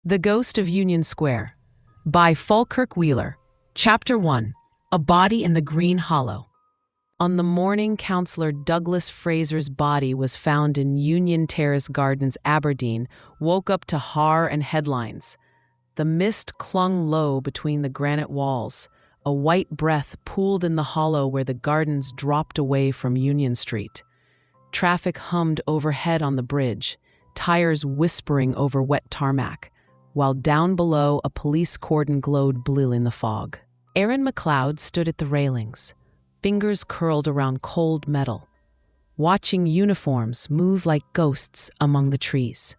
The Ghost of Union Square by Falkirk Wheeler. Chapter 1. A Body in the Green Hollow. On the morning Councillor Douglas Fraser's body was found in Union Terrace Gardens, Aberdeen, woke up to horror and headlines. The mist clung low between the granite walls. A white breath pooled in the hollow where the gardens dropped away from Union Street. Traffic hummed overhead on the bridge, tires whispering over wet tarmac, while down below a police cordon glowed blue in the fog. Aaron McLeod stood at the railings, fingers curled around cold metal, watching uniforms move like ghosts among the trees.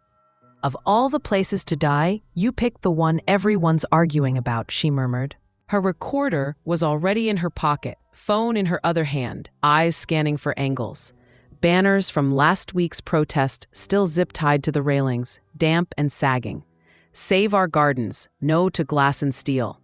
"Of all the places to die, you picked the one everyone's arguing about," she murmured. Her recorder was already in her pocket, phone in her other hand, eyes scanning for angles. Banners from last week's protest still zip-tied to the railings, damp and sagging. "Save our gardens, no to glass and steel."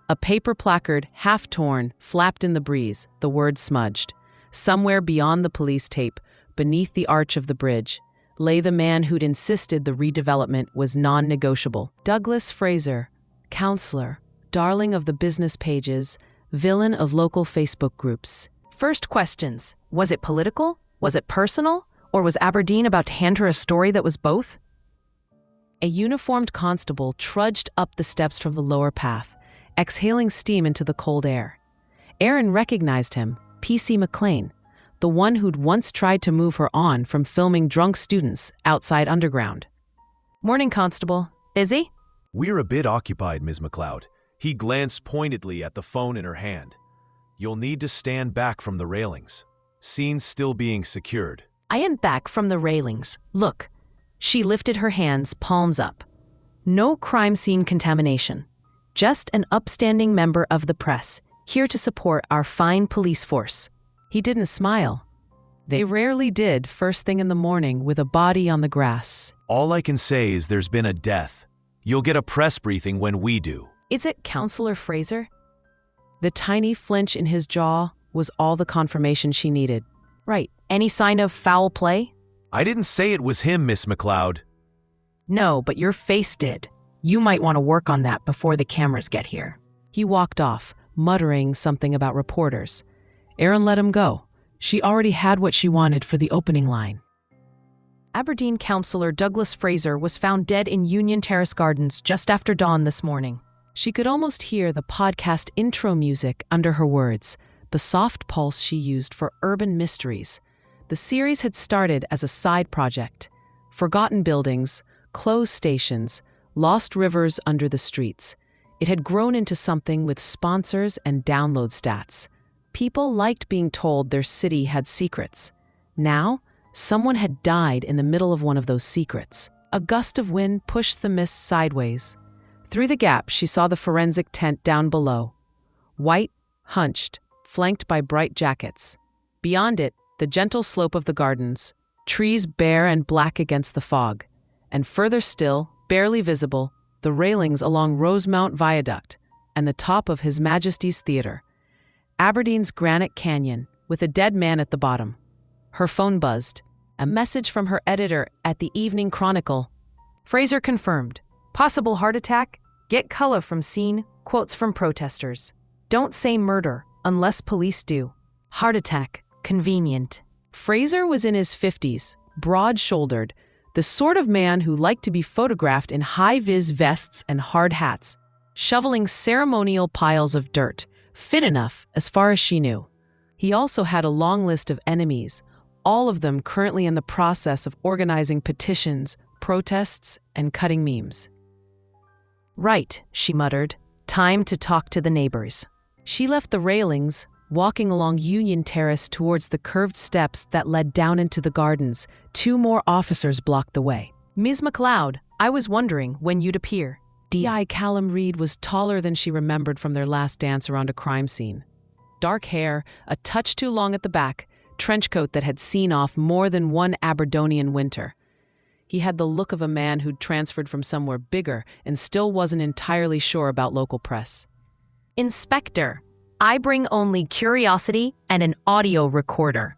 A paper placard, half-torn, flapped in the breeze, the words smudged. Somewhere beyond the police tape, beneath the arch of the bridge, lay the man who'd insisted the redevelopment was non-negotiable. Douglas Fraser, councillor, darling of the business pages, villain of local Facebook groups. First questions: was it political? Was it personal? Or was Aberdeen about to hand her a story that was both? A uniformed constable trudged up the steps from the lower path, exhaling steam into the cold air. Aaron recognized him, P.C. McLean, the one who'd once tried to move her on from filming drunk students outside Underground. "Morning, Constable. Busy?" "We're a bit occupied, Ms. McLeod." He glanced pointedly at the phone in her hand. "You'll need to stand back from the railings. Scene's still being secured." "I am back from the railings. Look." She lifted her hands, palms up. "No crime scene contamination. Just an upstanding member of the press, here to support our fine police force." He didn't smile. They rarely did first thing in the morning with a body on the grass. "All I can say is there's been a death. You'll get a press briefing when we do." "Is it Councillor Fraser?" The tiny flinch in his jaw was all the confirmation she needed. "Right. Any sign of foul play?" "I didn't say it was him, Miss McLeod." "No, but your face did. You might want to work on that before the cameras get here." He walked off, muttering something about reporters. Aaron let him go. She already had what she wanted for the opening line. Aberdeen Councillor Douglas Fraser was found dead in Union Terrace Gardens just after dawn this morning. She could almost hear the podcast intro music under her words, the soft pulse she used for urban mysteries. The series had started as a side project. Forgotten buildings, closed stations, lost rivers under the streets. It had grown into something with sponsors and download stats. People liked being told their city had secrets. Now, someone had died in the middle of one of those secrets. A gust of wind pushed the mist sideways. Through the gap, she saw the forensic tent down below. White, hunched, flanked by bright jackets. Beyond it, the gentle slope of the gardens, trees bare and black against the fog. And further still, barely visible, the railings along Rosemount Viaduct and the top of His Majesty's Theatre. Aberdeen's Granite Canyon, with a dead man at the bottom. Her phone buzzed. A message from her editor at the Evening Chronicle. Fraser confirmed. Possible heart attack? Get color from scene, quotes from protesters. Don't say murder, unless police do. Heart attack, convenient. Fraser was in his 50s, broad-shouldered, the sort of man who liked to be photographed in high-vis vests and hard hats, shoveling ceremonial piles of dirt, fit enough as far as she knew. He also had a long list of enemies, all of them currently in the process of organizing petitions, protests, and cutting memes. "Right," she muttered. "Time to talk to the neighbors." She left the railings, walking along Union Terrace towards the curved steps that led down into the gardens. 2 more officers blocked the way. "Ms. McLeod, I was wondering when you'd appear." D.I. Callum Reed was taller than she remembered from their last dance around a crime scene. Dark hair, a touch too long at the back, trench coat that had seen off more than one Aberdonian winter. He had the look of a man who'd transferred from somewhere bigger and still wasn't entirely sure about local press. "Inspector, I bring only curiosity and an audio recorder.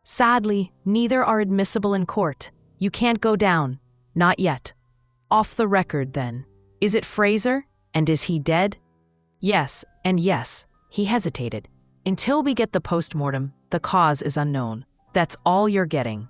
Sadly, neither are admissible in court. You can't go down. Not yet. Off the record, then. Is it Fraser? And is he dead? Yes, and yes. He hesitated. Until we get the postmortem, the cause is unknown. That's all you're getting. ...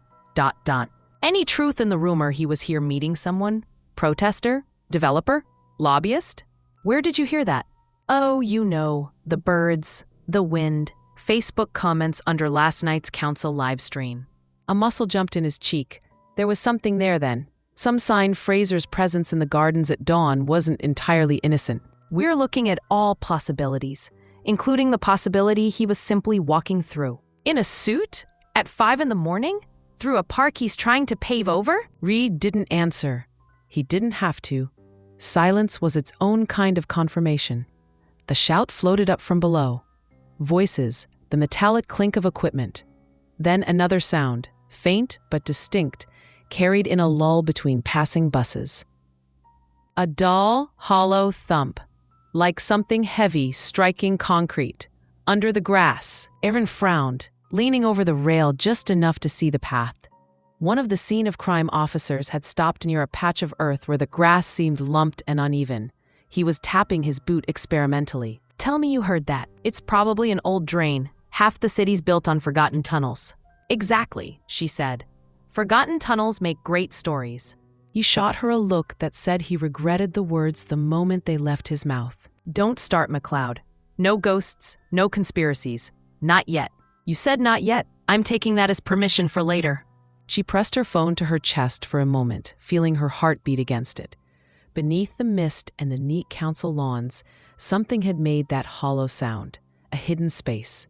Any truth in the rumor he was here meeting someone? Protester? Developer? Lobbyist? Where did you hear that? Oh, you know, the birds, the wind, Facebook comments under last night's council live stream. A muscle jumped in his cheek. There was something there then. Some sign Fraser's presence in the gardens at dawn wasn't entirely innocent. We're looking at all possibilities, including the possibility he was simply walking through. In a suit? At 5 a.m? Through a park he's trying to pave over? Reed didn't answer. He didn't have to. Silence was its own kind of confirmation. The shout floated up from below. Voices, the metallic clink of equipment. Then another sound, faint but distinct, carried in a lull between passing buses. A dull, hollow thump, like something heavy striking concrete. Under the grass, Aaron frowned, leaning over the rail just enough to see the path. One of the scene of crime officers had stopped near a patch of earth where the grass seemed lumped and uneven. He was tapping his boot experimentally. Tell me you heard that. It's probably an old drain. Half the city's built on forgotten tunnels. Exactly, she said. Forgotten tunnels make great stories. He shot her a look that said he regretted the words the moment they left his mouth. Don't start, McLeod. No ghosts, no conspiracies. Not yet. You said not yet. I'm taking that as permission for later. She pressed her phone to her chest for a moment, feeling her heart beat against it. Beneath the mist and the neat council lawns, something had made that hollow sound, a hidden space,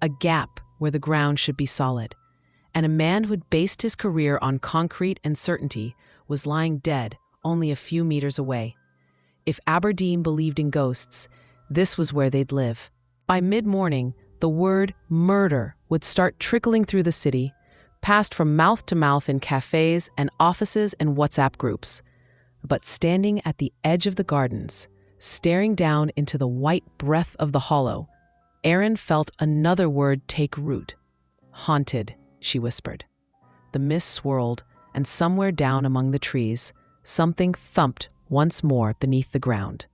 a gap where the ground should be solid. And a man who'd based his career on concrete and certainty was lying dead only a few meters away. If Aberdeen believed in ghosts, this was where they'd live. By mid-morning, the word murder would start trickling through the city, passed from mouth to mouth in cafes and offices and WhatsApp groups. But standing at the edge of the gardens, staring down into the white breath of the hollow, Erin felt another word take root. Haunted, she whispered. The mist swirled, and somewhere down among the trees, something thumped once more beneath the ground.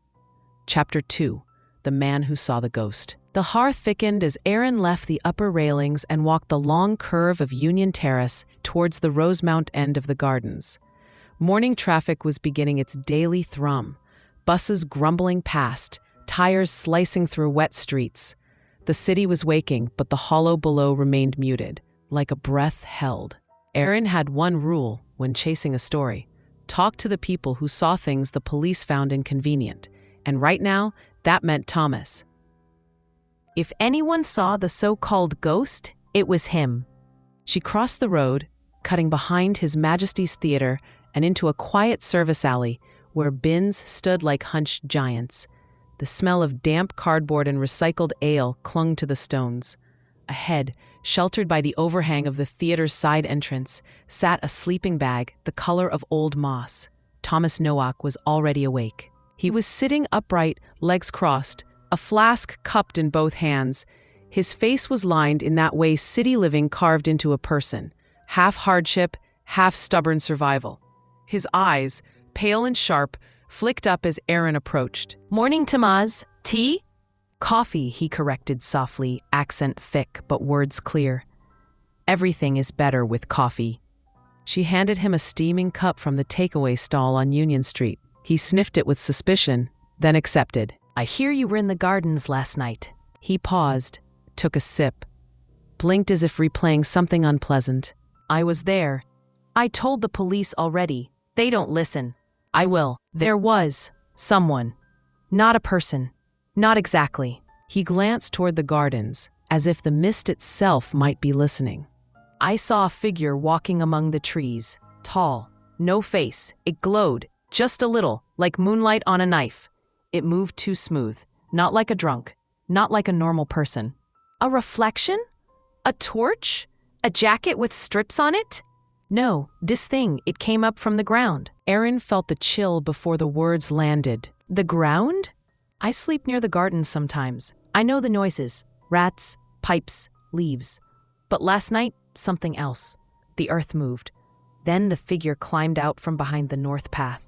Chapter 2. The Man Who Saw the Ghost. The hearth thickened as Erin left the upper railings and walked the long curve of Union Terrace towards the Rosemount end of the gardens. Morning traffic was beginning its daily thrum, buses grumbling past, tires slicing through wet streets. The city was waking, but the hollow below remained muted, like a breath held. Erin had one rule when chasing a story: talk to the people who saw things the police found inconvenient. And right now, that meant Thomas. If anyone saw the so-called ghost, it was him. She crossed the road, cutting behind His Majesty's Theatre and into a quiet service alley where bins stood like hunched giants. The smell of damp cardboard and recycled ale clung to the stones. Ahead, sheltered by the overhang of the theater's side entrance, sat a sleeping bag the color of old moss. Thomas Nowak was already awake. He was sitting upright, legs crossed, a flask cupped in both hands. His face was lined in that way city living carved into a person, half hardship, half stubborn survival. His eyes, pale and sharp, flicked up as Erin approached. Morning, Tamaz. Tea? Coffee, he corrected softly, accent thick but words clear. Everything is better with coffee. She handed him a steaming cup from the takeaway stall on Union Street. He sniffed it with suspicion, then accepted. I hear you were in the gardens last night. He paused, took a sip, blinked as if replaying something unpleasant. I was there. I told the police already. They don't listen. I will. There was someone. Not a person. Not exactly. He glanced toward the gardens, as if the mist itself might be listening. I saw a figure walking among the trees, tall, no face. It glowed, just a little, like moonlight on a knife. It moved too smooth, not like a drunk, not like a normal person. A reflection? A torch? A jacket with strips on it? No, this thing, it came up from the ground. Erin felt the chill before the words landed. The ground? I sleep near the gardens sometimes. I know the noises. Rats, pipes, leaves. But last night, something else. The earth moved. Then the figure climbed out from behind the north path.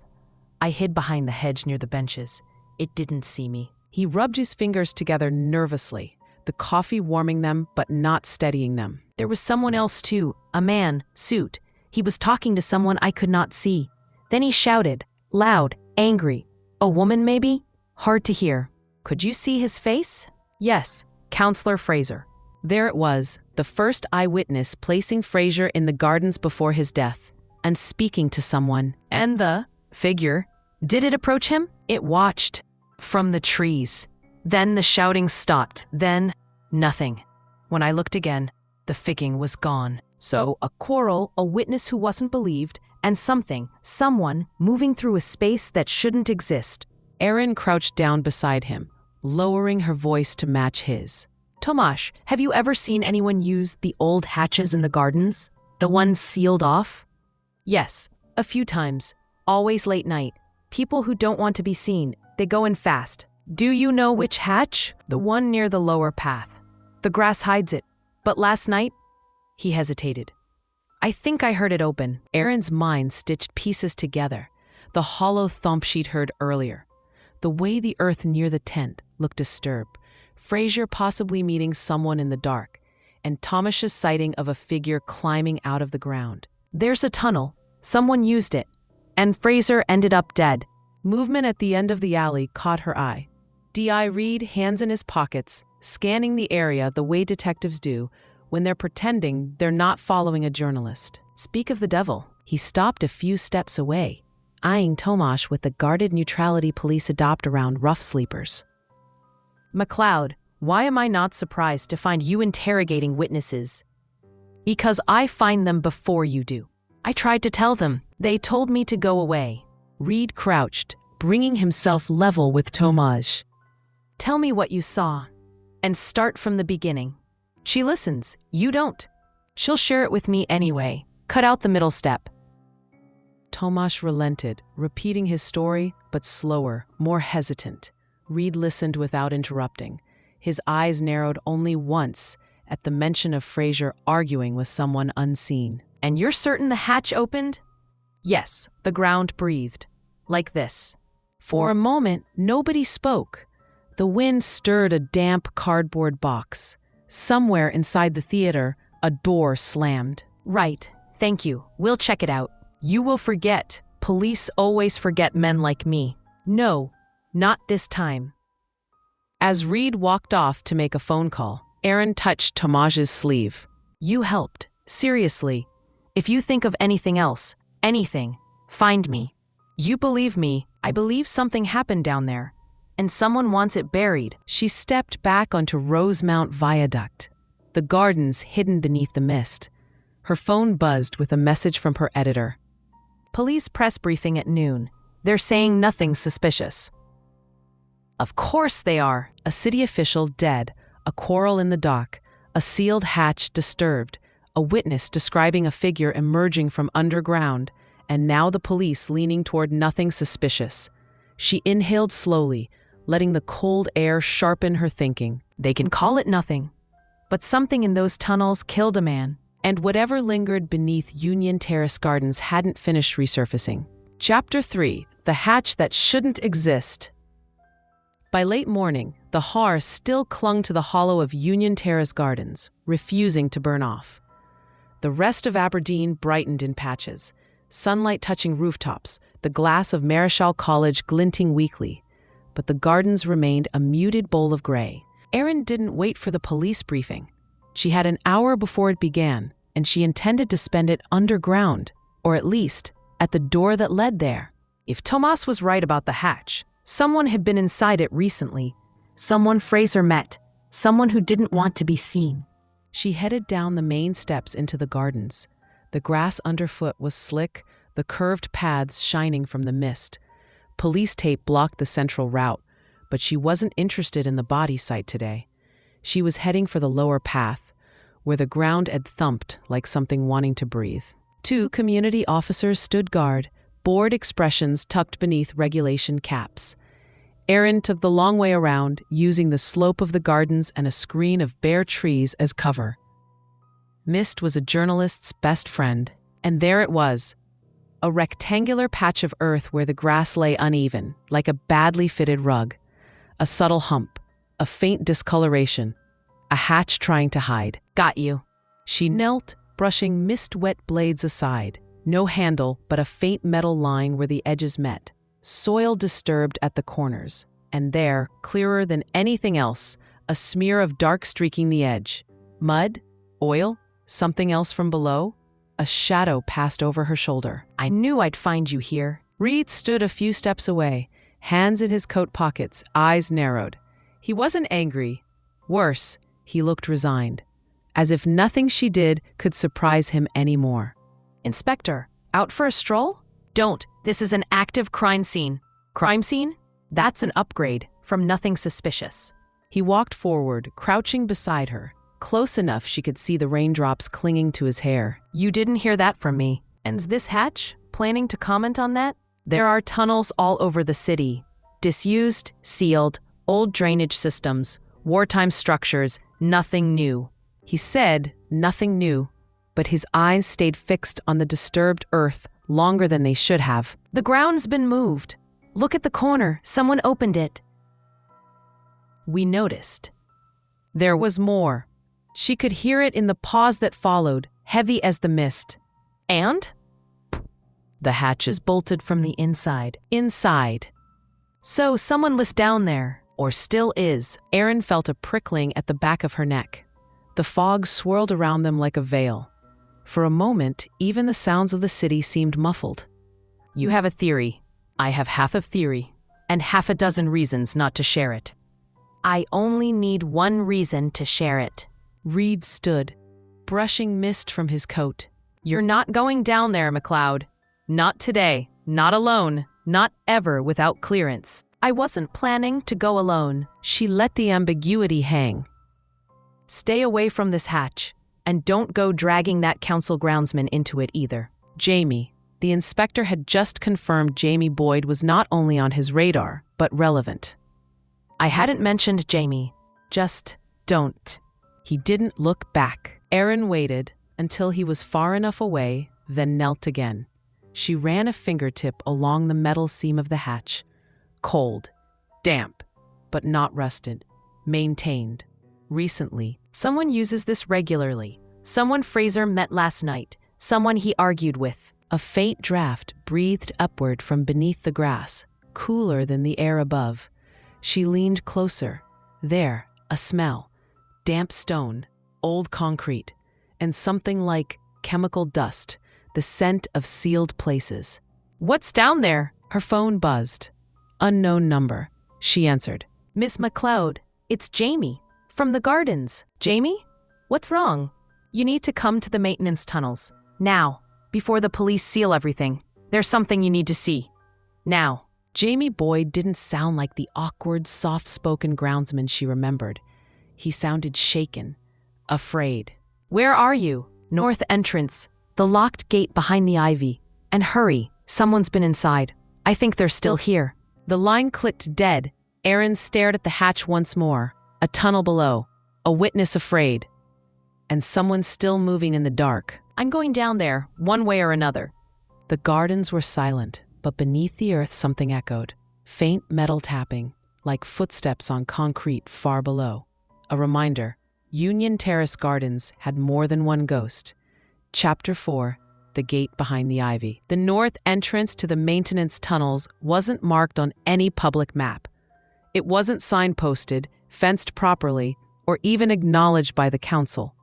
I hid behind the hedge near the benches. It didn't see me. He rubbed his fingers together nervously, the coffee warming them but not steadying them. There was someone else too, a man, suit. He was talking to someone I could not see. Then he shouted, loud, angry. A woman maybe? Hard to hear. Could you see his face? Yes, Counselor Fraser. There it was, the first eyewitness placing Fraser in the gardens before his death and speaking to someone. And the figure, did it approach him? It watched from the trees. Then the shouting stopped. Then nothing. When I looked again, the figure was gone. So a quarrel, a witness who wasn't believed, and someone moving through a space that shouldn't exist. Erin crouched down beside him, lowering her voice to match his. Tomasz, have you ever seen anyone use the old hatches in the gardens? The ones sealed off? Yes, a few times. Always late night. People who don't want to be seen, they go in fast. Do you know which hatch? The one near the lower path. The grass hides it. But last night, he hesitated. I think I heard it open. Erin's mind stitched pieces together. The hollow thump she'd heard earlier. The way the earth near the tent looked disturbed. Fraser possibly meeting someone in the dark. And Tomasz's sighting of a figure climbing out of the ground. There's a tunnel. Someone used it. And Fraser ended up dead. Movement at the end of the alley caught her eye. D.I. Reed, hands in his pockets, scanning the area the way detectives do when they're pretending they're not following a journalist. Speak of the devil, he stopped a few steps away, eyeing Tomasz with the guarded neutrality police adopt around rough sleepers. McLeod, why am I not surprised to find you interrogating witnesses? Because I find them before you do. I tried to tell them. They told me to go away. Reed crouched, bringing himself level with Tomasz. Tell me what you saw, and start from the beginning. She listens. You don't. She'll share it with me anyway. Cut out the middle step. Tomasz relented, repeating his story, but slower, more hesitant. Reed listened without interrupting. His eyes narrowed only once at the mention of Fraser arguing with someone unseen. And you're certain the hatch opened? Yes, the ground breathed. Like this. For a moment, nobody spoke. The wind stirred a damp cardboard box. Somewhere inside the theater, a door slammed. Right, thank you. We'll check it out. You will forget. Police always forget men like me. No, not this time. As Reed walked off to make a phone call, Erin touched Tomasz's sleeve. You helped. Seriously. If you think of anything else, anything, find me. You believe me, I believe something happened down there. And someone wants it buried. She stepped back onto Rosemount Viaduct, the gardens hidden beneath the mist. Her phone buzzed with a message from her editor. Police press briefing at noon. They're saying nothing suspicious. Of course they are. A city official dead, a quarrel in the dock, a sealed hatch disturbed, a witness describing a figure emerging from underground, and now the police leaning toward nothing suspicious. She inhaled slowly, letting the cold air sharpen her thinking. They can call it nothing, but something in those tunnels killed a man, and whatever lingered beneath Union Terrace Gardens hadn't finished resurfacing. Chapter 3: The Hatch That Shouldn't Exist. By late morning, the har still clung to the hollow of Union Terrace Gardens, refusing to burn off. The rest of Aberdeen brightened in patches, sunlight touching rooftops, the glass of Marischal College glinting weakly, but the gardens remained a muted bowl of gray. Erin didn't wait for the police briefing. She had an hour before it began, and she intended to spend it underground, or at least at the door that led there. If Tomasz was right about the hatch, someone had been inside it recently. Someone Fraser met. Someone who didn't want to be seen. She headed down the main steps into the gardens. The grass underfoot was slick, the curved paths shining from the mist. Police tape blocked the central route, but she wasn't interested in the body site today. She was heading for the lower path, where the ground had thumped like something wanting to breathe. 2 community officers stood guard, bored expressions tucked beneath regulation caps. Erin took the long way around, using the slope of the gardens and a screen of bare trees as cover. Mist was a journalist's best friend, and there it was. a rectangular patch of earth where the grass lay uneven, like a badly fitted rug. A subtle hump, a faint discoloration, a hatch trying to hide. Got you. She knelt, brushing mist-wet blades aside. No handle, but a faint metal line where the edges met. Soil disturbed at the corners. And there, clearer than anything else, a smear of dark streaking the edge. Mud? Oil? Something else from below? A shadow passed over her shoulder. I knew I'd find you here. Reed stood a few steps away, hands in his coat pockets, eyes narrowed. He wasn't angry. Worse, he looked resigned, as if nothing she did could surprise him anymore. Inspector, out for a stroll? Don't. This is an active crime scene. Crime scene? That's an upgrade from nothing suspicious. He walked forward, crouching beside her, close enough she could see the raindrops clinging to his hair. You didn't hear that from me. And's this hatch? Planning to comment on that? There are tunnels all over the city. Disused, sealed, old drainage systems, wartime structures, nothing new. He said nothing new, but his eyes stayed fixed on the disturbed earth longer than they should have. The ground's been moved. Look at the corner. Someone opened it. We noticed. There was more. She could hear it in the pause that followed, heavy as the mist. And? The hatch is bolted from the inside. Inside. So someone was down there, or still is. Erin felt a prickling at the back of her neck. The fog swirled around them like a veil. For a moment, even the sounds of the city seemed muffled. You have a theory. I have half a theory, and half a dozen reasons not to share it. I only need one reason to share it. Reed stood, brushing mist from his coat. You're not going down there, McLeod. Not today, not alone, not ever without clearance. I wasn't planning to go alone. She let the ambiguity hang. Stay away from this hatch, and don't go dragging that council groundsman into it either. Jamie. The inspector had just confirmed Jamie Boyd was not only on his radar, but relevant. I hadn't mentioned Jamie. Just don't. He didn't look back. Erin waited until he was far enough away, then knelt again. She ran a fingertip along the metal seam of the hatch. Cold, damp, but not rusted. Maintained. Recently. Someone uses this regularly. Someone Fraser met last night. Someone he argued with. A faint draft breathed upward from beneath the grass, cooler than the air above. She leaned closer. There, a smell. Damp stone, old concrete, and something like chemical dust, the scent of sealed places. What's down there? Her phone buzzed. Unknown number. She answered. Miss McLeod, it's Jamie, from the gardens. Jamie? What's wrong? You need to come to the maintenance tunnels. Now. Before the police seal everything. There's something you need to see. Now. Jamie Boyd didn't sound like the awkward, soft-spoken groundsman she remembered. He sounded shaken, afraid. Where are you? North entrance. The locked gate behind the ivy. And hurry, someone's been inside. I think they're still here. The line clicked dead. Erin stared at the hatch once more. A tunnel below. A witness afraid. And someone still moving in the dark. I'm going down there, one way or another. The gardens were silent, but beneath the earth something echoed. Faint metal tapping, like footsteps on concrete far below. A reminder, Union Terrace Gardens had more than one ghost. Chapter 4, The Gate Behind the Ivy. The north entrance to the maintenance tunnels wasn't marked on any public map. It wasn't signposted, fenced properly, or even acknowledged by the council.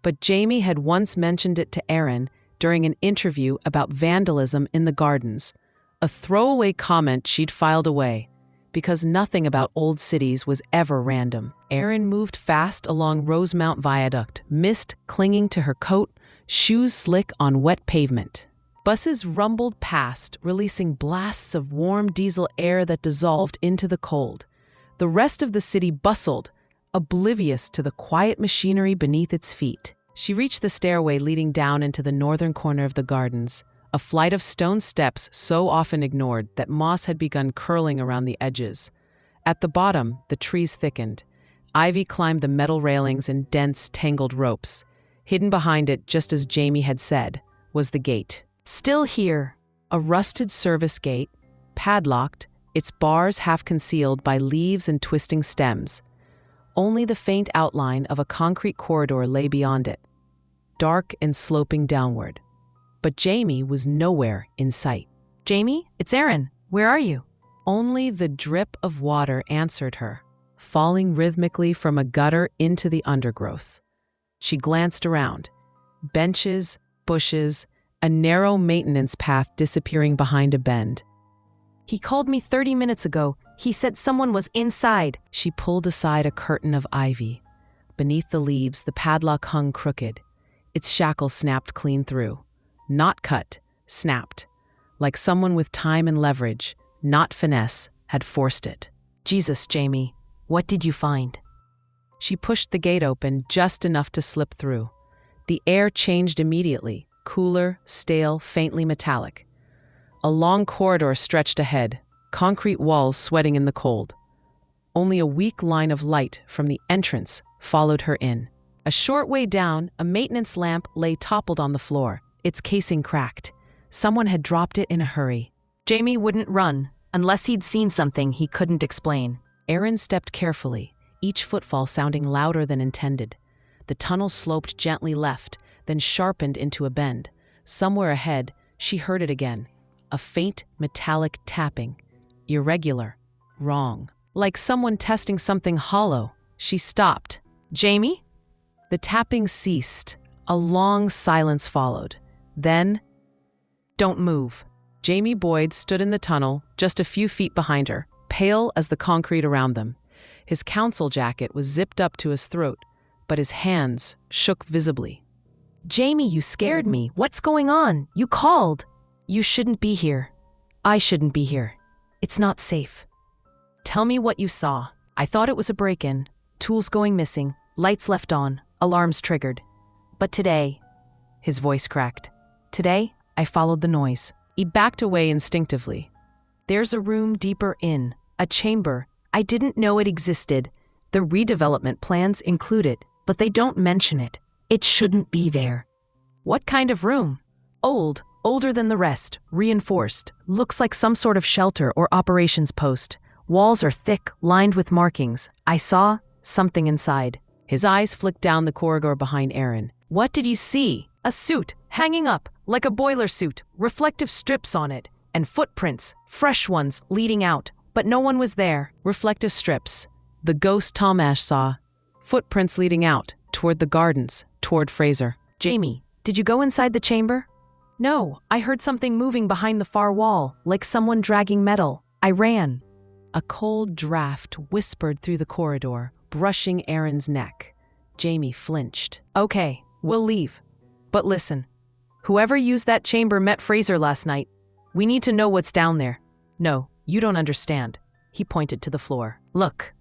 But Jamie had once mentioned it to Erin during an interview about vandalism in the gardens, a throwaway comment she'd filed away, because nothing about old cities was ever random. Erin moved fast along Rosemount Viaduct, mist clinging to her coat, shoes slick on wet pavement. Buses rumbled past, releasing blasts of warm diesel air that dissolved into the cold. The rest of the city bustled, oblivious to the quiet machinery beneath its feet. She reached the stairway leading down into the northern corner of the gardens, a flight of stone steps so often ignored that moss had begun curling around the edges. At the bottom, the trees thickened. Ivy climbed the metal railings and dense, tangled ropes. Hidden behind it, just as Jamie had said, was the gate. Still here. A rusted service gate, padlocked, its bars half concealed by leaves and twisting stems. Only the faint outline of a concrete corridor lay beyond it, dark and sloping downward. But Jamie was nowhere in sight. Jamie, it's Erin. Where are you? Only the drip of water answered her, falling rhythmically from a gutter into the undergrowth. She glanced around. Benches, bushes, a narrow maintenance path disappearing behind a bend. He called me 30 minutes ago. He said someone was inside. She pulled aside a curtain of ivy. Beneath the leaves, the padlock hung crooked. Its shackle snapped clean through. Not cut, snapped. Like someone with time and leverage, not finesse, had forced it. Jesus, Jamie, what did you find? She pushed the gate open just enough to slip through. The air changed immediately, cooler, stale, faintly metallic. A long corridor stretched ahead, concrete walls sweating in the cold. Only a weak line of light from the entrance followed her in. A short way down, a maintenance lamp lay toppled on the floor, its casing cracked. Someone had dropped it in a hurry. Jamie wouldn't run unless he'd seen something he couldn't explain. Erin stepped carefully, each footfall sounding louder than intended. The tunnel sloped gently left, then sharpened into a bend. Somewhere ahead, she heard it again. A faint, metallic tapping. Irregular. Wrong. Like someone testing something hollow. She stopped. Jamie? The tapping ceased. A long silence followed. Then, don't move. Jamie Boyd stood in the tunnel, just a few feet behind her, pale as the concrete around them. His council jacket was zipped up to his throat, but his hands shook visibly. Jamie, you scared me. What's going on? You called. You shouldn't be here. I shouldn't be here. It's not safe. Tell me what you saw. I thought it was a break-in, tools going missing, lights left on, alarms triggered. But today, his voice cracked. Today, I followed the noise. He backed away instinctively. There's a room deeper in, a chamber. I didn't know it existed. The redevelopment plans include it, but they don't mention it. It shouldn't be there. What kind of room? Old, older than the rest, reinforced. Looks like some sort of shelter or operations post. Walls are thick, lined with markings. I saw something inside. His eyes flicked down the corridor behind Erin. What did you see? A suit, hanging up, like a boiler suit, reflective strips on it, and footprints, fresh ones, leading out, but no one was there. Reflective strips. The ghost Tom Ash saw. Footprints leading out, toward the gardens, toward Fraser. Jamie, did you go inside the chamber? No, I heard something moving behind the far wall, like someone dragging metal. I ran. A cold draft whispered through the corridor, brushing Erin's neck. Jamie flinched. Okay, we'll leave. But listen, whoever used that chamber met Fraser last night. We need to know what's down there. No, you don't understand. He pointed to the floor. Look.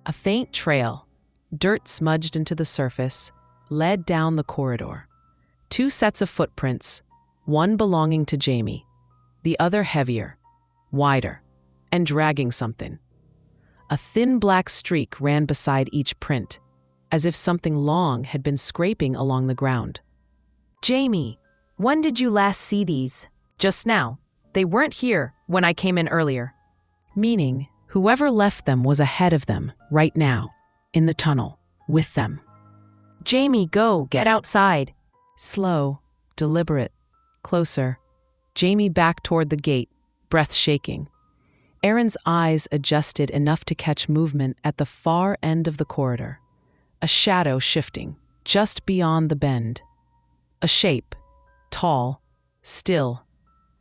A faint trail, dirt smudged into the surface, led down the corridor. Two sets of footprints, one belonging to Jamie, the other heavier, wider, and dragging something. A thin black streak ran beside each print, as if something long had been scraping along the ground. Jamie, when did you last see these? Just now. They weren't here when I came in earlier. Meaning, whoever left them was ahead of them, right now, in the tunnel, with them. Jamie, go, get outside. Slow, deliberate, closer. Jamie backed toward the gate, breath shaking. Erin's eyes adjusted enough to catch movement at the far end of the corridor. A shadow shifting, just beyond the bend. A shape, tall, still,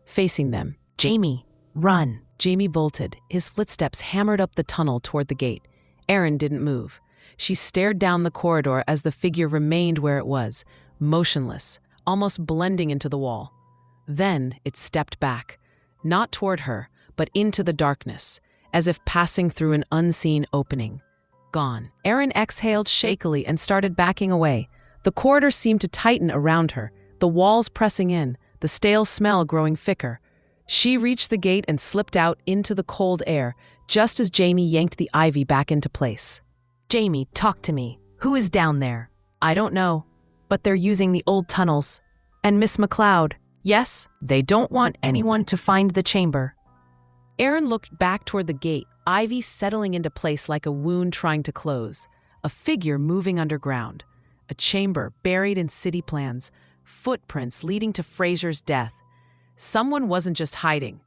facing them. Jamie, run. Jamie bolted, his footsteps hammered up the tunnel toward the gate. Erin didn't move. She stared down the corridor as the figure remained where it was, motionless, almost blending into the wall. Then it stepped back, not toward her, but into the darkness, as if passing through an unseen opening. Gone. Erin exhaled shakily and started backing away. The corridor seemed to tighten around her, the walls pressing in, the stale smell growing thicker. She reached the gate and slipped out into the cold air, just as Jamie yanked the ivy back into place. Jamie, talk to me. Who is down there? I don't know, but they're using the old tunnels. And Miss McLeod. Yes, they don't want anyone to find the chamber. Aaron looked back toward the gate, ivy settling into place like a wound trying to close, a figure moving underground, a chamber buried in city plans, footprints leading to Fraser's death. Someone wasn't just hiding.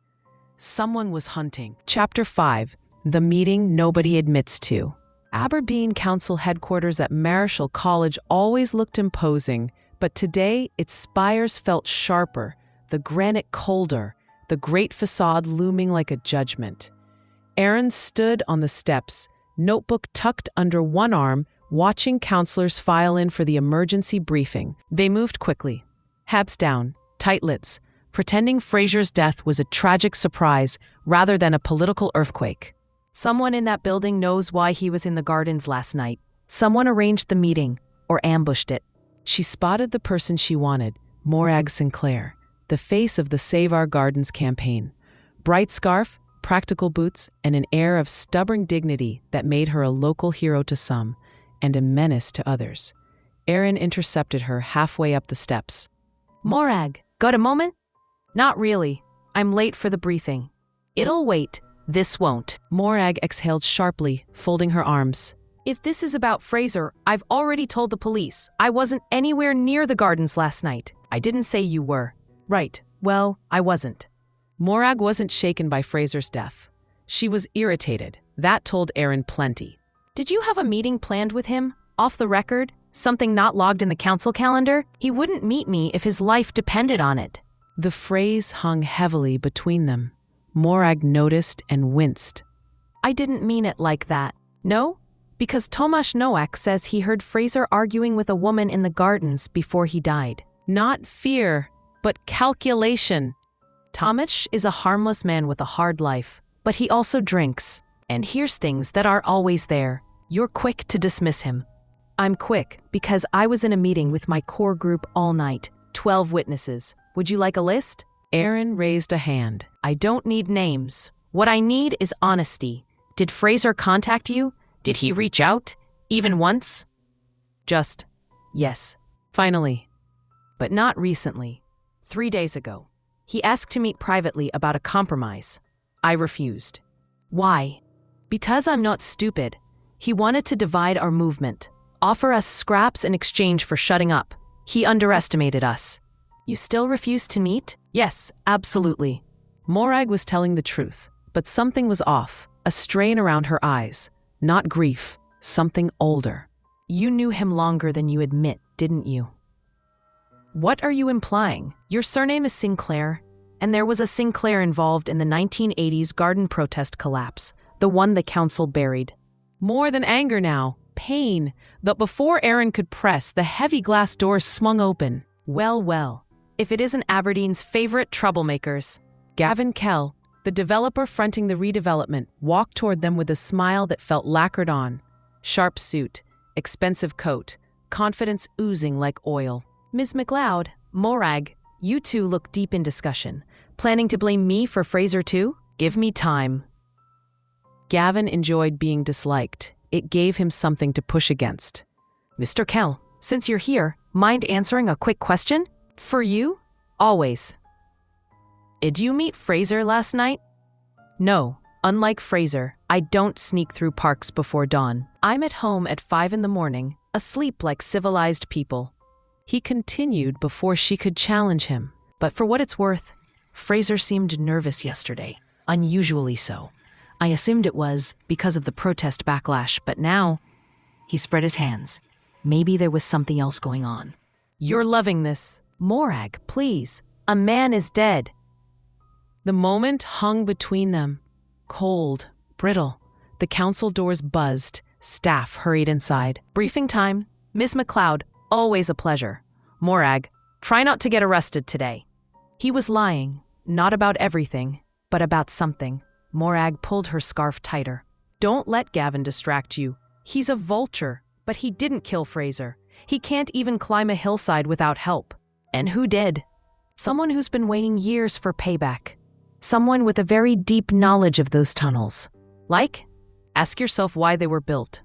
Someone was hunting. Chapter 5. The Meeting Nobody Admits to. Aberdeen Council headquarters at Marischal College always looked imposing, but today its spires felt sharper, the granite colder, the great facade looming like a judgment. Aaron stood on the steps, notebook tucked under one arm, watching counselors file in for the emergency briefing. They moved quickly, habs down, tight lips, pretending Fraser's death was a tragic surprise rather than a political earthquake. Someone in that building knows why he was in the gardens last night. Someone arranged the meeting, or ambushed it. She spotted the person she wanted, Morag Sinclair, the face of the Save Our Gardens campaign. Bright scarf, practical boots, and an air of stubborn dignity that made her a local hero to some, and a menace to others. Aaron intercepted her halfway up the steps. Morag, got a moment? Not really. I'm late for the briefing. It'll wait. This won't. Morag exhaled sharply, folding her arms. If this is about Fraser, I've already told the police. I wasn't anywhere near the gardens last night. I didn't say you were. Right. Well, I wasn't. Morag wasn't shaken by Fraser's death. She was irritated. That told Aaron plenty. Did you have a meeting planned with him? Off the record? Something not logged in the council calendar? He wouldn't meet me if his life depended on it. The phrase hung heavily between them. Morag noticed and winced. I didn't mean it like that. No? Because Tomasz Nowak says he heard Fraser arguing with a woman in the gardens before he died. Not fear, but calculation. Tomasz is a harmless man with a hard life, but he also drinks and hears things that aren't always there. You're quick to dismiss him. I'm quick because I was in a meeting with my core group all night. 12 witnesses. Would you like a list? Aaron raised a hand. I don't need names. What I need is honesty. Did Fraser contact you? Did he reach out? Even once? Just, yes. Finally. But not recently. 3 days ago. He asked to meet privately about a compromise. I refused. Why? Because I'm not stupid. He wanted to divide our movement, offer us scraps in exchange for shutting up. He underestimated us. You still refuse to meet? Yes, absolutely. Morag was telling the truth, but something was off, a strain around her eyes. Not grief, something older. You knew him longer than you admit, didn't you? What are you implying? Your surname is Sinclair, and there was a Sinclair involved in the 1980s garden protest collapse, the one the council buried. More than anger now, pain, that before Aaron could press, the heavy glass doors swung open. Well, if it isn't Aberdeen's favorite troublemakers. Gavin Kell, the developer fronting the redevelopment, walked toward them with a smile that felt lacquered on. Sharp suit, expensive coat, confidence oozing like oil. Ms. McLeod, Morag, you two look deep in discussion. Planning to blame me for Fraser too? Give me time. Gavin enjoyed being disliked. It gave him something to push against. Mr. Kell, since you're here, mind answering a quick question? For you? Always. Did you meet Fraser last night? No. Unlike Fraser, I don't sneak through parks before dawn. I'm at home at 5 a.m, asleep like civilized people. He continued before she could challenge him. But for what it's worth, Fraser seemed nervous yesterday. Unusually so. I assumed it was because of the protest backlash, but now he spread his hands. Maybe there was something else going on. You're loving this. Morag, please. A man is dead. The moment hung between them. Cold, brittle. The council doors buzzed. Staff hurried inside. Briefing time. Miss McLeod, always a pleasure. Morag, try not to get arrested today. He was lying, not about everything, but about something. Morag pulled her scarf tighter. Don't let Gavin distract you. He's a vulture, but he didn't kill Fraser. He can't even climb a hillside without help. And who did? Someone who's been waiting years for payback. Someone with a very deep knowledge of those tunnels. Like? Ask yourself why they were built,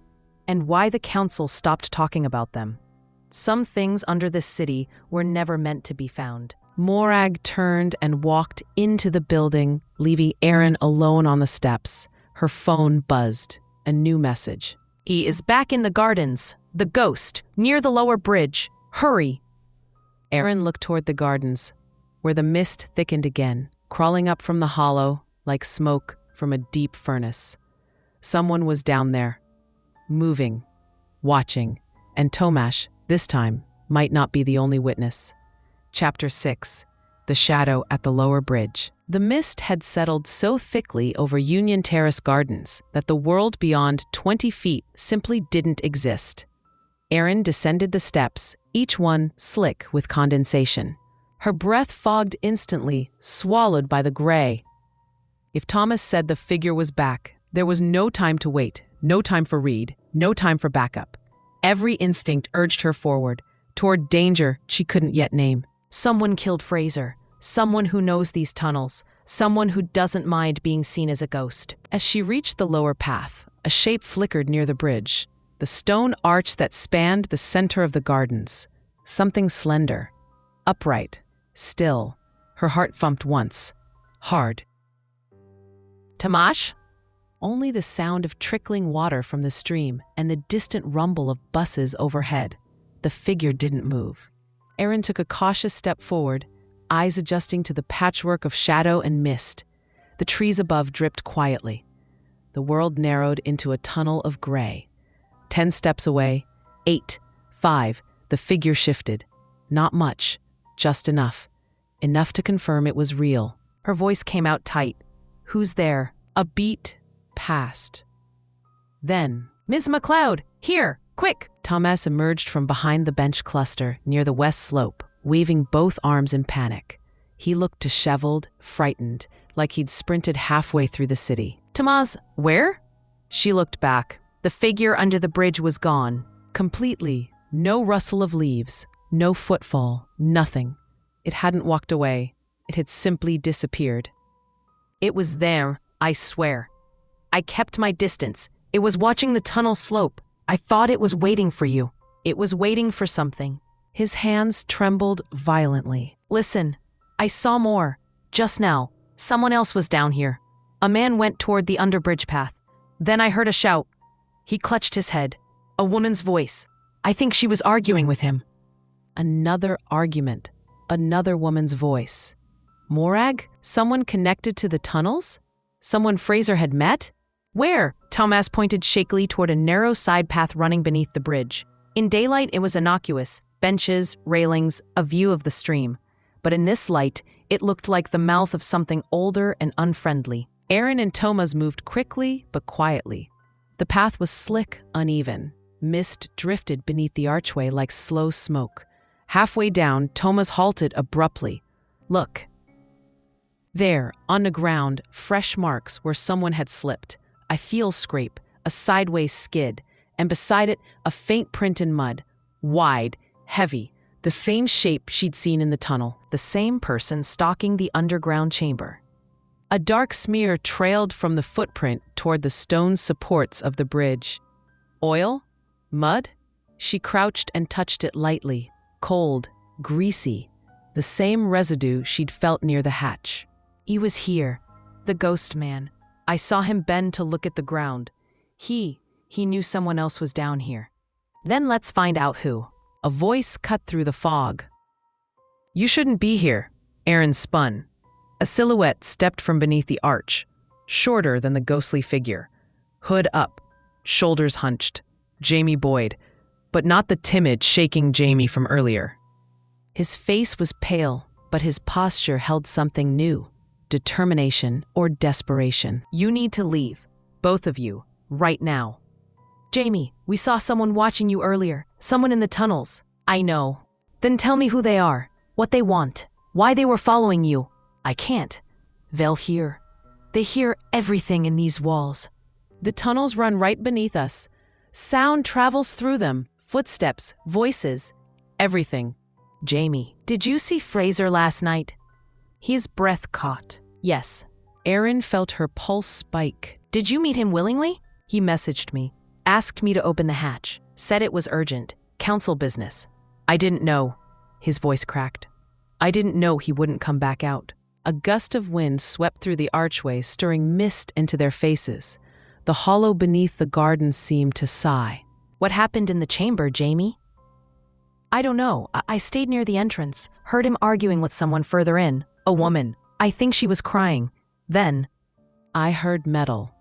and why the council stopped talking about them. Some things under this city were never meant to be found. Morag turned and walked into the building, leaving Aaron alone on the steps. Her phone buzzed. A new message. He is back in the gardens. The ghost, near the lower bridge. Hurry. Aaron looked toward the gardens, where the mist thickened again, crawling up from the hollow like smoke from a deep furnace. Someone was down there, moving, watching, and Tomasz, this time, might not be the only witness. Chapter 6. The Shadow at the Lower Bridge. The mist had settled so thickly over Union Terrace Gardens that the world beyond 20 feet simply didn't exist. Erin descended the steps, each one slick with condensation. Her breath fogged instantly, swallowed by the gray. If Thomas said the figure was back, there was no time to wait, no time for Reed, no time for backup. Every instinct urged her forward, toward danger she couldn't yet name. Someone killed Fraser. Someone who knows these tunnels. Someone who doesn't mind being seen as a ghost. As she reached the lower path, a shape flickered near the bridge, the stone arch that spanned the center of the gardens. Something slender, upright, still. Her heart thumped once. Hard. Tomasz? Only the sound of trickling water from the stream and the distant rumble of buses overhead. The figure didn't move. Aaron took a cautious step forward, eyes adjusting to the patchwork of shadow and mist. The trees above dripped quietly. The world narrowed into a tunnel of gray. 10 steps away, 8, 5, the figure shifted. Not much, just enough. Enough to confirm it was real. Her voice came out tight. Who's there? A beat passed. Then, Ms. McLeod, here, quick! Thomas emerged from behind the bench cluster near the west slope, waving both arms in panic. He looked disheveled, frightened, like he'd sprinted halfway through the city. Tomasz, where? She looked back. The figure under the bridge was gone. Completely. No rustle of leaves, no footfall, nothing. It hadn't walked away. It had simply disappeared. It was there, I swear. I kept my distance. It was watching the tunnel slope. I thought it was waiting for you. It was waiting for something. His hands trembled violently. Listen, I saw more. Just now, someone else was down here. A man went toward the underbridge path. Then I heard a shout. He clutched his head. A woman's voice. I think she was arguing with him. Another argument. Another woman's voice. Morag? Someone connected to the tunnels? Someone Fraser had met? Where? Thomas pointed shakily toward a narrow side path running beneath the bridge. In daylight, it was innocuous. Benches, railings, a view of the stream. But in this light, it looked like the mouth of something older and unfriendly. Aaron and Thomas moved quickly but quietly. The path was slick, uneven. Mist drifted beneath the archway like slow smoke. Halfway down, Thomas halted abruptly. Look. There, on the ground, fresh marks where someone had slipped. A heel scrape, a sideways skid, and beside it, a faint print in mud. Wide, heavy, the same shape she'd seen in the tunnel. The same person stalking the underground chamber. A dark smear trailed from the footprint toward the stone supports of the bridge. Oil? Mud? She crouched and touched it lightly. Cold, greasy. The same residue she'd felt near the hatch. He was here. The ghost man. I saw him bend to look at the ground. He knew someone else was down here. Then let's find out who. A voice cut through the fog. You shouldn't be here. Aaron spun. A silhouette stepped from beneath the arch, shorter than the ghostly figure. Hood up, shoulders hunched. Jamie Boyd, but not the timid, shaking Jamie from earlier. His face was pale, but his posture held something new. Determination or desperation. You need to leave. Both of you. Right now. Jamie, we saw someone watching you earlier. Someone in the tunnels. I know. Then tell me who they are. What they want. Why they were following you. I can't. They'll hear. They hear everything in these walls. The tunnels run right beneath us. Sound travels through them. Footsteps, voices, everything. Jamie, did you see Fraser last night? His breath caught. Yes. Aaron felt her pulse spike. Did you meet him willingly? He messaged me. Asked me to open the hatch. Said it was urgent. Council business. I didn't know. His voice cracked. I didn't know he wouldn't come back out. A gust of wind swept through the archway, stirring mist into their faces. The hollow beneath the garden seemed to sigh. What happened in the chamber, Jamie? I don't know. I stayed near the entrance, heard him arguing with someone further in, a woman. I think she was crying. Then, I heard metal,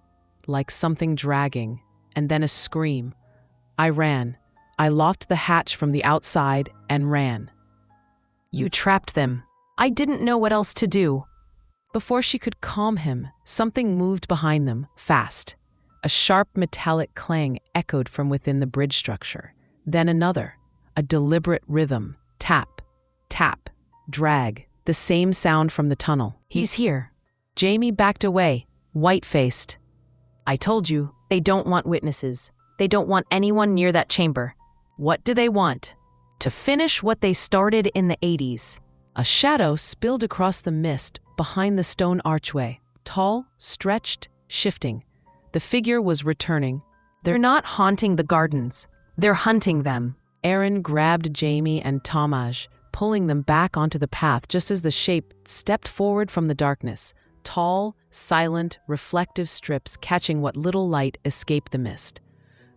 like something dragging, and then a scream. I ran. I locked the hatch from the outside and ran. You trapped them. I didn't know what else to do. Before she could calm him, something moved behind them, fast. A sharp metallic clang echoed from within the bridge structure. Then another, a deliberate rhythm. Tap, tap, drag, the same sound from the tunnel. He's here. Jamie backed away, white-faced. I told you, they don't want witnesses. They don't want anyone near that chamber. What do they want? To finish what they started in the 80s. A shadow spilled across the mist behind the stone archway, tall, stretched, shifting. The figure was returning. They're not haunting the gardens. They're hunting them. Aaron grabbed Jamie and Tomaj, pulling them back onto the path just as the shape stepped forward from the darkness. Tall, silent, reflective strips catching what little light escaped the mist.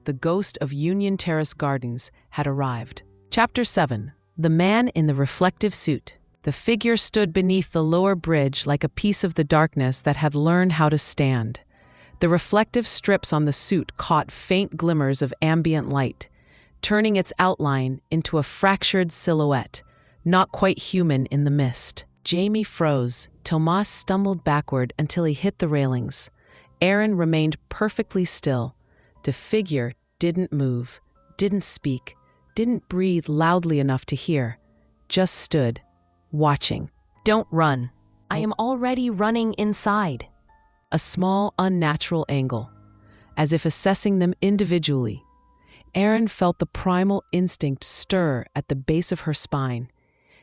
The ghost of Union Terrace Gardens had arrived. Chapter 7. The Man in the Reflective Suit. The figure stood beneath the lower bridge like a piece of the darkness that had learned how to stand. The reflective strips on the suit caught faint glimmers of ambient light, turning its outline into a fractured silhouette, not quite human in the mist. Jamie froze. Tomas stumbled backward until he hit the railings. Aaron remained perfectly still. The figure didn't move, didn't speak, didn't breathe loudly enough to hear, just stood, watching. Don't run. I am already running inside. A small, unnatural angle, as if assessing them individually. Aaron felt the primal instinct stir at the base of her spine,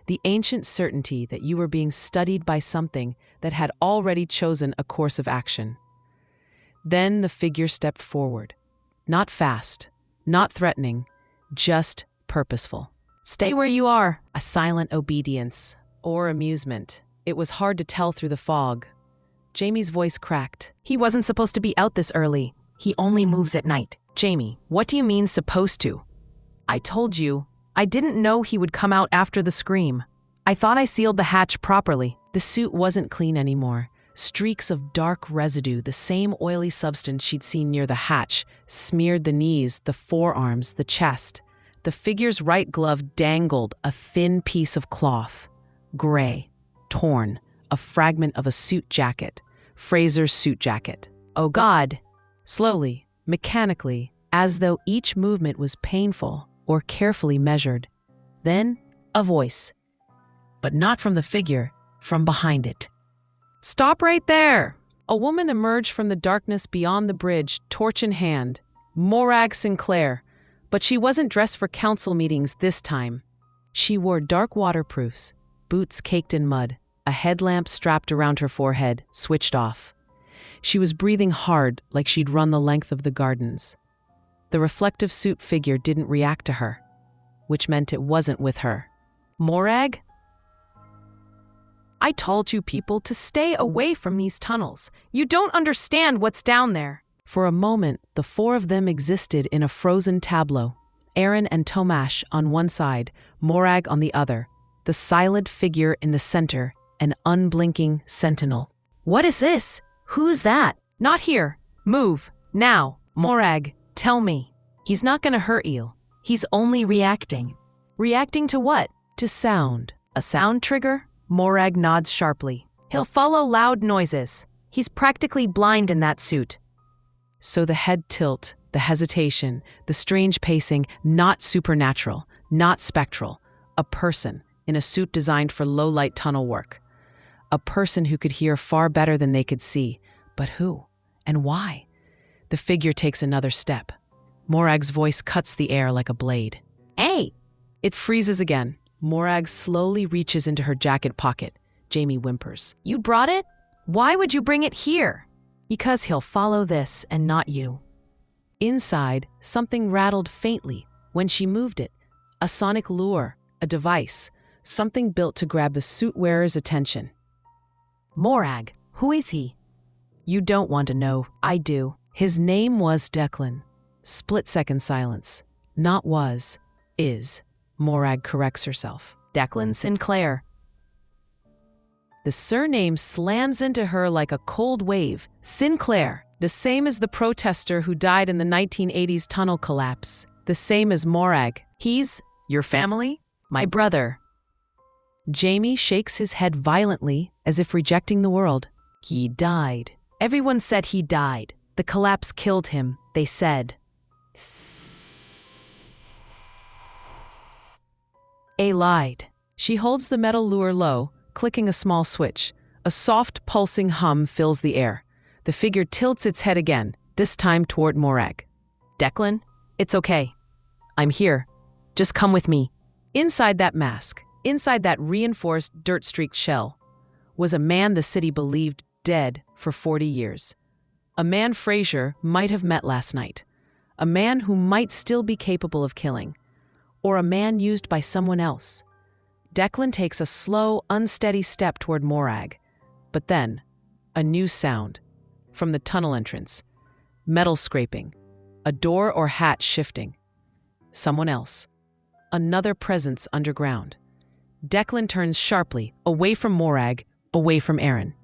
the ancient certainty that you were being studied by something that had already chosen a course of action. Then the figure stepped forward. Not fast, not threatening, just purposeful. Stay where you are. A silent obedience, or amusement. It was hard to tell through the fog. Jamie's voice cracked. He wasn't supposed to be out this early. He only moves at night. Jamie, what do you mean supposed to? I told you. I didn't know he would come out after the scream. I thought I sealed the hatch properly. The suit wasn't clean anymore. Streaks of dark residue, the same oily substance she'd seen near the hatch, smeared the knees, the forearms, the chest. The figure's right glove dangled a thin piece of cloth. Gray, torn, a fragment of a suit jacket. Fraser's suit jacket. Oh God! Slowly, mechanically, as though each movement was painful or carefully measured. Then, a voice. But not from the figure, from behind it. Stop right there! A woman emerged from the darkness beyond the bridge, torch in hand. Morag Sinclair. But she wasn't dressed for council meetings this time. She wore dark waterproofs, boots caked in mud, a headlamp strapped around her forehead, switched off. She was breathing hard, like she'd run the length of the gardens. The reflective suit figure didn't react to her, which meant it wasn't with her. Morag? I told you people to stay away from these tunnels. You don't understand what's down there. For a moment, the four of them existed in a frozen tableau. Aaron and Tomash on one side, Morag on the other, the silent figure in the center, an unblinking sentinel. What is this? Who's that? Not here. Move. Now. Morag, tell me. He's not gonna hurt you. He's only reacting. Reacting to what? To sound. A sound trigger? Morag nods sharply. He'll follow loud noises. He's practically blind in that suit. So the head tilt, the hesitation, the strange pacing, not supernatural, not spectral. A person in a suit designed for low-light tunnel work. A person who could hear far better than they could see. But who? And why? The figure takes another step. Morag's voice cuts the air like a blade. Hey! It freezes again. Morag slowly reaches into her jacket pocket. Jamie whimpers. You brought it? Why would you bring it here? Because he'll follow this and not you. Inside, something rattled faintly when she moved it. A sonic lure, a device, something built to grab the suit wearer's attention. Morag, who is he? You don't want to know. I do. His name was Declan. Split-second silence. Not was. Is. Morag corrects herself. Declan Sinclair. The surname slams into her like a cold wave. Sinclair. The same as the protester who died in the 1980s tunnel collapse. The same as Morag. He's your family? My brother. Jamie shakes his head violently, as if rejecting the world. He died. Everyone said he died. The collapse killed him, they said. A lied. She holds the metal lure low, clicking a small switch. A soft, pulsing hum fills the air. The figure tilts its head again, this time toward Morag. Declan, it's okay. I'm here. Just come with me. Inside that mask, inside that reinforced, dirt-streaked shell, was a man the city believed dead for 40 years. A man Fraser might have met last night. A man who might still be capable of killing. Or a man used by someone else. Declan takes a slow, unsteady step toward Morag. But then, a new sound. From the tunnel entrance. Metal scraping. A door or hatch shifting. Someone else. Another presence underground. Declan turns sharply, away from Morag, away from Aaron,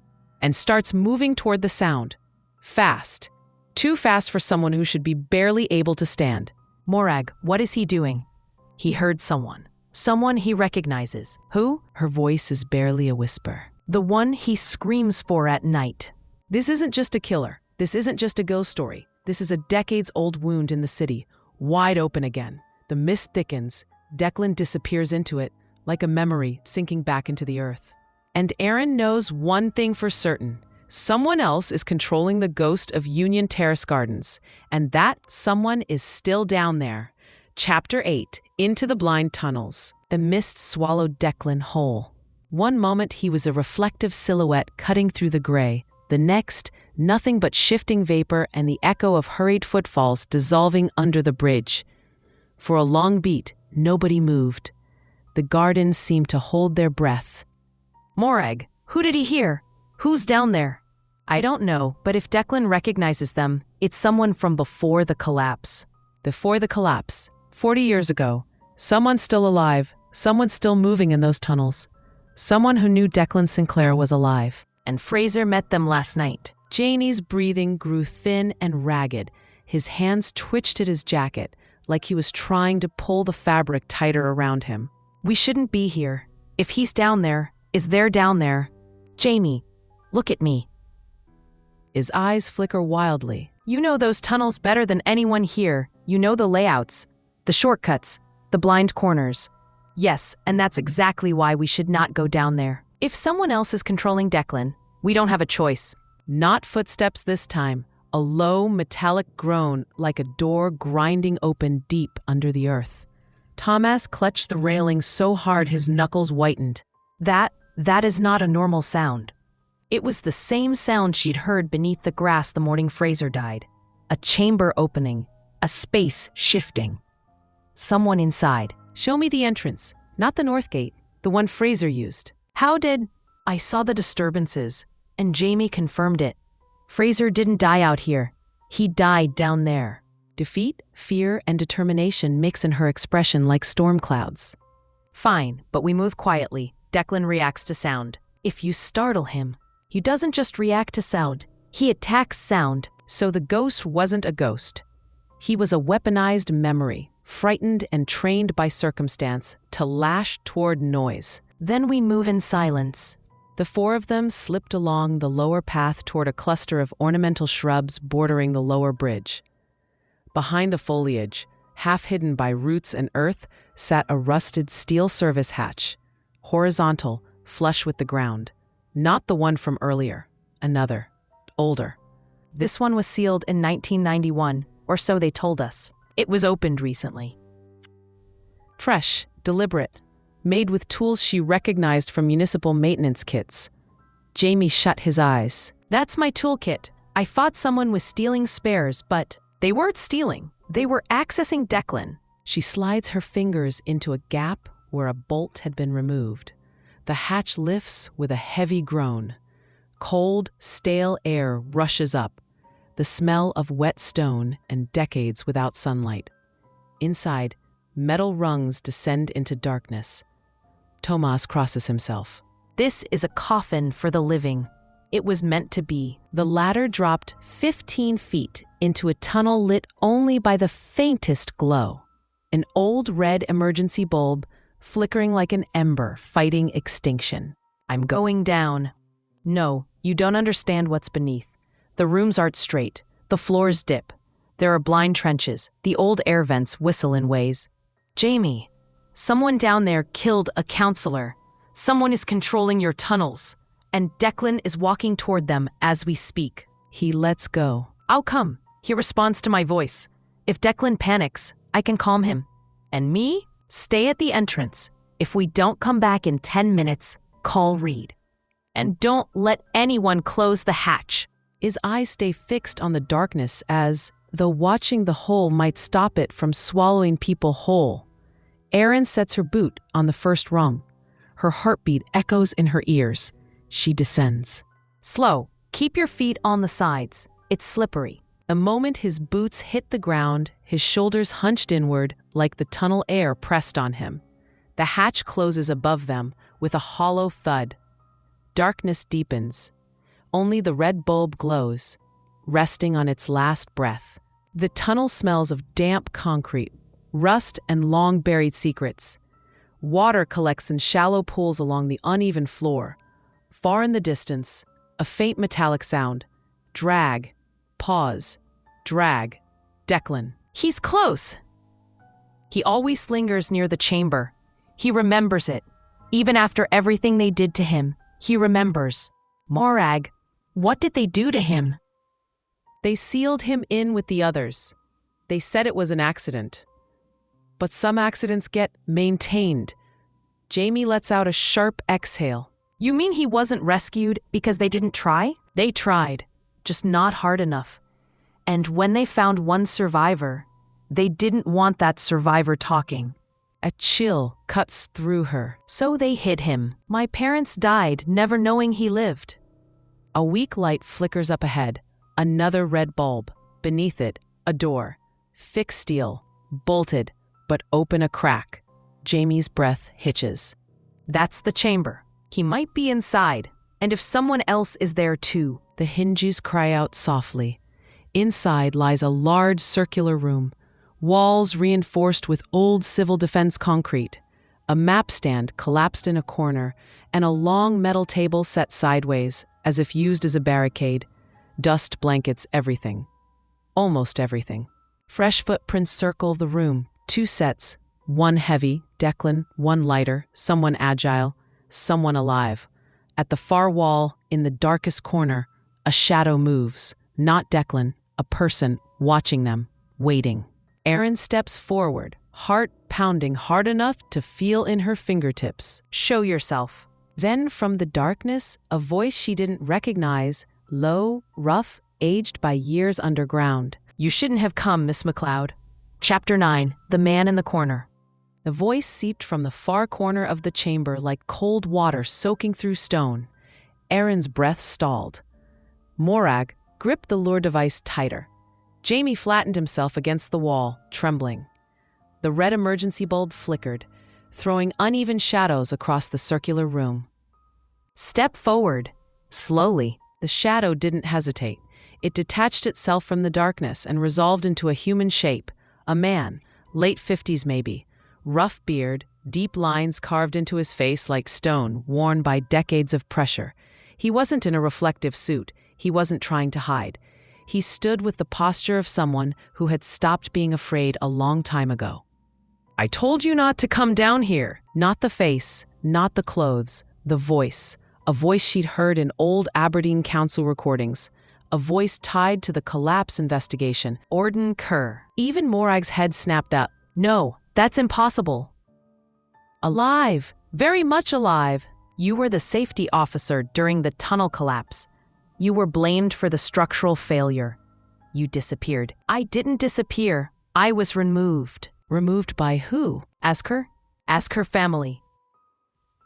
and starts moving toward the sound. Fast. Too fast for someone who should be barely able to stand. Morag, what is he doing? He heard someone. Someone he recognizes. Who? Her voice is barely a whisper. The one he screams for at night. This isn't just a killer. This isn't just a ghost story. This is a decades-old wound in the city, wide open again. The mist thickens. Declan disappears into it, like a memory sinking back into the earth. And Aaron knows one thing for certain. Someone else is controlling the ghost of Union Terrace Gardens, and that someone is still down there. Chapter 8, Into the Blind Tunnels. The mist swallowed Declan whole. One moment he was a reflective silhouette cutting through the gray. The next, nothing but shifting vapor and the echo of hurried footfalls dissolving under the bridge. For a long beat, nobody moved. The gardens seemed to hold their breath. Morag, who did he hear? Who's down there? I don't know, but if Declan recognizes them, it's someone from before the collapse. Before the collapse, 40 years ago, someone still alive, someone still moving in those tunnels. Someone who knew Declan Sinclair was alive. And Fraser met them last night. Janie's breathing grew thin and ragged. His hands twitched at his jacket, like he was trying to pull the fabric tighter around him. We shouldn't be here. If he's down there, is there down there? Jamie, look at me. His eyes flicker wildly. You know those tunnels better than anyone here. You know the layouts, the shortcuts, the blind corners. Yes, and that's exactly why we should not go down there. If someone else is controlling Declan, we don't have a choice. Not footsteps this time. A low, metallic groan like a door grinding open deep under the earth. Thomas clutched the railing so hard his knuckles whitened. That is not a normal sound. It was the same sound she'd heard beneath the grass the morning Fraser died. A chamber opening, a space shifting. Someone inside. Show me the entrance, not the north gate, the one Fraser used. How did? I saw the disturbances, and Jamie confirmed it. Fraser didn't die out here. He died down there. Defeat, fear, and determination mix in her expression like storm clouds. Fine, but we move quietly. Declan reacts to sound. If you startle him, he doesn't just react to sound. He attacks sound. So the ghost wasn't a ghost. He was a weaponized memory, frightened and trained by circumstance to lash toward noise. Then we move in silence. The four of them slipped along the lower path toward a cluster of ornamental shrubs bordering the lower bridge. Behind the foliage, half hidden by roots and earth, sat a rusted steel service hatch, horizontal, flush with the ground. Not the one from earlier, another, older. This one was sealed in 1991, or so they told us. It was opened recently. Fresh, deliberate, made with tools she recognized from municipal maintenance kits. Jamie shut his eyes. That's my toolkit. I thought someone was stealing spares, but they weren't stealing. They were accessing Declan. She slides her fingers into a gap where a bolt had been removed. The hatch lifts with a heavy groan. Cold, stale air rushes up, the smell of wet stone and decades without sunlight. Inside, metal rungs descend into darkness. Tomas crosses himself. This is a coffin for the living. It was meant to be. The ladder dropped 15 feet into a tunnel lit only by the faintest glow. An old red emergency bulb flickering like an ember fighting extinction. I'm going down. No, you don't understand what's beneath. The rooms aren't straight. The floors dip. There are blind trenches. The old air vents whistle in ways. Jamie, someone down there killed a counselor. Someone is controlling your tunnels. And Declan is walking toward them as we speak. He lets go. I'll come. He responds to my voice. If Declan panics, I can calm him. And me? Stay at the entrance. If we don't come back in 10 minutes, call Reed. And don't let anyone close the hatch. His eyes stay fixed on the darkness as though watching the hole might stop it from swallowing people whole. Erin sets her boot on the first rung. Her heartbeat echoes in her ears. She descends. Slow. Keep your feet on the sides. It's slippery. The moment his boots hit the ground, his shoulders hunched inward like the tunnel air pressed on him. The hatch closes above them with a hollow thud. Darkness deepens. Only the red bulb glows, resting on its last breath. The tunnel smells of damp concrete, rust and long-buried secrets. Water collects in shallow pools along the uneven floor. Far in the distance, a faint metallic sound. Drag. Pause. Drag. Declan. He's close. He always lingers near the chamber. He remembers it. Even after everything they did to him, he remembers. Morag, what did they do to him? They sealed him in with the others. They said it was an accident. But some accidents get maintained. Jamie lets out a sharp exhale. You mean he wasn't rescued because they didn't try? They tried, just not hard enough. And when they found one survivor, they didn't want that survivor talking. A chill cuts through her. So they hid him. My parents died never knowing he lived. A weak light flickers up ahead. Another red bulb. Beneath it, a door. Fixed steel, bolted, but open a crack. Jamie's breath hitches. That's the chamber. He might be inside, and if someone else is there too. The hinges cry out softly. Inside lies a large circular room, walls reinforced with old civil defense concrete, a map stand collapsed in a corner, and a long metal table set sideways, as if used as a barricade. Dust blankets everything. Almost everything. Fresh footprints circle the room, 2 sets, one heavy, Declan, one lighter, someone agile, someone alive. At the far wall, in the darkest corner, a shadow moves. Not Declan, a person watching them, waiting. Erin steps forward, heart pounding hard enough to feel in her fingertips. Show yourself. Then from the darkness, a voice she didn't recognize, low, rough, aged by years underground. You shouldn't have come, Miss McLeod. Chapter 9, The Man in the Corner. The voice seeped from the far corner of the chamber like cold water soaking through stone. Erin's breath stalled. Morag gripped the lure device tighter. Jamie flattened himself against the wall, trembling. The red emergency bulb flickered, throwing uneven shadows across the circular room. Step forward, slowly. The shadow didn't hesitate. It detached itself from the darkness and resolved into a human shape, a man, late 50s maybe. Rough beard, deep lines carved into his face like stone, worn by decades of pressure. He wasn't in a reflective suit. He wasn't trying to hide. He stood with the posture of someone who had stopped being afraid a long time ago. I told you not to come down here. Not the face, not the clothes, the voice. A voice she'd heard in old Aberdeen Council recordings. A voice tied to the collapse investigation. Orden Kerr. Even Morag's head snapped up. No, that's impossible. Alive. Very much alive. You were the safety officer during the tunnel collapse. You were blamed for the structural failure. You disappeared. I didn't disappear. I was removed. Removed by who? Ask her. Ask her family.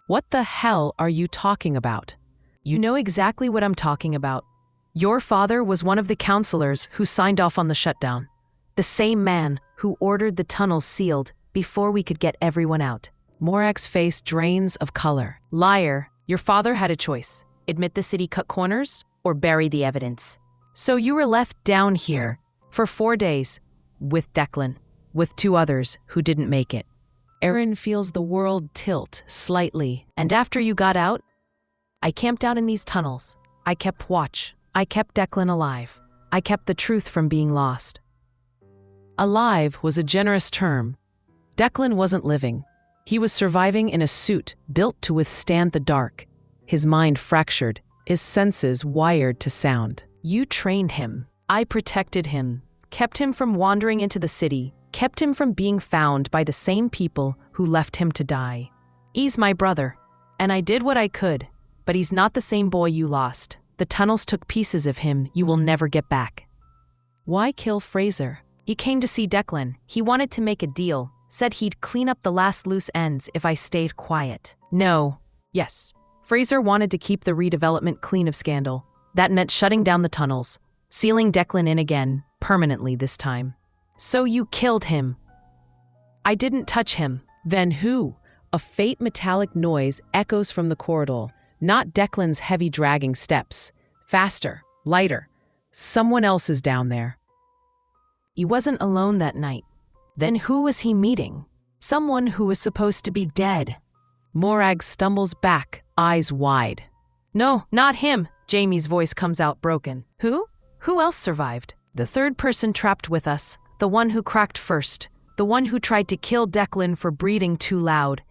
What the hell are you talking about? You know exactly what I'm talking about. Your father was one of the counselors who signed off on the shutdown. The same man who ordered the tunnels sealed before we could get everyone out. Morag's face drains of color. Liar, your father had a choice. Admit the city cut corners or bury the evidence. So you were left down here for 4 days with Declan, with 2 others who didn't make it. Aaron feels the world tilt slightly. And after you got out, I camped out in these tunnels. I kept watch. I kept Declan alive. I kept the truth from being lost. Alive was a generous term. Declan wasn't living. He was surviving in a suit built to withstand the dark. His mind fractured, his senses wired to sound. You trained him. I protected him, kept him from wandering into the city, kept him from being found by the same people who left him to die. He's my brother, and I did what I could, but he's not the same boy you lost. The tunnels took pieces of him you will never get back. Why kill Fraser? He came to see Declan. He wanted to make a deal, said he'd clean up the last loose ends if I stayed quiet. No. Yes. Fraser wanted to keep the redevelopment clean of scandal. That meant shutting down the tunnels, sealing Declan in again, permanently this time. So you killed him. I didn't touch him. Then who? A faint metallic noise echoes from the corridor, not Declan's heavy dragging steps. Faster, lighter. Someone else is down there. He wasn't alone that night. Then who was he meeting? Someone who was supposed to be dead. Morag stumbles back, eyes wide. No, not him. Jamie's voice comes out broken. Who? Who else survived? The third person trapped with us. The one who cracked first. The one who tried to kill Declan for breathing too loud.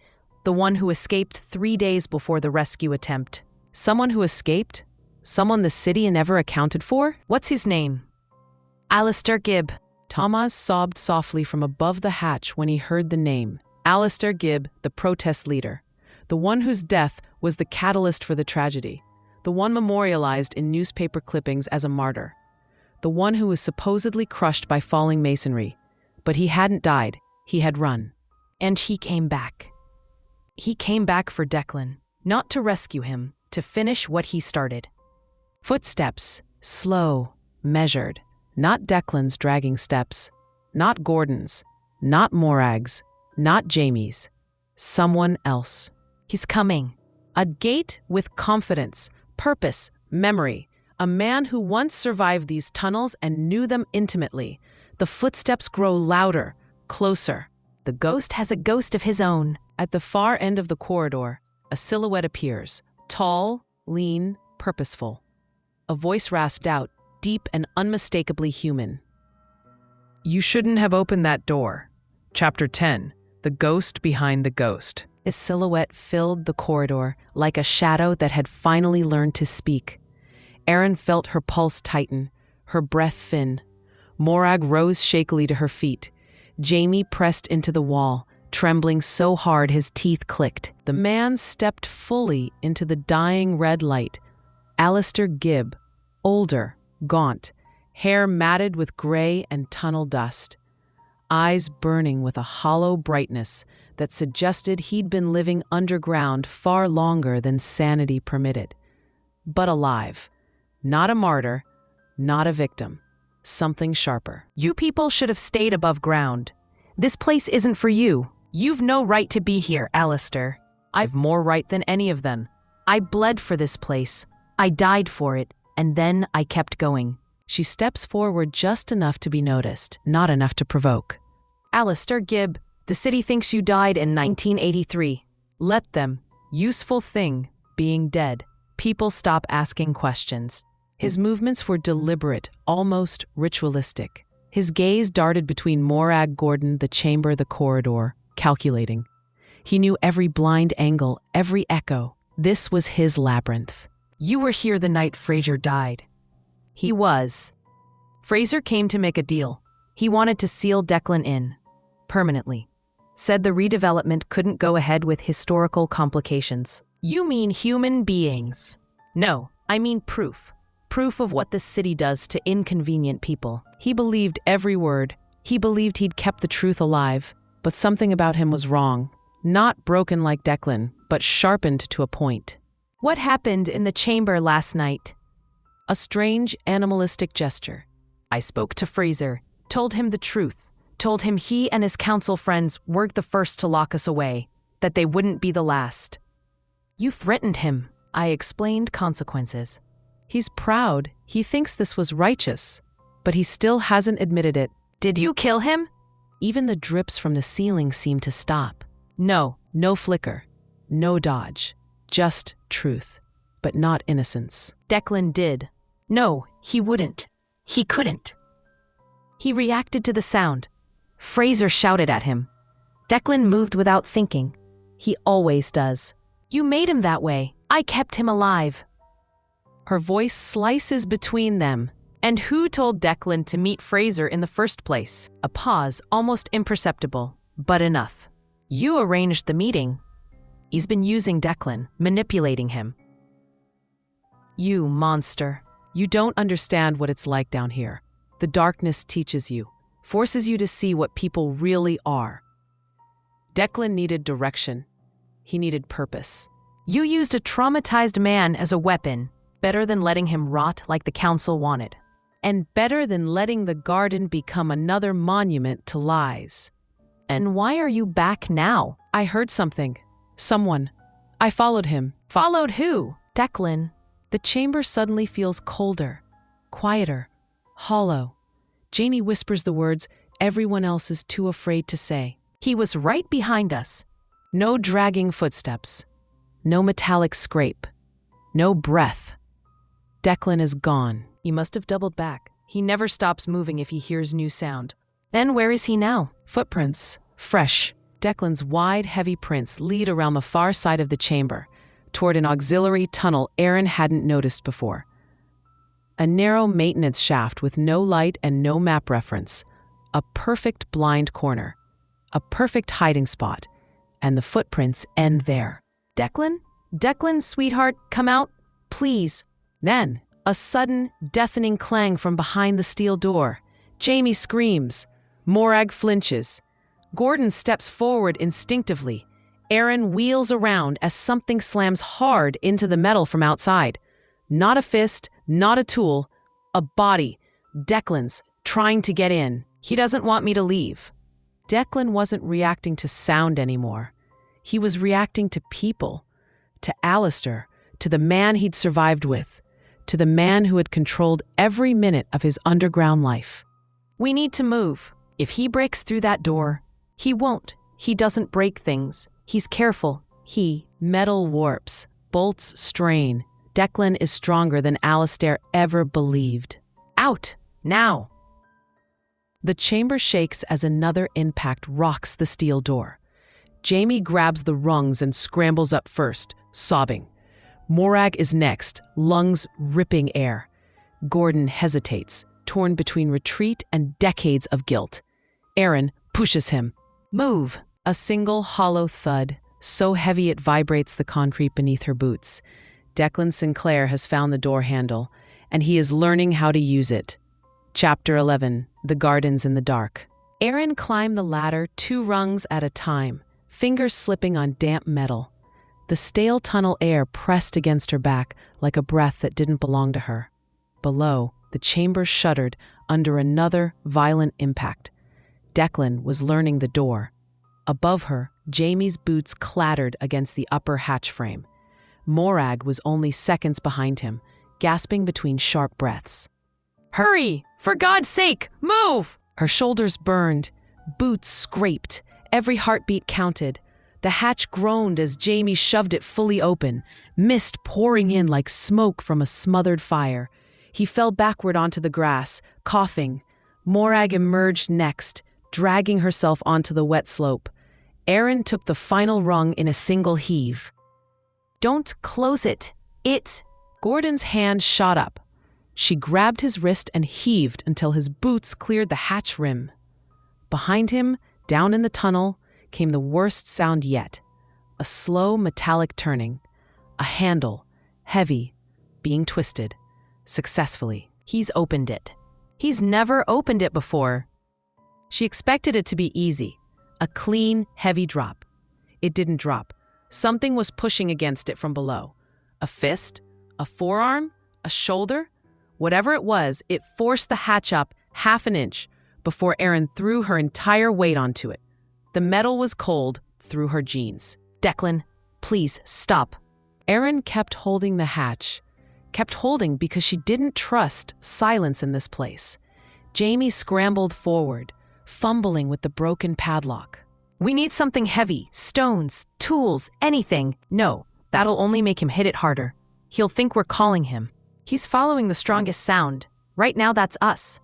The one who escaped 3 days before the rescue attempt. Someone who escaped? Someone the city never accounted for? What's his name? Alistair Gibb. Thomas sobbed softly from above the hatch when he heard the name. Alistair Gibb, the protest leader. The one whose death was the catalyst for the tragedy. The one memorialized in newspaper clippings as a martyr. The one who was supposedly crushed by falling masonry. But he hadn't died. He had run. And he came back. He came back for Declan, not to rescue him, to finish what he started. Footsteps, slow, measured. Not Declan's dragging steps. Not Gordon's. Not Morag's. Not Jamie's. Someone else. He's coming. A gate with confidence, purpose, memory. A man who once survived these tunnels and knew them intimately. The footsteps grow louder, closer. The ghost has a ghost of his own. At the far end of the corridor, a silhouette appears. Tall, lean, purposeful. A voice rasped out, deep and unmistakably human. You shouldn't have opened that door. Chapter 10. The Ghost Behind the Ghost. A silhouette filled the corridor like a shadow that had finally learned to speak. Aaron felt her pulse tighten, her breath thin. Morag rose shakily to her feet. Jamie pressed into the wall, trembling so hard his teeth clicked. The man stepped fully into the dying red light. Alistair Gibb, older, gaunt, hair matted with gray and tunnel dust. Eyes burning with a hollow brightness that suggested he'd been living underground far longer than sanity permitted. But alive. Not a martyr, not a victim. Something sharper. You people should have stayed above ground. This place isn't for you. You've no right to be here, Alistair. I've more right than any of them. I bled for this place. I died for it, and then I kept going. She steps forward just enough to be noticed, not enough to provoke. Alistair Gibb, the city thinks you died in 1983. Let them. Useful thing, being dead. People stop asking questions. His movements were deliberate, almost ritualistic. His gaze darted between Morag, Gordon, the chamber, the corridor, calculating. He knew every blind angle, every echo. This was his labyrinth. You were here the night Fraser died. He was. Fraser came to make a deal. He wanted to seal Declan in. Permanently. Said the redevelopment couldn't go ahead with historical complications. You mean human beings? No, I mean proof. Proof of what this city does to inconvenient people. He believed every word. He believed he'd kept the truth alive. But something about him was wrong. not broken like Declan, but sharpened to a point. What happened in the chamber last night? A strange, animalistic gesture. I spoke to Fraser, told him the truth, told him he and his council friends weren't the first to lock us away, that they wouldn't be the last. You threatened him. I explained consequences. He's proud. He thinks this was righteous, but he still hasn't admitted it. Did you kill him? Even the drips from the ceiling seemed to stop. No. No flicker. No dodge. Just truth, but not innocence. Declan did. No, he wouldn't. He couldn't. He reacted to the sound. Fraser shouted at him. Declan moved without thinking. He always does. You made him that way. I kept him alive. Her voice slices between them. And who told Declan to meet Fraser in the first place? A pause, almost imperceptible, but enough. You arranged the meeting. He's been using Declan, manipulating him. You monster. You don't understand what it's like down here. The darkness teaches you, forces you to see what people really are. Declan needed direction. He needed purpose. You used a traumatized man as a weapon, better than letting him rot like the council wanted. And better than letting the garden become another monument to lies. And why are you back now? I heard something. Someone. I followed him. Followed who? Declan. The chamber suddenly feels colder, quieter, hollow. Janie whispers the words everyone else is too afraid to say. He was right behind us. No dragging footsteps. No metallic scrape. No breath. Declan is gone. He must have doubled back. He never stops moving if he hears new sound. Then where is he now? Footprints. Fresh. Declan's wide, heavy prints lead around the far side of the chamber, toward an auxiliary tunnel Aaron hadn't noticed before. A narrow maintenance shaft with no light and no map reference. A perfect blind corner. A perfect hiding spot. And the footprints end there. Declan? Declan, sweetheart, come out, please. Then, a sudden, deafening clang from behind the steel door. Jamie screams. Morag flinches. Gordon steps forward instinctively. Aaron wheels around as something slams hard into the metal from outside. Not a fist, not a tool, a body. Declan's, trying to get in. He doesn't want me to leave. Declan wasn't reacting to sound anymore. He was reacting to people, to Alistair, to the man he'd survived with, to the man who had controlled every minute of his underground life. We need to move. If he breaks through that door, he won't. He doesn't break things. He's careful. Metal warps, bolts strain. Declan is stronger than Alistair ever believed. Out! Now! The chamber shakes as another impact rocks the steel door. Jamie grabs the rungs and scrambles up first, sobbing. Morag is next, lungs ripping air. Gordon hesitates, torn between retreat and decades of guilt. Aaron pushes him. Move! A single hollow thud, so heavy it vibrates the concrete beneath her boots. Declan Sinclair has found the door handle, and he is learning how to use it. Chapter 11, The Gardens in the Dark. Aaron climbed the ladder 2 rungs at a time, fingers slipping on damp metal. The stale tunnel air pressed against her back like a breath that didn't belong to her. Below, the chamber shuddered under another violent impact. Declan was learning the door. Above her, Jamie's boots clattered against the upper hatch frame. Morag was only seconds behind him, gasping between sharp breaths. Hurry! For God's sake, move! Her shoulders burned. Boots scraped. Every heartbeat counted. The hatch groaned as Jamie shoved it fully open, mist pouring in like smoke from a smothered fire. He fell backward onto the grass, coughing. Morag emerged next, dragging herself onto the wet slope. Aaron took the final rung in a single heave. Don't close it. Gordon's hand shot up. She grabbed his wrist and heaved until his boots cleared the hatch rim. Behind him, down in the tunnel, came the worst sound yet. A slow metallic turning. A handle, heavy, being twisted. Successfully. He's opened it. He's never opened it before. She expected it to be easy. A clean, heavy drop. It didn't drop. Something was pushing against it from below. A fist? A forearm? A shoulder? Whatever it was, it forced the hatch up half an inch before Erin threw her entire weight onto it. The metal was cold through her jeans. Declan, please stop. Erin kept holding the hatch. Kept holding because she didn't trust silence in this place. Jamie scrambled forward, fumbling with the broken padlock. We need something heavy, stones, tools, anything. No, that'll only make him hit it harder. He'll think we're calling him. He's following the strongest sound. Right now, that's us.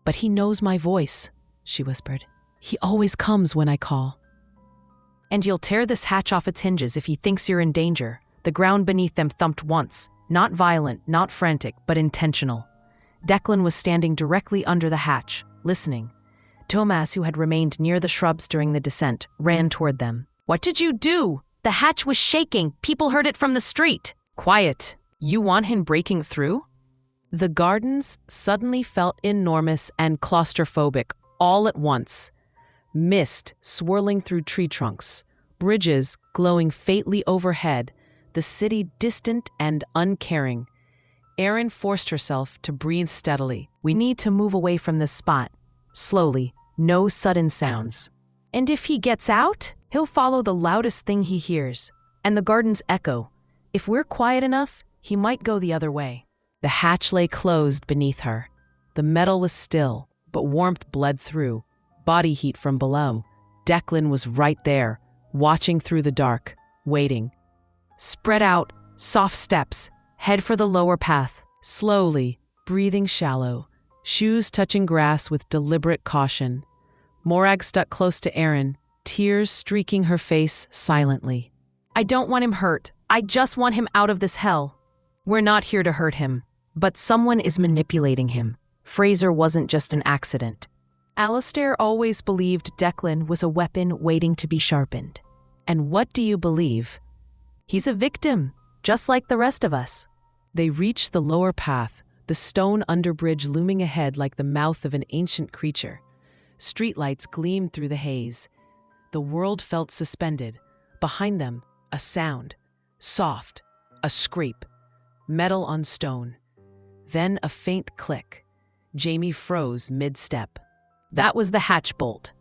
But he knows my voice, she whispered. He always comes when I call. And you'll tear this hatch off its hinges if he thinks you're in danger. The ground beneath them thumped once. Not violent, not frantic, but intentional. Declan was standing directly under the hatch, listening. Tomas, who had remained near the shrubs during the descent, ran toward them. What did you do? The hatch was shaking. People heard it from the street. Quiet. You want him breaking through? The gardens suddenly felt enormous and claustrophobic all at once. Mist swirling through tree trunks, bridges glowing faintly overhead, the city distant and uncaring. Erin forced herself to breathe steadily. We need to move away from this spot. Slowly, no sudden sounds. And if he gets out, he'll follow the loudest thing he hears. And the gardens echo. If we're quiet enough, he might go the other way. The hatch lay closed beneath her. The metal was still, but warmth bled through. Body heat from below. Declan was right there, watching through the dark, waiting. Spread out, soft steps. Head for the lower path. Slowly, breathing shallow. Shoes touching grass with deliberate caution. Morag stuck close to Erin, tears streaking her face silently. I don't want him hurt. I just want him out of this hell. We're not here to hurt him, but someone is manipulating him. Fraser wasn't just an accident. Alistair always believed Declan was a weapon waiting to be sharpened. And what do you believe? He's a victim, just like the rest of us. They reached the lower path, the stone underbridge looming ahead like the mouth of an ancient creature. Streetlights gleamed through the haze. The world felt suspended. Behind them, a sound. Soft. A scrape. Metal on stone. Then a faint click. Jamie froze mid-step. That was the hatch bolt.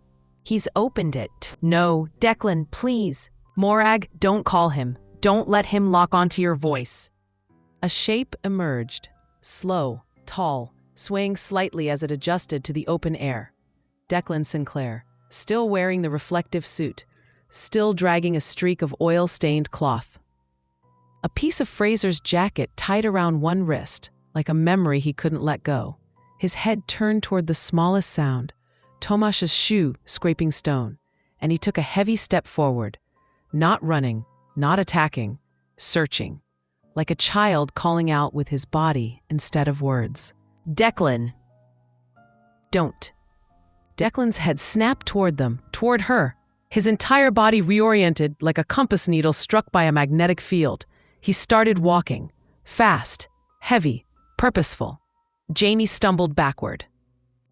He's opened it. No, Declan, please. Morag, don't call him. Don't let him lock onto your voice. A shape emerged. Slow, tall, swaying slightly as it adjusted to the open air. Declan Sinclair, still wearing the reflective suit, still dragging a streak of oil-stained cloth. A piece of Fraser's jacket tied around one wrist, like a memory he couldn't let go. His head turned toward the smallest sound, Tomas's shoe scraping stone, and he took a heavy step forward, not running, not attacking, searching, like a child calling out with his body instead of words. Declan! Don't. Declan's head snapped toward them, toward her. His entire body reoriented like a compass needle struck by a magnetic field. He started walking, fast, heavy, purposeful. Jamie stumbled backward.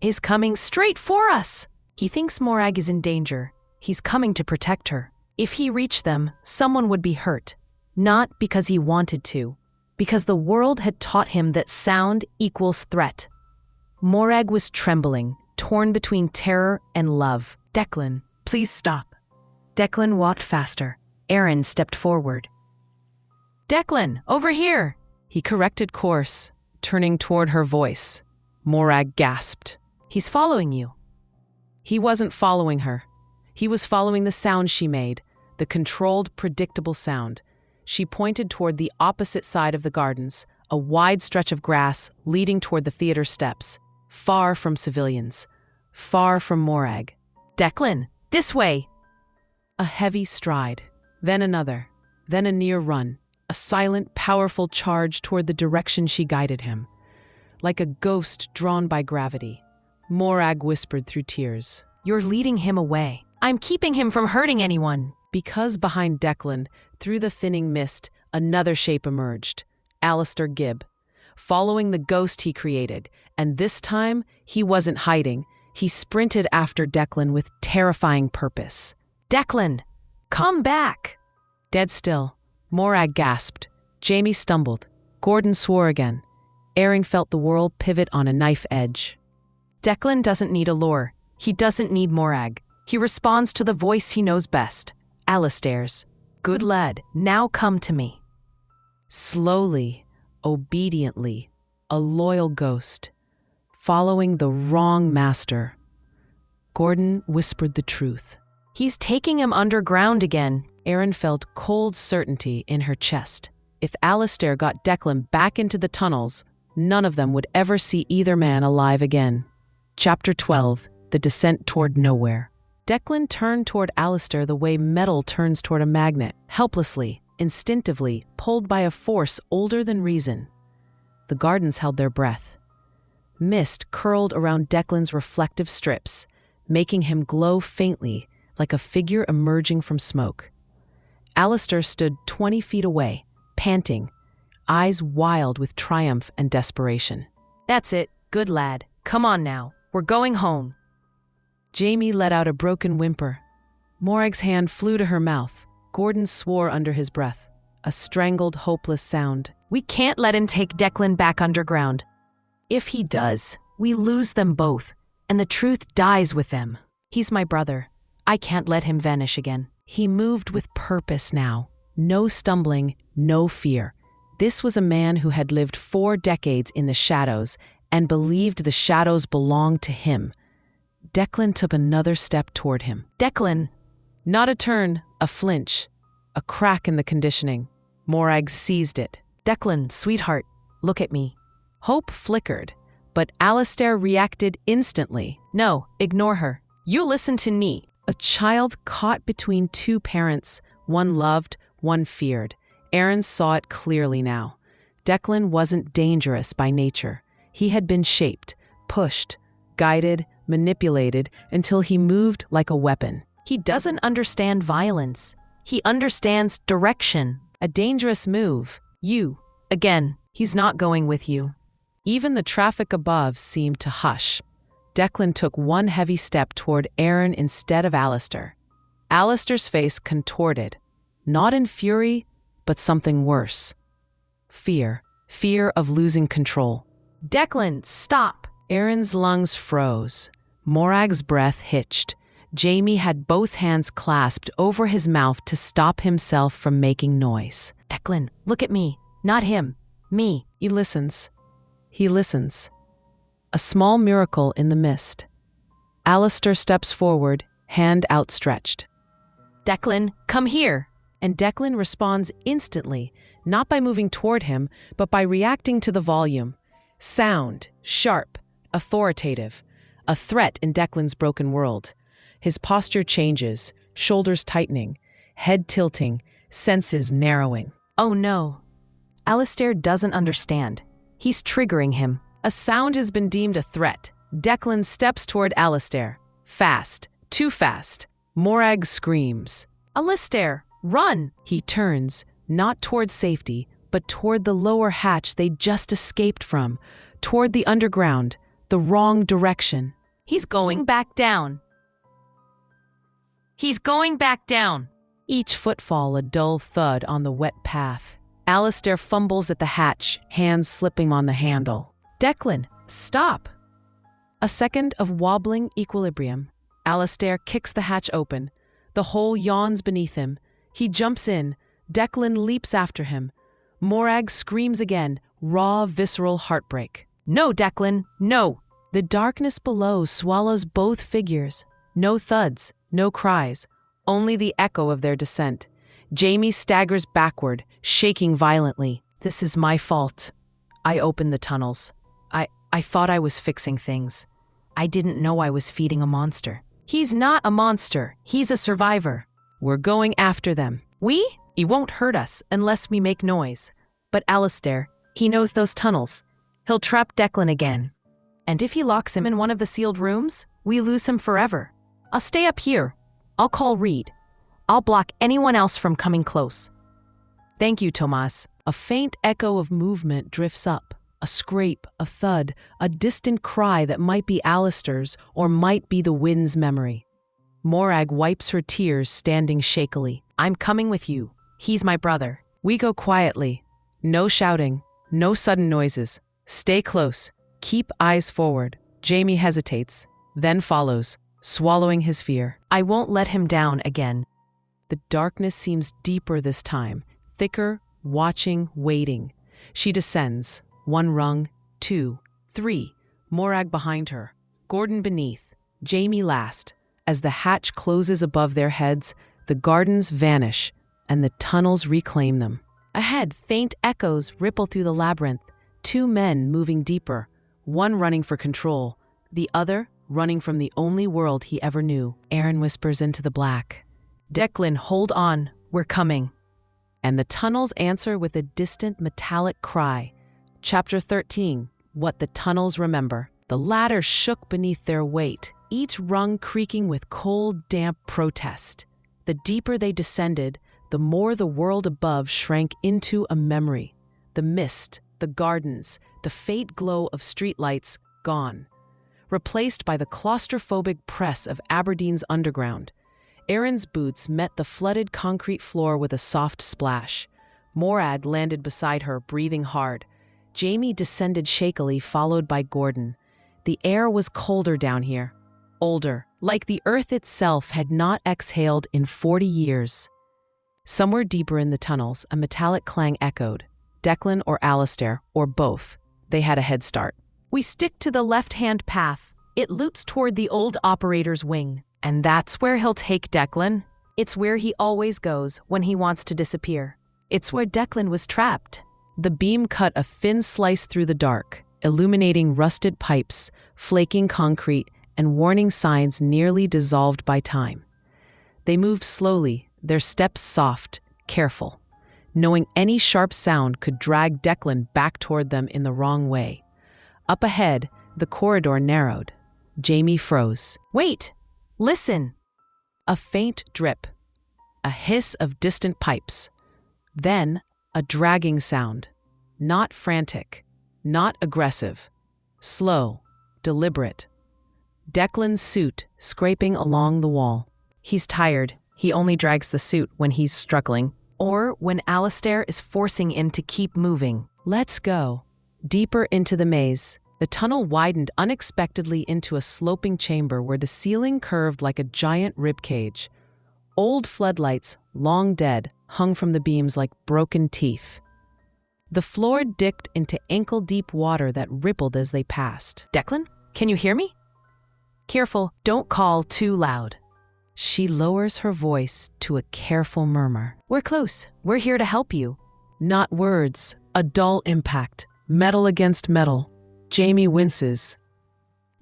He's coming straight for us. He thinks Morag is in danger. He's coming to protect her. If he reached them, someone would be hurt. Not because he wanted to, because the world had taught him that sound equals threat. Morag was trembling, torn between terror and love. Declan, please stop. Declan walked faster. Erin stepped forward. Declan, over here! He corrected course, turning toward her voice. Morag gasped. He's following you. He wasn't following her. He was following the sound she made, the controlled, predictable sound. She pointed toward the opposite side of the gardens, a wide stretch of grass leading toward the theater steps, far from civilians, far from Morag. Declan, this way! A heavy stride, then another, then a near run, a silent, powerful charge toward the direction she guided him. Like a ghost drawn by gravity, Morag whispered through tears. You're leading him away. I'm keeping him from hurting anyone. Because behind Declan, through the thinning mist, another shape emerged. Alistair Gibb, following the ghost he created. And this time, he wasn't hiding. He sprinted after Declan with terrifying purpose. Declan! Come back! Dead still. Morag gasped. Jamie stumbled. Gordon swore again. Aaron felt the world pivot on a knife edge. Declan doesn't need a lure. He doesn't need Morag. He responds to the voice he knows best, Alistair's. Good lad, now come to me. Slowly, obediently, a loyal ghost, following the wrong master. Gordon whispered the truth. He's taking him underground again. Aaron felt cold certainty in her chest. If Alistair got Declan back into the tunnels, none of them would ever see either man alive again. Chapter 12, The Descent Toward Nowhere. Declan turned toward Alistair the way metal turns toward a magnet, helplessly, instinctively, pulled by a force older than reason. The gardens held their breath. Mist curled around Declan's reflective strips, making him glow faintly like a figure emerging from smoke. Alistair stood 20 feet away, panting, eyes wild with triumph and desperation. That's it, good lad. Come on now. We're going home. Jamie let out a broken whimper. Morag's hand flew to her mouth. Gordon swore under his breath, a strangled, hopeless sound. We can't let him take Declan back underground. If he does, we lose them both, and the truth dies with them. He's my brother. I can't let him vanish again. He moved with purpose now. No stumbling, no fear. This was a man who had lived 4 decades in the shadows and believed the shadows belonged to him. Declan took another step toward him. Declan! Not a turn, a flinch. A crack in the conditioning. Morag seized it. Declan, sweetheart, look at me. Hope flickered, but Alistair reacted instantly. No, ignore her. You listen to me. A child caught between 2 parents, one loved, one feared. Aaron saw it clearly now. Declan wasn't dangerous by nature. He had been shaped, pushed, guided, manipulated until he moved like a weapon. He doesn't understand violence. He understands direction. A dangerous move. Again, he's not going with you. Even the traffic above seemed to hush. Declan took one heavy step toward Aaron instead of Alistair. Alistair's face contorted, not in fury, but something worse. Fear. Fear of losing control. Declan, stop! Aaron's lungs froze. Morag's breath hitched. Jamie had both hands clasped over his mouth to stop himself from making noise. Declan, look at me. Not him. Me. He listens. He listens. A small miracle in the mist. Alistair steps forward, hand outstretched. Declan, come here. And Declan responds instantly, not by moving toward him, but by reacting to the volume. Sound, sharp, authoritative, a threat in Declan's broken world. His posture changes, shoulders tightening, head tilting, senses narrowing. Oh no. Alistair doesn't understand. He's triggering him. A sound has been deemed a threat. Declan steps toward Alistair. Fast, too fast. Morag screams. Alistair, run! He turns, not toward safety, but toward the lower hatch they just escaped from, toward the underground, the wrong direction. He's going back down. He's going back down. Each footfall a dull thud on the wet path. Alistair fumbles at the hatch, hands slipping on the handle. Declan, stop! A second of wobbling equilibrium. Alistair kicks the hatch open. The hole yawns beneath him. He jumps in. Declan leaps after him. Morag screams again, raw, visceral heartbreak. No, Declan, no! The darkness below swallows both figures. No thuds, no cries, only the echo of their descent. Jamie staggers backward, shaking violently. This is my fault. I opened the tunnels. I thought I was fixing things. I didn't know I was feeding a monster. He's not a monster. He's a survivor. We're going after them. We? He won't hurt us unless we make noise. But Alistair, he knows those tunnels. He'll trap Declan again. And if he locks him in one of the sealed rooms, we lose him forever. I'll stay up here. I'll call Reed. I'll block anyone else from coming close. Thank you, Tomas. A faint echo of movement drifts up. A scrape, a thud, a distant cry that might be Alistair's or might be the wind's memory. Morag wipes her tears, standing shakily. I'm coming with you. He's my brother. We go quietly. No shouting, no sudden noises. Stay close. Keep eyes forward. Jamie hesitates, then follows, swallowing his fear. I won't let him down again. The darkness seems deeper this time, thicker, watching, waiting. She descends. 1 rung, 2, 3. Morag behind her. Gordon beneath. Jamie last. As the hatch closes above their heads, the gardens vanish, and the tunnels reclaim them. Ahead, faint echoes ripple through the labyrinth. 2 men moving deeper, one running for control, the other running from the only world he ever knew. Aaron whispers into the black. Declan, hold on. We're coming. And the tunnels answer with a distant metallic cry. Chapter 13, What the Tunnels Remember. The ladder shook beneath their weight, each rung creaking with cold, damp protest. The deeper they descended, the more the world above shrank into a memory. The mist, the gardens, the faint glow of streetlights gone, replaced by the claustrophobic press of Aberdeen's underground. Aaron's boots met the flooded concrete floor with a soft splash. Morag landed beside her, breathing hard. Jamie descended shakily, followed by Gordon. The air was colder down here, older, like the earth itself had not exhaled in 40 years. Somewhere deeper in the tunnels, a metallic clang echoed. Declan or Alistair, or both. They had a head start. We stick to the left-hand path. It loops toward the old operator's wing. And that's where he'll take Declan. It's where he always goes when he wants to disappear. It's where Declan was trapped. The beam cut a thin slice through the dark, illuminating rusted pipes, flaking concrete, and warning signs nearly dissolved by time. They moved slowly, their steps soft, careful, knowing any sharp sound could drag Declan back toward them in the wrong way. Up ahead, the corridor narrowed. Jamie froze. Wait! Listen! A faint drip, a hiss of distant pipes. Then, a dragging sound. Not frantic, not aggressive. Slow, deliberate. Declan's suit scraping along the wall. He's tired. He only drags the suit when he's struggling, or when Alistair is forcing him to keep moving. Let's go. Deeper into the maze. The tunnel widened unexpectedly into a sloping chamber where the ceiling curved like a giant ribcage. Old floodlights, long dead, hung from the beams like broken teeth. The floor dipped into ankle-deep water that rippled as they passed. Declan, can you hear me? Careful, don't call too loud. She lowers her voice to a careful murmur. We're close. We're here to help you. Not words, a dull impact. Metal against metal. Jamie winces.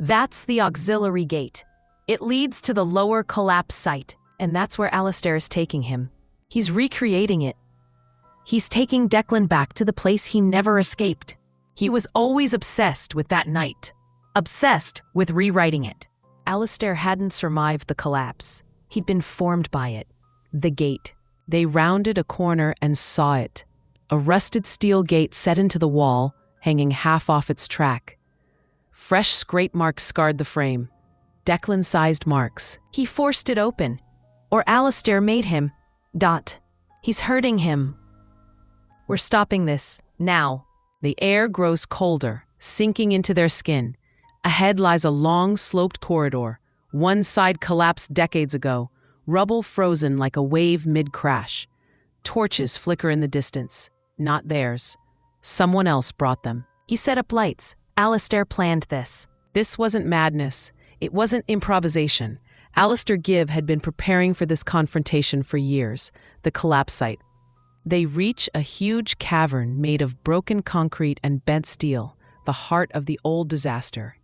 That's the auxiliary gate. It leads to the lower collapse site, and that's where Alistair is taking him. He's recreating it. He's taking Declan back to the place he never escaped. He was always obsessed with that night. Obsessed with rewriting it. Alistair hadn't survived the collapse. He'd been formed by it. The gate. They rounded a corner and saw it. A rusted steel gate set into the wall, hanging half off its track. Fresh scrape marks scarred the frame. Declan-sized marks. He forced it open. Or Alistair made him. He's hurting him. We're stopping this, now. The air grows colder, sinking into their skin. Ahead lies a long, sloped corridor. One side collapsed decades ago, rubble frozen like a wave mid-crash. Torches flicker in the distance. Not theirs. Someone else brought them. He set up lights. Alistair planned this. This wasn't madness. It wasn't improvisation. Alistair Gibb had been preparing for this confrontation for years, the collapse site. They reach a huge cavern made of broken concrete and bent steel, the heart of the old disaster.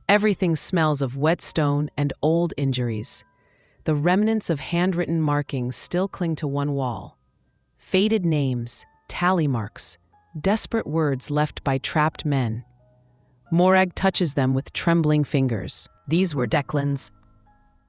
Everything smells of wet stone and old injuries. The remnants of handwritten markings still cling to one wall. Faded names, tally marks, desperate words left by trapped men. Morag touches them with trembling fingers. These were Declan's.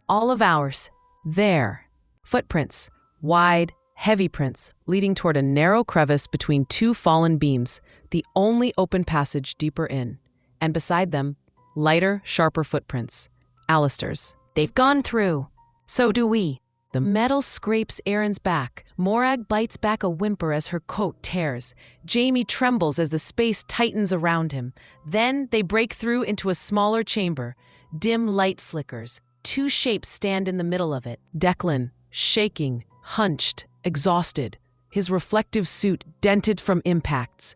All of ours. There. Footprints. Wide, heavy prints, leading toward a narrow crevice between 2 fallen beams, the only open passage deeper in. And beside them, lighter, sharper footprints. Alistair's. They've gone through. So do we. The metal scrapes Aaron's back. Morag bites back a whimper as her coat tears. Jamie trembles as the space tightens around him. Then they break through into a smaller chamber. Dim light flickers. Two shapes stand in the middle of it. Declan, shaking, hunched, exhausted, his reflective suit dented from impacts.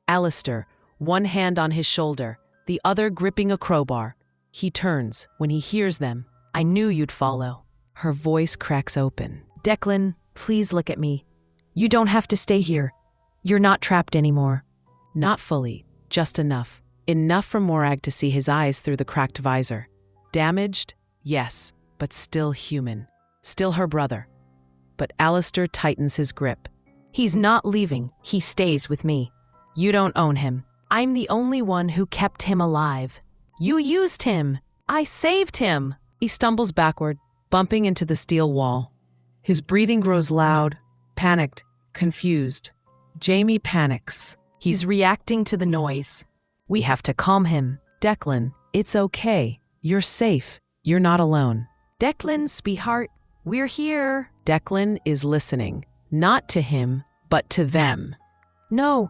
Alistair, one hand on his shoulder, the other gripping a crowbar. He turns when he hears them. I knew you'd follow. Her voice cracks open. Declan, please look at me. You don't have to stay here. You're not trapped anymore. Not fully, just enough. Enough for Morag to see his eyes through the cracked visor. Damaged? Yes, but still human. Still her brother. But Alistair tightens his grip. He's not leaving. He stays with me. You don't own him. I'm the only one who kept him alive. You used him. I saved him. He stumbles backward, bumping into the steel wall. His breathing grows loud, panicked, confused. Jamie panics. He's reacting to the noise. We have to calm him. Declan, it's okay. You're safe. You're not alone. Declan, sweetheart, we're here. Declan is listening, not to him, but to them. No.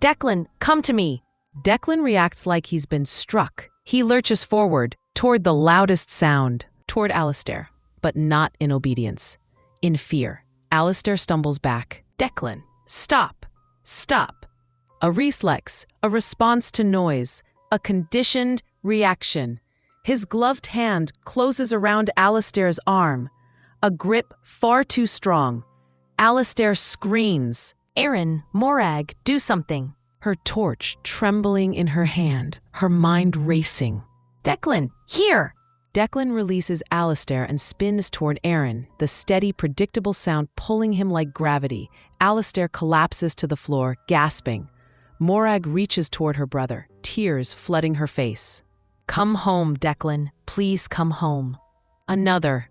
Declan, come to me. Declan reacts like he's been struck. He lurches forward, toward the loudest sound, toward Alistair, but not in obedience. In fear, Alistair stumbles back. Declan, stop. Stop. A reflex, a response to noise, a conditioned reaction. His gloved hand closes around Alistair's arm, a grip far too strong. Alistair screams. Aaron, Morag, do something. Her torch trembling in her hand, her mind racing. Declan, here! Declan releases Alistair and spins toward Aaron, the steady, predictable sound pulling him like gravity. Alistair collapses to the floor, gasping. Morag reaches toward her brother, tears flooding her face. Come home, Declan. Please come home. Another.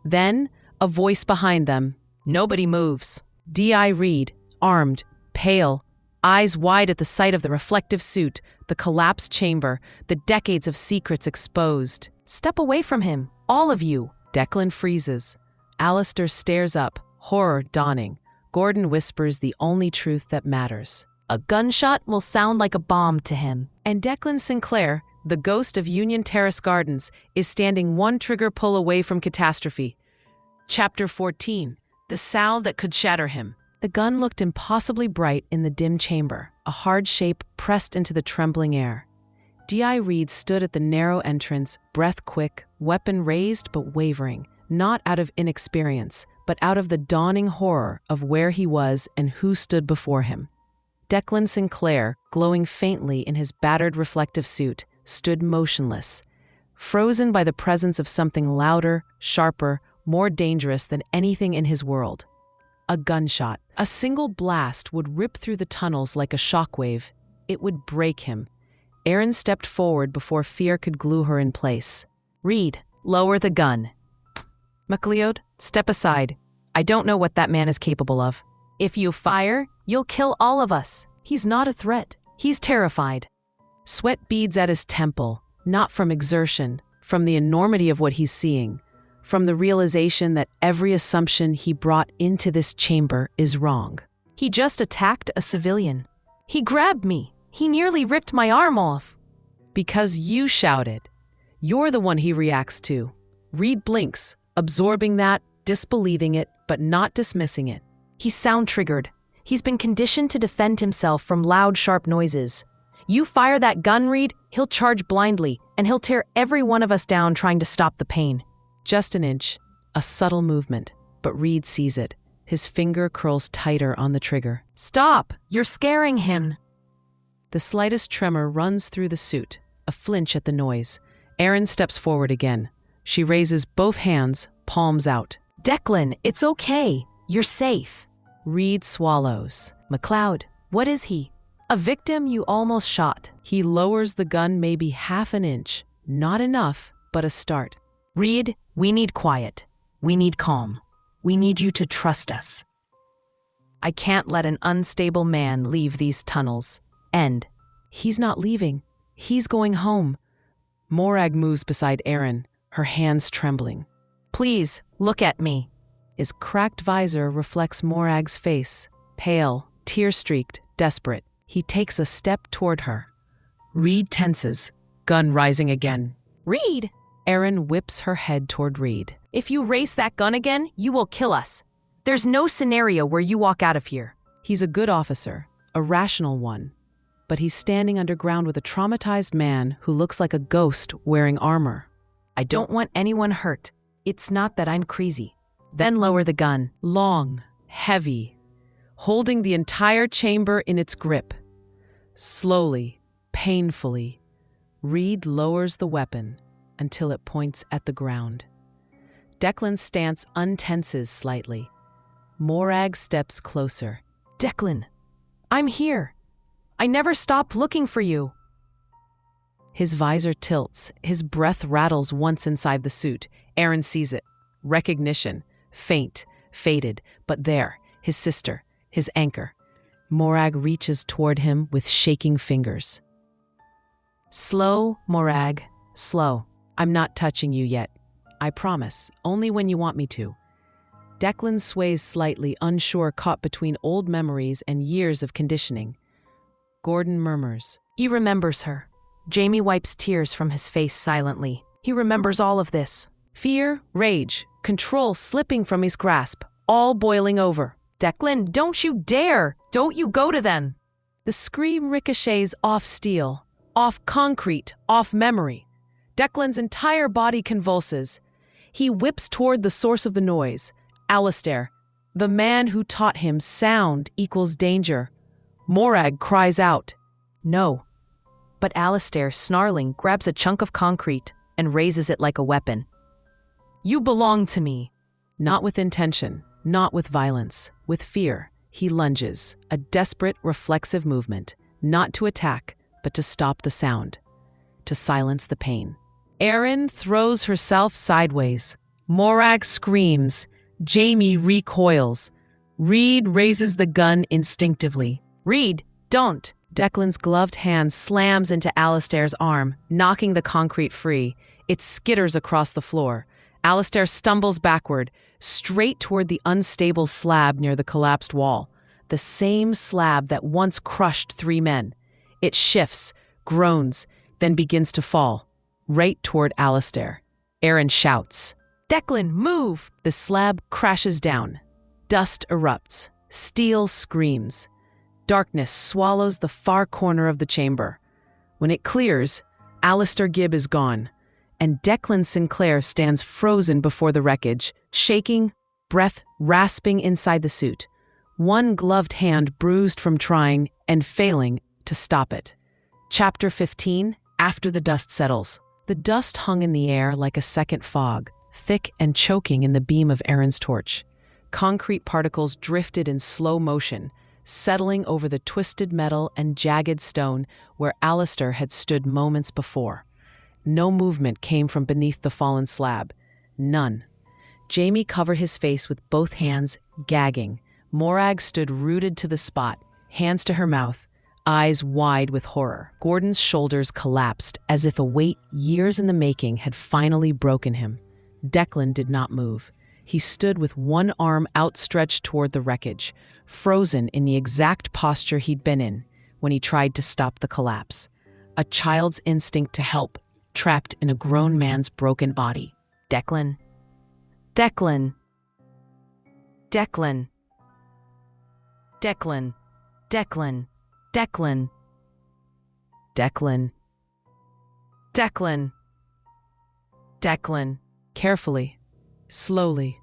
Then, a voice behind them. Nobody moves. D.I. Reed, armed, pale, eyes wide at the sight of the reflective suit, the collapsed chamber, the decades of secrets exposed. Step away from him, all of you. Declan freezes. Alistair stares up, horror dawning. Gordon whispers the only truth that matters. A gunshot will sound like a bomb to him. And Declan Sinclair, the ghost of Union Terrace Gardens, is standing one trigger pull away from catastrophe. Chapter 14. The sound that could shatter him. The gun looked impossibly bright in the dim chamber, a hard shape pressed into the trembling air. D.I. Reed stood at the narrow entrance, breath quick, weapon raised but wavering, not out of inexperience, but out of the dawning horror of where he was and who stood before him. Declan Sinclair, glowing faintly in his battered reflective suit, stood motionless, frozen by the presence of something louder, sharper, more dangerous than anything in his world. A gunshot. A single blast would rip through the tunnels like a shockwave. It would break him. Aaron stepped forward before fear could glue her in place. Reed, lower the gun. McLeod, step aside. I don't know what that man is capable of. If you fire, you'll kill all of us. He's not a threat. He's terrified. Sweat beads at his temple, not from exertion, from the enormity of what he's seeing, from the realization that every assumption he brought into this chamber is wrong. He just attacked a civilian. He grabbed me. He nearly ripped my arm off. Because you shouted. You're the one he reacts to. Reed blinks, absorbing that, disbelieving it, but not dismissing it. He's sound-triggered. He's been conditioned to defend himself from loud, sharp noises. You fire that gun, Reed, he'll charge blindly, and he'll tear every one of us down trying to stop the pain. Just an inch, a subtle movement, but Reed sees it. His finger curls tighter on the trigger. Stop! You're scaring him. The slightest tremor runs through the suit, a flinch at the noise. Aaron steps forward again. She raises both hands, palms out. Declan, it's okay. You're safe. Reed swallows. McLeod, what is he? A victim you almost shot. He lowers the gun maybe half an inch. Not enough, but a start. Reed, we need quiet. We need calm. We need you to trust us. I can't let an unstable man leave these tunnels. End. He's not leaving. He's going home. Morag moves beside Aaron, her hands trembling. Please, look at me. His cracked visor reflects Morag's face, pale, tear-streaked, desperate. He takes a step toward her. Reed tenses, gun rising again. Reed! Erin whips her head toward Reed. If you raise that gun again, you will kill us. There's no scenario where you walk out of here. He's a good officer, a rational one, but he's standing underground with a traumatized man who looks like a ghost wearing armor. I don't want anyone hurt. It's not that I'm crazy. Then lower the gun. Long, heavy, holding the entire chamber in its grip. Slowly, painfully, Reed lowers the weapon until it points at the ground. Declan's stance untenses slightly. Morag steps closer. Declan, I'm here. I never stopped looking for you. His visor tilts. His breath rattles once inside the suit. Erin sees it. Recognition. Faint. Faded. But there. His sister. His anchor. Morag reaches toward him with shaking fingers. Slow, Morag. Slow. I'm not touching you yet. I promise. Only when you want me to. Declan sways slightly, unsure, caught between old memories and years of conditioning. Gordon murmurs. He remembers her. Jamie wipes tears from his face silently. He remembers all of this. Fear, rage, control slipping from his grasp, all boiling over. Declan, don't you dare! Don't you go to them! The scream ricochets off steel, off concrete, off memory. Declan's entire body convulses. He whips toward the source of the noise. Alistair, the man who taught him sound equals danger. Morag cries out. No. But Alistair, snarling, grabs a chunk of concrete and raises it like a weapon. You belong to me. Not with intention, not with violence, with fear. He lunges, a desperate, reflexive movement, not to attack, but to stop the sound, to silence the pain. Erin throws herself sideways. Morag screams. Jamie recoils. Reed raises the gun instinctively. Reed, don't. Declan's gloved hand slams into Alistair's arm, knocking the concrete free. It skitters across the floor. Alistair stumbles backward, straight toward the unstable slab near the collapsed wall. The same slab that once crushed 3 men. It shifts, groans, then begins to fall, right toward Alistair. Erin shouts. Declan, move! The slab crashes down. Dust erupts. Steel screams. Darkness swallows the far corner of the chamber. When it clears, Alistair Gibb is gone, and Declan Sinclair stands frozen before the wreckage, shaking, breath rasping inside the suit. One gloved hand bruised from trying and failing to stop it. Chapter 15, After the Dust Settles. The dust hung in the air like a second fog, thick and choking in the beam of Erin's torch. Concrete particles drifted in slow motion, settling over the twisted metal and jagged stone where Alistair had stood moments before. No movement came from beneath the fallen slab. None. Jamie covered his face with both hands, gagging. Morag stood rooted to the spot, hands to her mouth, eyes wide with horror. Gordon's shoulders collapsed as if a weight years in the making had finally broken him. Declan did not move. He stood with one arm outstretched toward the wreckage, frozen in the exact posture he'd been in when he tried to stop the collapse. A child's instinct to help, trapped in a grown man's broken body. Declan. Declan. Declan. Declan. Declan. Declan. Declan. Declan. Declan. Carefully, slowly.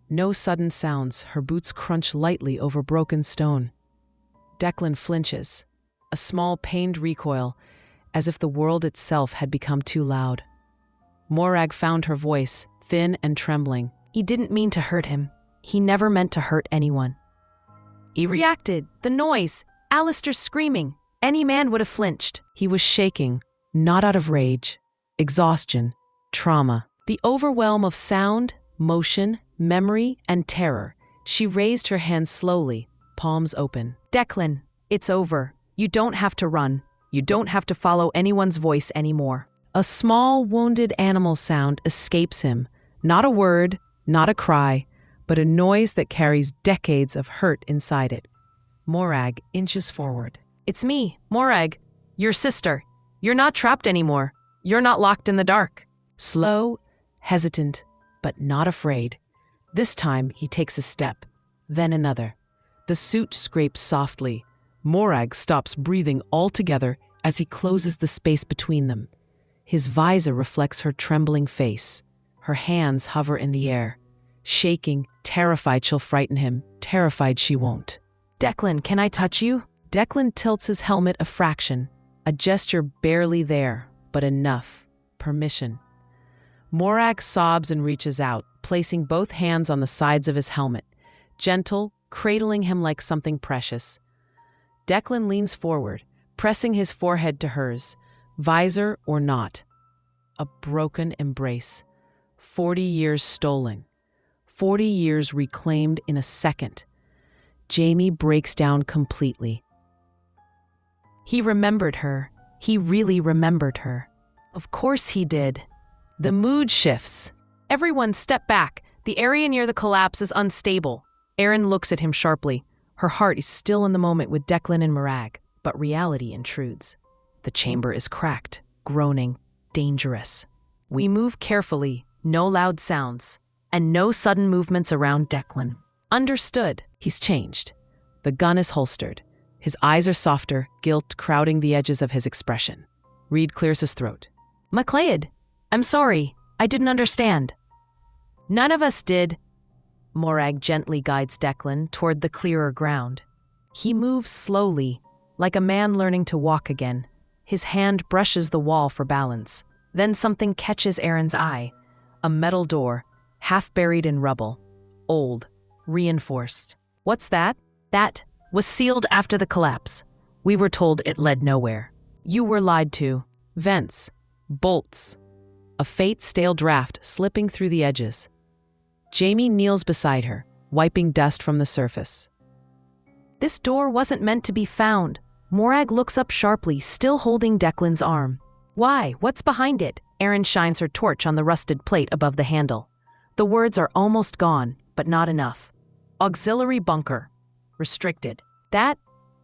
No sudden sounds, her boots crunch lightly over broken stone. Declan flinches, a small pained recoil, as if the world itself had become too loud. Morag found her voice, thin and trembling. He didn't mean to hurt him. He never meant to hurt anyone. He reacted. The noise. Alistair screaming. Any man would have flinched. He was shaking, not out of rage, exhaustion, trauma. The overwhelm of sound, motion, memory, and terror. She raised her hands slowly, palms open. Declan, it's over. You don't have to run. You don't have to follow anyone's voice anymore. A small, wounded animal sound escapes him. Not a word, not a cry, but a noise that carries decades of hurt inside it. Morag inches forward. It's me, Morag, your sister. You're not trapped anymore. You're not locked in the dark. Slow, hesitant, but not afraid. This time he takes a step, then another. The suit scrapes softly. Morag stops breathing altogether as he closes the space between them. His visor reflects her trembling face. Her hands hover in the air. Shaking, terrified she'll frighten him, terrified she won't. Declan, can I touch you? Declan tilts his helmet a fraction, a gesture barely there, but enough. Permission. Morag sobs and reaches out, placing both hands on the sides of his helmet, gentle, cradling him like something precious. Declan leans forward, pressing his forehead to hers, visor or not. A broken embrace. 40 years stolen. 40 years reclaimed in a second. Jamie breaks down completely. He remembered her. He really remembered her. Of course he did. The mood shifts. Everyone step back. The area near the collapse is unstable. Erin looks at him sharply. Her heart is still in the moment with Declan and Morag, but reality intrudes. The chamber is cracked, groaning, dangerous. We move carefully, no loud sounds, and no sudden movements around Declan. Understood. He's changed. The gun is holstered. His eyes are softer, guilt crowding the edges of his expression. Reed clears his throat. MacLeod, I'm sorry. I didn't understand. None of us did. Morag gently guides Declan toward the clearer ground. He moves slowly, like a man learning to walk again. His hand brushes the wall for balance. Then something catches Erin's eye. A metal door, half buried in rubble. Old, reinforced. What's that? That was sealed after the collapse. We were told it led nowhere. You were lied to. Vents. Bolts. A faint stale draft slipping through the edges. Jamie kneels beside her, wiping dust from the surface. This door wasn't meant to be found. Morag looks up sharply, still holding Declan's arm. Why? What's behind it? Erin shines her torch on the rusted plate above the handle. The words are almost gone, but not enough. Auxiliary bunker. Restricted.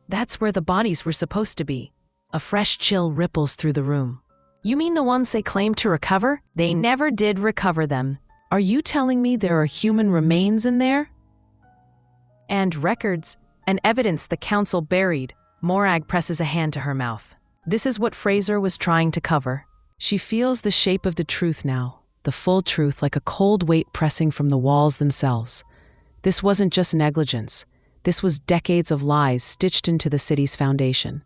That's where the bodies were supposed to be. A fresh chill ripples through the room. You mean the ones they claimed to recover? They never did recover them. Are you telling me there are human remains in there? And records and evidence the council buried. Morag presses a hand to her mouth. This is what Fraser was trying to cover. She feels the shape of the truth now, the full truth like a cold weight pressing from the walls themselves. This wasn't just negligence. This was decades of lies stitched into the city's foundation.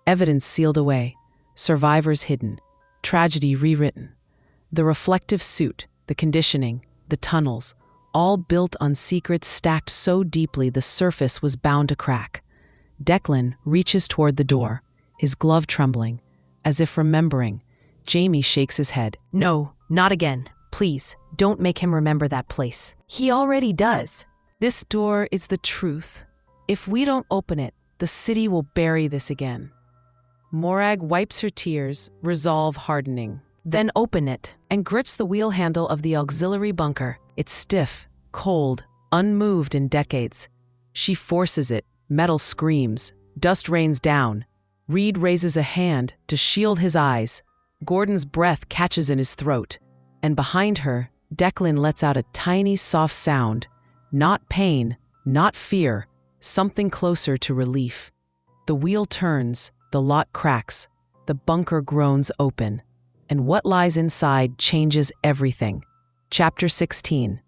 Evidence sealed away, survivors hidden, tragedy rewritten. The reflective suit, the conditioning, the tunnels, all built on secrets stacked so deeply the surface was bound to crack. Declan reaches toward the door, his glove trembling, as if remembering. Jamie shakes his head. No, not again. Please, don't make him remember that place. He already does. This door is the truth. If we don't open it, the city will bury this again. Morag wipes her tears, resolve hardening. Then open it. And grips the wheel handle of the auxiliary bunker. It's stiff, cold, unmoved in decades. She forces it. Metal screams. Dust rains down. Reed raises a hand to shield his eyes. Gordon's breath catches in his throat. And behind her, Declan lets out a tiny, soft sound. Not pain, not fear, something closer to relief. The wheel turns, the lock cracks, the bunker groans open. And what lies inside changes everything. Chapter 16.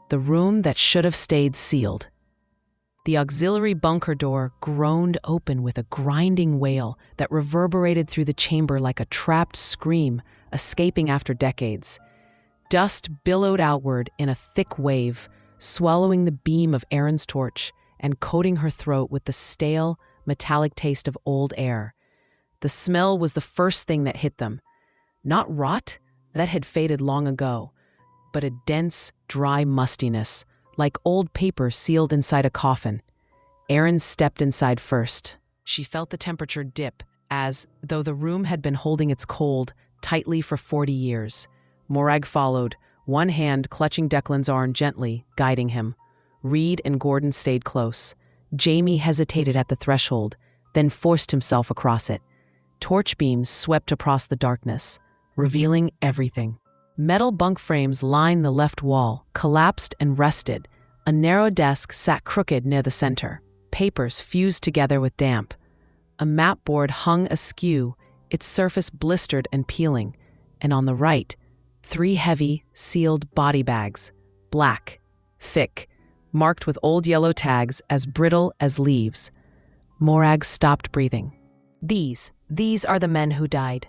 The room that should have stayed sealed. The auxiliary bunker door groaned open with a grinding wail that reverberated through the chamber like a trapped scream escaping after decades. Dust billowed outward in a thick wave, swallowing the beam of Erin's torch and coating her throat with the stale, metallic taste of old air. The smell was the first thing that hit them. Not rot, that had faded long ago, but a dense, dry mustiness, like old paper sealed inside a coffin. Erin stepped inside first. She felt the temperature dip as, though the room had been holding its cold, tightly for 40 years. Morag followed, one hand clutching Declan's arm gently, guiding him. Reed and Gordon stayed close. Jamie hesitated at the threshold, then forced himself across it. Torch beams swept across the darkness, revealing everything. Metal bunk frames lined the left wall, collapsed and rested. A narrow desk sat crooked near the center. Papers fused together with damp. A map board hung askew, its surface blistered and peeling. And on the right, 3 heavy, sealed body bags, black, thick, marked with old yellow tags as brittle as leaves. Morag stopped breathing. These are the men who died.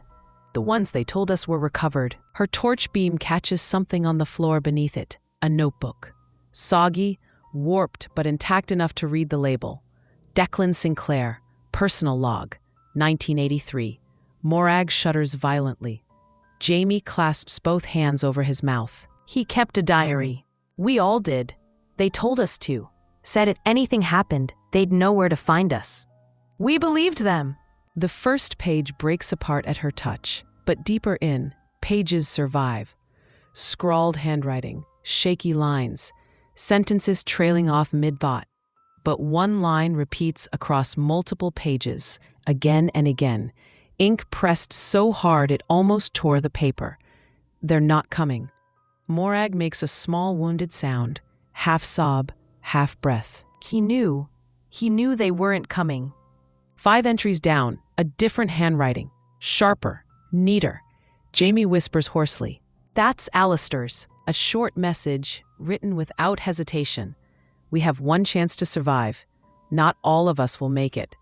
The ones they told us were recovered. Her torch beam catches something on the floor beneath it, a notebook. Soggy, warped but intact enough to read the label. Declan Sinclair, personal log, 1983. Morag shudders violently. Jamie clasps both hands over his mouth. He kept a diary. We all did. They told us to. Said if anything happened, they'd know where to find us. We believed them. The first page breaks apart at her touch, but deeper in, pages survive. Scrawled handwriting, shaky lines, sentences trailing off mid-thought. But one line repeats across multiple pages, again and again, ink pressed so hard it almost tore the paper. They're not coming. Morag makes a small wounded sound, half sob, half breath. He knew they weren't coming. 5 entries down, a different handwriting, sharper, neater. Jamie whispers hoarsely. That's Alistair's. A short message, written without hesitation. We have one chance to survive. Not all of us will make it.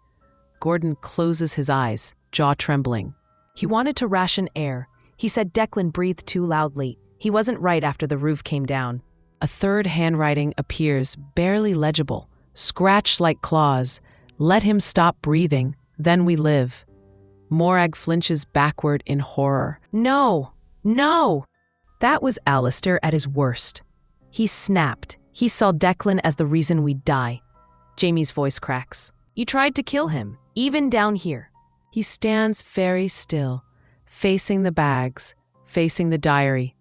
Gordon closes his eyes, jaw trembling. He wanted to ration air. He said Declan breathed too loudly. He wasn't right after the roof came down. A third handwriting appears, barely legible, scratched like claws. Let him stop breathing, then we live. Morag flinches backward in horror. No! No! That was Alistair at his worst. He snapped. He saw Declan as the reason we'd die. Jamie's voice cracks. You tried to kill him, even down here. He stands very still, facing the bags, facing the diary,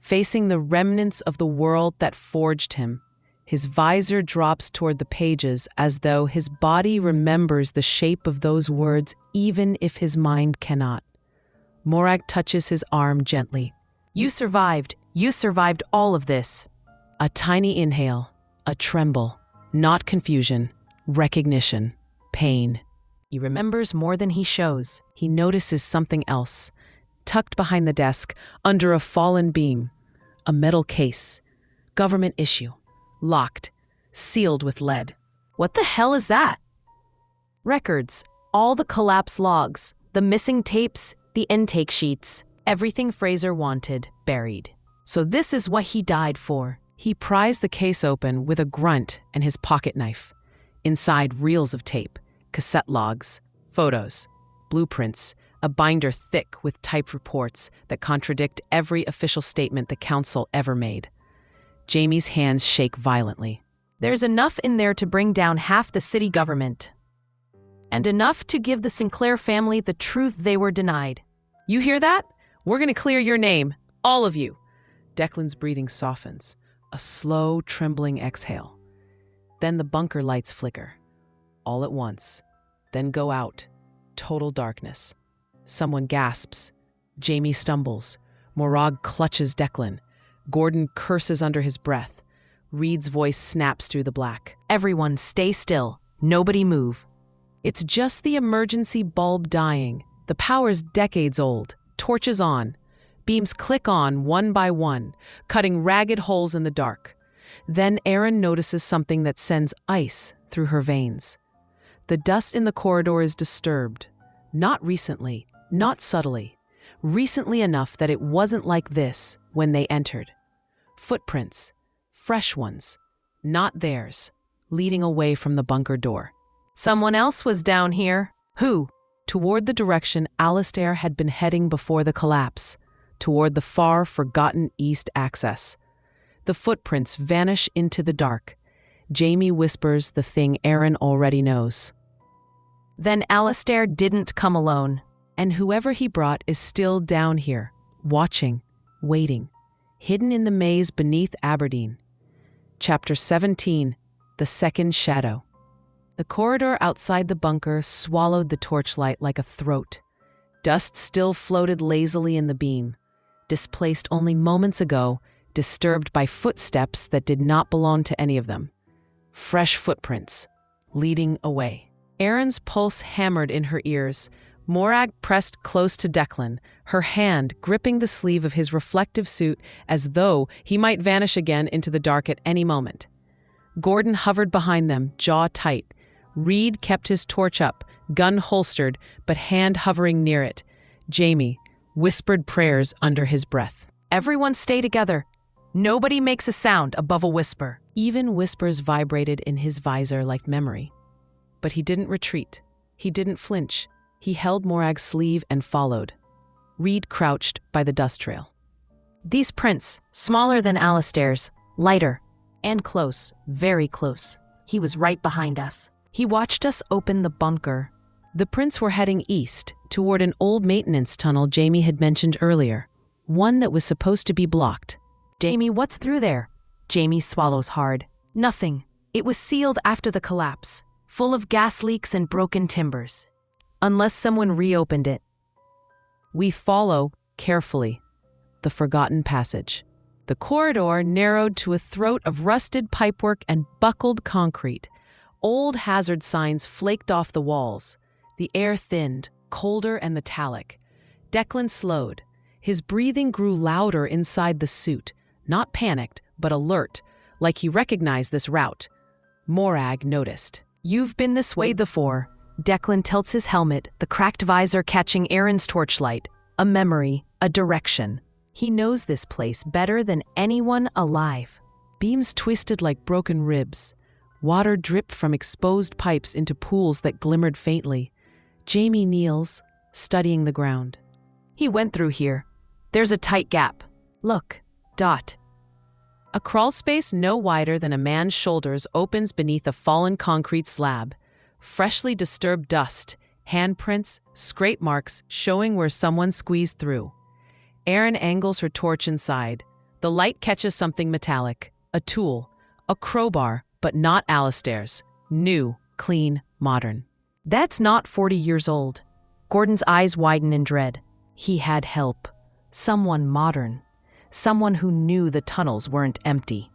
facing the remnants of the world that forged him. His visor drops toward the pages as though his body remembers the shape of those words even if his mind cannot. Morag touches his arm gently. You survived. You survived all of this. A tiny inhale, a tremble, not confusion, recognition, pain. He remembers more than he shows. He notices something else, tucked behind the desk, under a fallen beam. A metal case, government issue, locked, sealed with lead. What the hell is that? Records, all the collapse logs, the missing tapes, the intake sheets, everything Fraser wanted, buried. So this is what he died for. He pries the case open with a grunt and his pocket knife. Inside, reels of tape, cassette logs, photos, blueprints, a binder thick with typed reports that contradict every official statement the council ever made. Jamie's hands shake violently. There's enough in there to bring down half the city government. And enough to give the Sinclair family the truth they were denied. You hear that? We're going to clear your name, all of you. Declan's breathing softens, a slow, trembling exhale. Then the bunker lights flicker, all at once, then go out, total darkness. Someone gasps. Jamie stumbles. Morag clutches Declan. Gordon curses under his breath. Reed's voice snaps through the black. Everyone stay still. Nobody move. It's just the emergency bulb dying. The power's decades old. Torches on. Beams click on one by one, cutting ragged holes in the dark. Then Erin notices something that sends ice through her veins. The dust in the corridor is disturbed. Not recently, not subtly. Recently enough that it wasn't like this when they entered. Footprints, fresh ones, not theirs, leading away from the bunker door. Someone else was down here. Who? Toward the direction Alistair had been heading before the collapse, toward the far, forgotten east access. The footprints vanish into the dark. Jamie whispers the thing Erin already knows. Then Alistair didn't come alone. And whoever he brought is still down here, watching, waiting, hidden in the maze beneath Aberdeen. Chapter 17, The Second Shadow. The corridor outside the bunker swallowed the torchlight like a throat. Dust still floated lazily in the beam, displaced only moments ago, disturbed by footsteps that did not belong to any of them. Fresh footprints, leading away. Erin's pulse hammered in her ears. Morag pressed close to Declan, her hand gripping the sleeve of his reflective suit as though he might vanish again into the dark at any moment. Gordon hovered behind them, jaw tight. Reed kept his torch up, gun holstered, but hand hovering near it. Jamie whispered prayers under his breath. Everyone stay together. Nobody makes a sound above a whisper. Even whispers vibrated in his visor like memory. But he didn't retreat. He didn't flinch. He held Morag's sleeve and followed. Reed crouched by the dust trail. These prints, smaller than Alistair's, lighter, and close, very close. He was right behind us. He watched us open the bunker. The prints were heading east, toward an old maintenance tunnel Jamie had mentioned earlier, one that was supposed to be blocked. Jamie, what's through there? Jamie swallows hard. Nothing. It was sealed after the collapse, full of gas leaks and broken timbers. Unless someone reopened it. We follow, carefully, the forgotten passage. The corridor narrowed to a throat of rusted pipework and buckled concrete. Old hazard signs flaked off the walls. The air thinned, colder and metallic. Declan slowed. His breathing grew louder inside the suit, not panicked, but alert, like he recognized this route. Morag noticed. You've been this way before. Declan tilts his helmet, the cracked visor catching Erin's torchlight. A memory, a direction. He knows this place better than anyone alive. Beams twisted like broken ribs. Water dripped from exposed pipes into pools that glimmered faintly. Jamie kneels, studying the ground. He went through here. There's a tight gap. Look, Dot. A crawl space no wider than a man's shoulders opens beneath a fallen concrete slab. Freshly disturbed dust, handprints, scrape marks showing where someone squeezed through. Erin angles her torch inside. The light catches something metallic, a tool, a crowbar, but not Alistair's. New, clean, modern. That's not 40 years old. Gordon's eyes widen in dread. He had help. Someone modern. Someone who knew the tunnels weren't empty.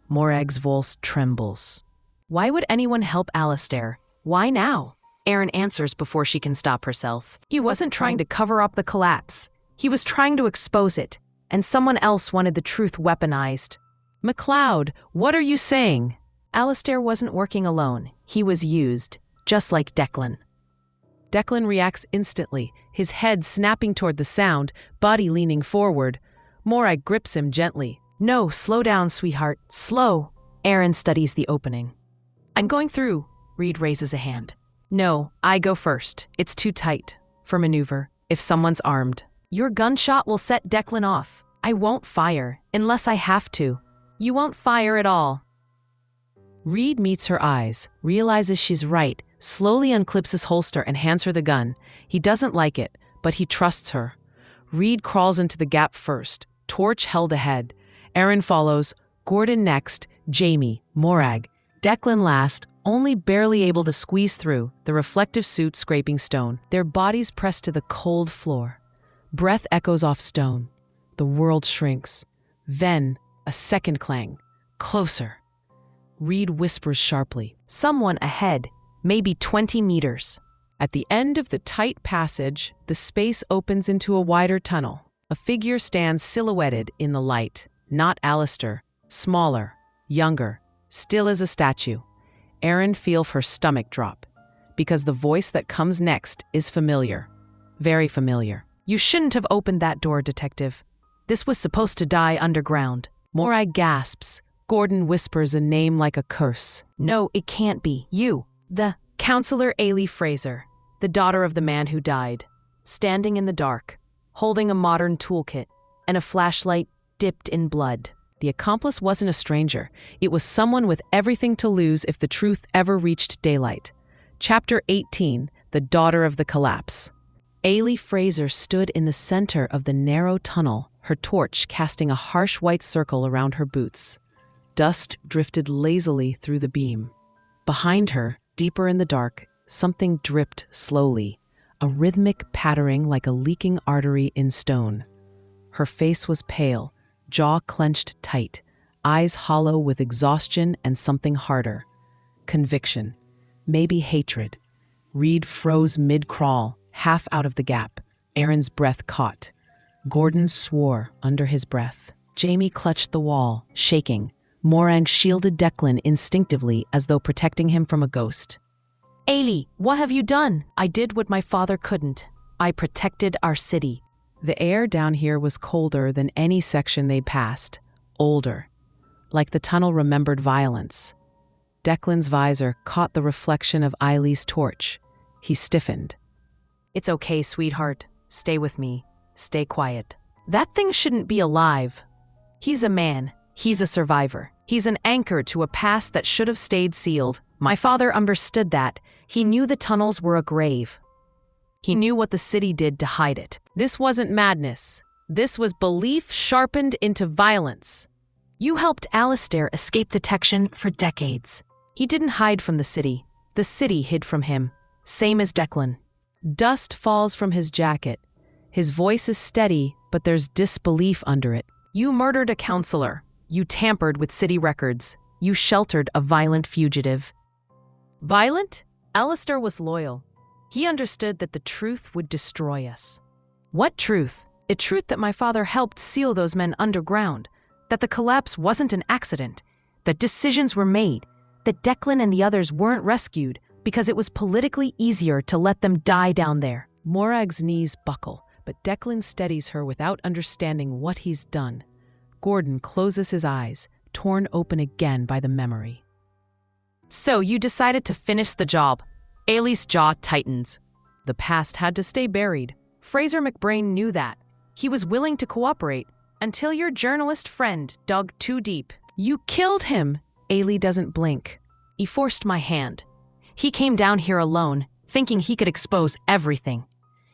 Morag's voice trembles. Why would anyone help Alistair? Why now? Erin answers before she can stop herself. He wasn't trying to cover up the collapse. He was trying to expose it, and someone else wanted the truth weaponized. MacLeod, what are you saying? Alistair wasn't working alone. He was used, just like Declan. Declan reacts instantly, his head snapping toward the sound, body leaning forward. Morag grips him gently. No, slow down, sweetheart. Slow. Erin studies the opening. I'm going through. Reed raises a hand. No, I go first. It's too tight for maneuver, if someone's armed. Your gunshot will set Declan off. I won't fire, unless I have to. You won't fire at all. Reed meets her eyes, realizes she's right, slowly unclips his holster and hands her the gun. He doesn't like it, but he trusts her. Reed crawls into the gap first, torch held ahead. Erin follows, Gordon next, Jamie, Morag. Declan last, only barely able to squeeze through, the reflective suit scraping stone. Their bodies pressed to the cold floor. Breath echoes off stone. The world shrinks. Then, a second clang. Closer. Reed whispers sharply. Someone ahead, maybe 20 meters. At the end of the tight passage, the space opens into a wider tunnel. A figure stands silhouetted in the light. Not Alistair. Smaller, younger, still as a statue. Erin feels her stomach drop, because the voice that comes next is familiar. Very familiar. You shouldn't have opened that door, Detective. This was supposed to die underground. Morag gasps. Gordon whispers a name like a curse. No, it can't be. You. The Counselor Ailey Fraser, the daughter of the man who died, standing in the dark, holding a modern toolkit and a flashlight dipped in blood. The accomplice wasn't a stranger. It was someone with everything to lose if the truth ever reached daylight. Chapter 18, The Daughter of the Collapse. Ailey Fraser stood in the center of the narrow tunnel, her torch casting a harsh white circle around her boots. Dust drifted lazily through the beam. Behind her, deeper in the dark, something dripped slowly, a rhythmic pattering like a leaking artery in stone. Her face was pale, jaw clenched tight, eyes hollow with exhaustion and something harder. Conviction. Maybe hatred. Reed froze mid-crawl, half out of the gap. Aaron's breath caught. Gordon swore under his breath. Jamie clutched the wall, shaking. Morag shielded Declan instinctively as though protecting him from a ghost. Ailey, what have you done? I did what my father couldn't. I protected our city. The air down here was colder than any section they'd passed. Older. Like the tunnel remembered violence. Declan's visor caught the reflection of Eileen's torch. He stiffened. It's okay, sweetheart. Stay with me. Stay quiet. That thing shouldn't be alive. He's a man. He's a survivor. He's an anchor to a past that should have stayed sealed. My father understood that. He knew the tunnels were a grave. He knew what the city did to hide it. This wasn't madness. This was belief sharpened into violence. You helped Alistair escape detection for decades. He didn't hide from the city. The city hid from him. Same as Declan. Dust falls from his jacket. His voice is steady, but there's disbelief under it. You murdered a counselor. You tampered with city records. You sheltered a violent fugitive. Violent? Alistair was loyal. He understood that the truth would destroy us. What truth? The truth that my father helped seal those men underground, that the collapse wasn't an accident, that decisions were made, that Declan and the others weren't rescued because it was politically easier to let them die down there. Morag's knees buckle, but Declan steadies her without understanding what he's done. Gordon closes his eyes, torn open again by the memory. So you decided to finish the job. Ailey's jaw tightens. The past had to stay buried. Fraser McBrain knew that. He was willing to cooperate until your journalist friend dug too deep. You killed him! Ailey doesn't blink. He forced my hand. He came down here alone, thinking he could expose everything.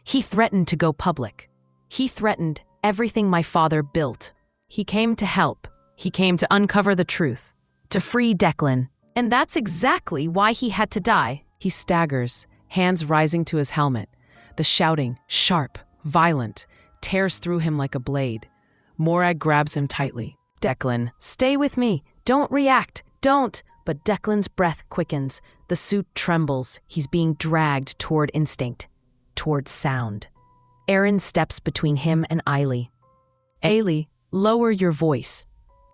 He threatened to go public. He threatened everything my father built. He came to help. He came to uncover the truth, to free Declan. And that's exactly why he had to die. He staggers, hands rising to his helmet. The shouting, sharp, violent, tears through him like a blade. Morag grabs him tightly. Declan, stay with me. Don't react. Don't. But Declan's breath quickens. The suit trembles. He's being dragged toward instinct, toward sound. Aaron steps between him and Ailey. Ailey, lower your voice.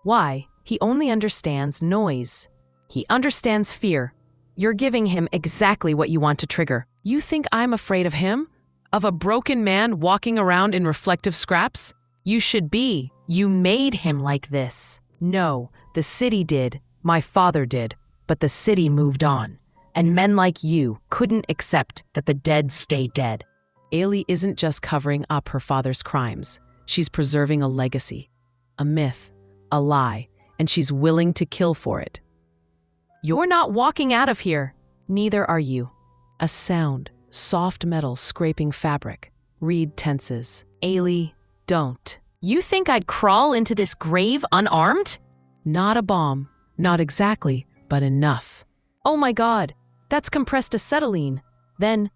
Why? He only understands noise. He understands fear. You're giving him exactly what you want to trigger. You think I'm afraid of him? Of a broken man walking around in reflective scraps? You should be. You made him like this. No, the city did. My father did. But the city moved on. And men like you couldn't accept that the dead stay dead. Ailey isn't just covering up her father's crimes. She's preserving a legacy, a myth, a lie, and she's willing to kill for it. You're not walking out of here. Neither are you. A sound, soft metal scraping fabric. Reed tenses. Ailey, don't. You think I'd crawl into this grave unarmed? Not a bomb. Not exactly, but enough. Oh my God, that's compressed acetylene. Then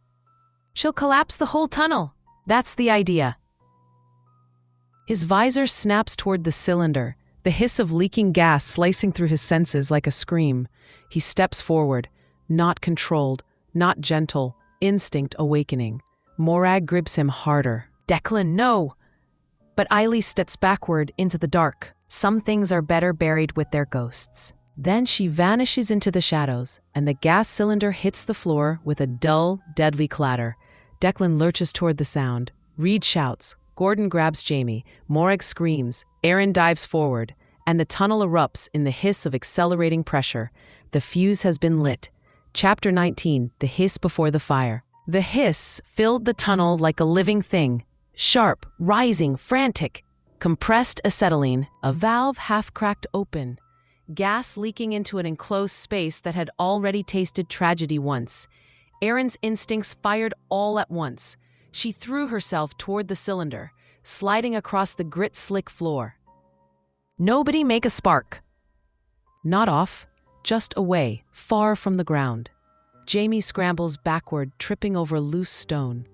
she'll collapse the whole tunnel. That's the idea. His visor snaps toward the cylinder, the hiss of leaking gas slicing through his senses like a scream. He steps forward, not controlled, not gentle, instinct awakening. Morag grips him harder. Declan, no! But Ailey steps backward into the dark. Some things are better buried with their ghosts. Then she vanishes into the shadows, and the gas cylinder hits the floor with a dull, deadly clatter. Declan lurches toward the sound. Reed shouts. Gordon grabs Jamie. Morag screams. Aaron dives forward, and the tunnel erupts in the hiss of accelerating pressure. The fuse has been lit. Chapter 19, The Hiss Before the Fire. The hiss filled the tunnel like a living thing. Sharp, rising, frantic. Compressed acetylene, a valve half-cracked open. Gas leaking into an enclosed space that had already tasted tragedy once. Aaron's instincts fired all at once. She threw herself toward the cylinder, sliding across the grit-slick floor. Nobody make a spark. Not off, just away, far from the ground. Jamie scrambles backward, tripping over loose stone.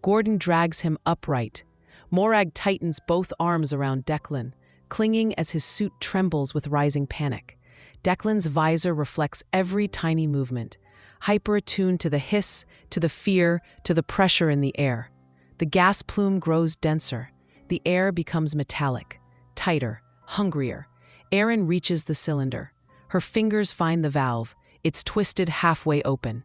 Gordon drags him upright. Morag tightens both arms around Declan, clinging as his suit trembles with rising panic. Declan's visor reflects every tiny movement, hyper-attuned to the hiss, to the fear, to the pressure in the air. The gas plume grows denser. The air becomes metallic, tighter, hungrier. Erin reaches the cylinder. Her fingers find the valve. It's twisted halfway open.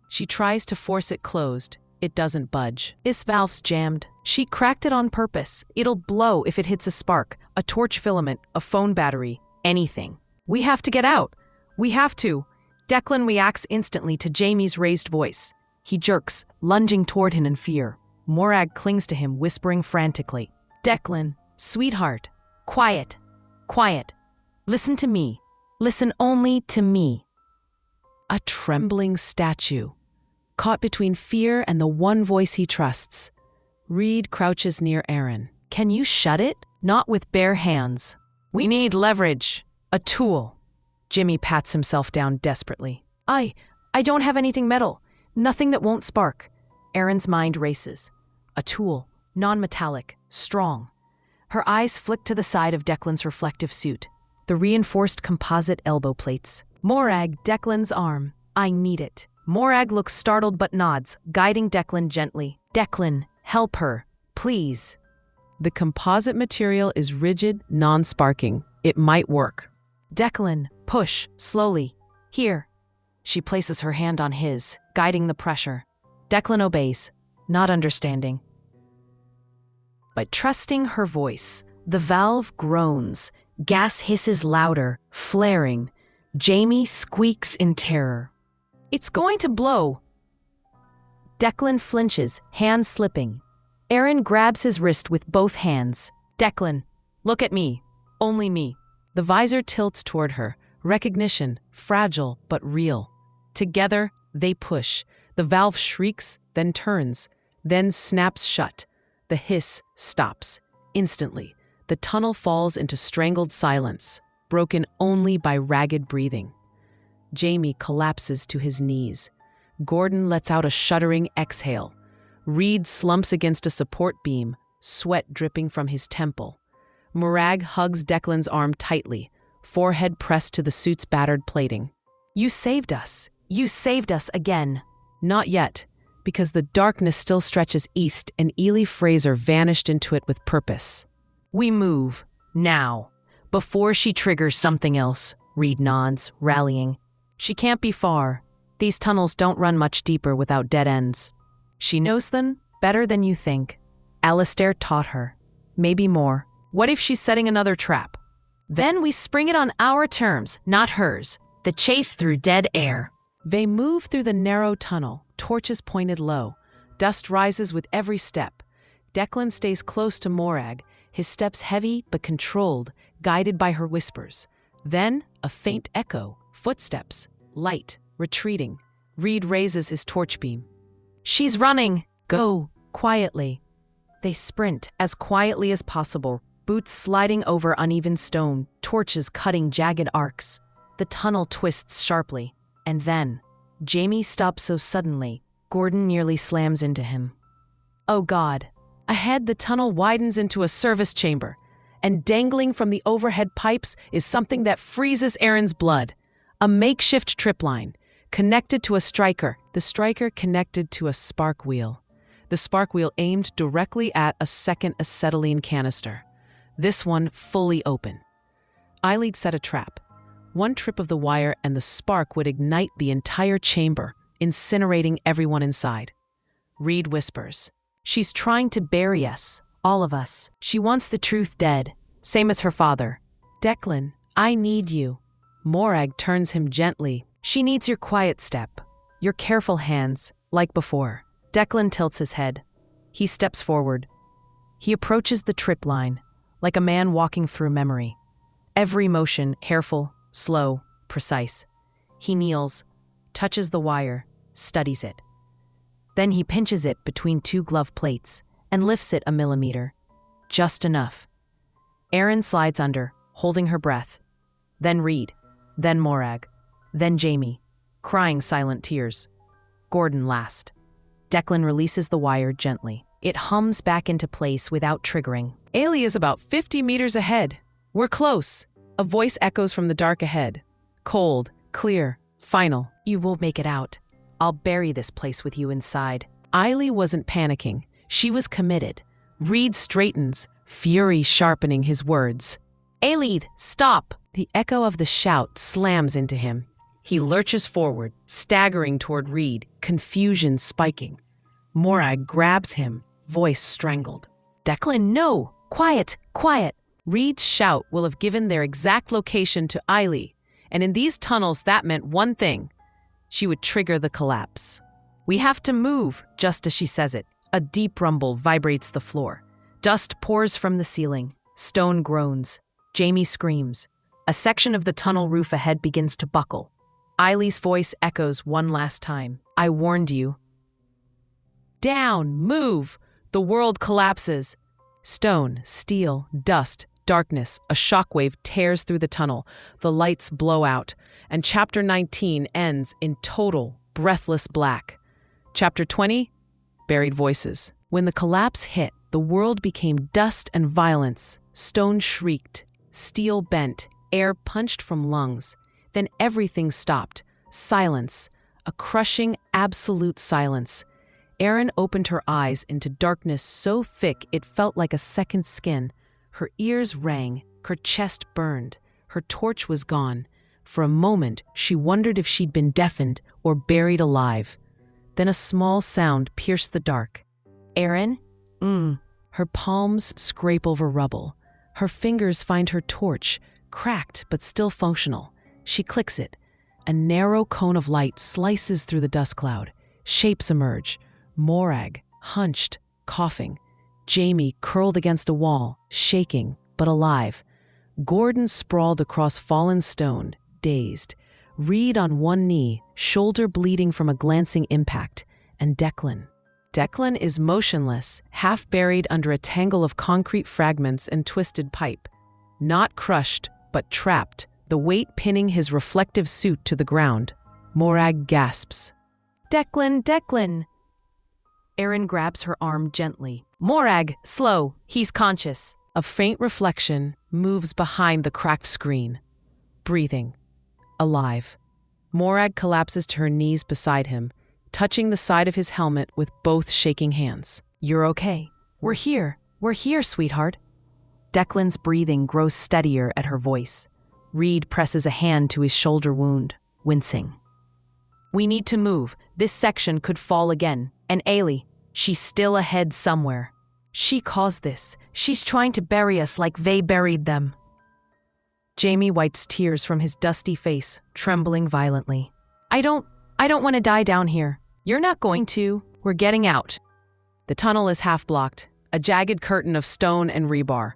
She tries to force it closed. It doesn't budge. This valve's jammed. She cracked it on purpose. It'll blow if it hits a spark, a torch filament, a phone battery, anything. We have to get out. We have to. Declan reacts instantly to Jamie's raised voice. He jerks, lunging toward him in fear. Morag clings to him, whispering frantically. Declan, sweetheart, quiet, quiet. Listen to me. Listen only to me. A trembling statue, caught between fear and the one voice he trusts. Reed crouches near Erin. Can you shut it? Not with bare hands. We need leverage. A tool. Jimmy pats himself down desperately. I don't have anything metal. Nothing that won't spark. Erin's mind races. A tool. Non-metallic. Strong. Her eyes flick to the side of Declan's reflective suit. The reinforced composite elbow plates. Morag, Declan's arm. I need it. Morag looks startled but nods, guiding Declan gently. Declan, help her. Please. The composite material is rigid, non-sparking. It might work. Declan, push, slowly. Here. She places her hand on his, guiding the pressure. Declan obeys, not understanding. But trusting her voice, the valve groans. Gas hisses louder, flaring. Jamie squeaks in terror. It's going to blow. Declan flinches, hand slipping. Erin grabs his wrist with both hands. Declan, look at me. Only me. The visor tilts toward her. Recognition, fragile but real. Together, they push. The valve shrieks, then turns, then snaps shut. The hiss stops. Instantly, the tunnel falls into strangled silence, broken only by ragged breathing. Jamie collapses to his knees. Gordon lets out a shuddering exhale. Reed slumps against a support beam, sweat dripping from his temple. Morag hugs Declan's arm tightly, forehead pressed to the suit's battered plating. You saved us. You saved us again. Not yet, because the darkness still stretches east and Ely Fraser vanished into it with purpose. We move. Now. Before she triggers something else. Reed nods, rallying. She can't be far. These tunnels don't run much deeper without dead ends. She knows them better than you think. Alistair taught her. Maybe more. What if she's setting another trap? Then we spring it on our terms, not hers. The chase through dead air. They move through the narrow tunnel, torches pointed low. Dust rises with every step. Declan stays close to Morag, his steps heavy but controlled, guided by her whispers. Then, a faint echo, footsteps, light, retreating. Reed raises his torch beam. She's running! Go, quietly. They sprint, as quietly as possible, boots sliding over uneven stone, torches cutting jagged arcs. The tunnel twists sharply. And then, Jamie stops so suddenly, Gordon nearly slams into him. Oh God. Ahead, the tunnel widens into a service chamber, and dangling from the overhead pipes is something that freezes Erin's blood. A makeshift trip line, connected to a striker. The striker connected to a spark wheel. The spark wheel aimed directly at a second acetylene canister. This one fully open. Eileed set a trap. One trip of the wire and the spark would ignite the entire chamber, incinerating everyone inside. Reed whispers. She's trying to bury us, all of us. She wants the truth dead, same as her father. Declan, I need you. Morag turns him gently. She needs your quiet step, your careful hands, like before. Declan tilts his head. He steps forward. He approaches the trip line, like a man walking through memory. Every motion careful, slow, precise. He kneels, touches the wire, studies it. Then he pinches it between two glove plates and lifts it a millimeter. Just enough. Erin slides under, holding her breath. Then Reed. Then Morag. Then Jamie, crying silent tears. Gordon last. Declan releases the wire gently. It hums back into place without triggering. Ailey is about 50 meters ahead. We're close. A voice echoes from the dark ahead. Cold, clear, final. You won't make it out. I'll bury this place with you inside. Ailey wasn't panicking. She was committed. Reed straightens, fury sharpening his words. Ailey, stop! The echo of the shout slams into him. He lurches forward, staggering toward Reed, confusion spiking. Morag grabs him, voice strangled. Declan, no! Quiet, quiet! Reed's shout will have given their exact location to Ailey, and in these tunnels that meant one thing. She would trigger the collapse. We have to move, just as she says it. A deep rumble vibrates the floor. Dust pours from the ceiling. Stone groans. Jamie screams. A section of the tunnel roof ahead begins to buckle. Ailey's voice echoes one last time. I warned you. Down, move! The world collapses. Stone, steel, dust, darkness, a shockwave tears through the tunnel. The lights blow out, and Chapter 19 ends in total, breathless black. Chapter 20, buried voices. When the collapse hit, the world became dust and violence. Stone shrieked, steel bent, air punched from lungs. Then everything stopped. Silence, a crushing, absolute silence. Erin opened her eyes into darkness so thick it felt like a second skin. Her ears rang, her chest burned. Her torch was gone. For a moment, she wondered if she'd been deafened or buried alive. Then a small sound pierced the dark. Erin? Her palms scrape over rubble. Her fingers find her torch, cracked but still functional. She clicks it. A narrow cone of light slices through the dust cloud. Shapes emerge. Morag, hunched, coughing. Jamie curled against a wall, shaking, but alive. Gordon sprawled across fallen stone, dazed. Reed on one knee, shoulder bleeding from a glancing impact. And Declan. Declan is motionless, half buried under a tangle of concrete fragments and twisted pipe. Not crushed, but trapped, the weight pinning his reflective suit to the ground. Morag gasps. Declan, Declan! Erin grabs her arm gently. Morag, slow, he's conscious. A faint reflection moves behind the cracked screen. Breathing. Alive. Morag collapses to her knees beside him, touching the side of his helmet with both shaking hands. You're okay. We're here, sweetheart. Declan's breathing grows steadier at her voice. Reed presses a hand to his shoulder wound, wincing. We need to move. This section could fall again. And Ailey, she's still ahead somewhere. She caused this. She's trying to bury us like they buried them. Jamie wipes tears from his dusty face, trembling violently. I don't want to die down here. You're not going to. We're getting out. The tunnel is half blocked, a jagged curtain of stone and rebar.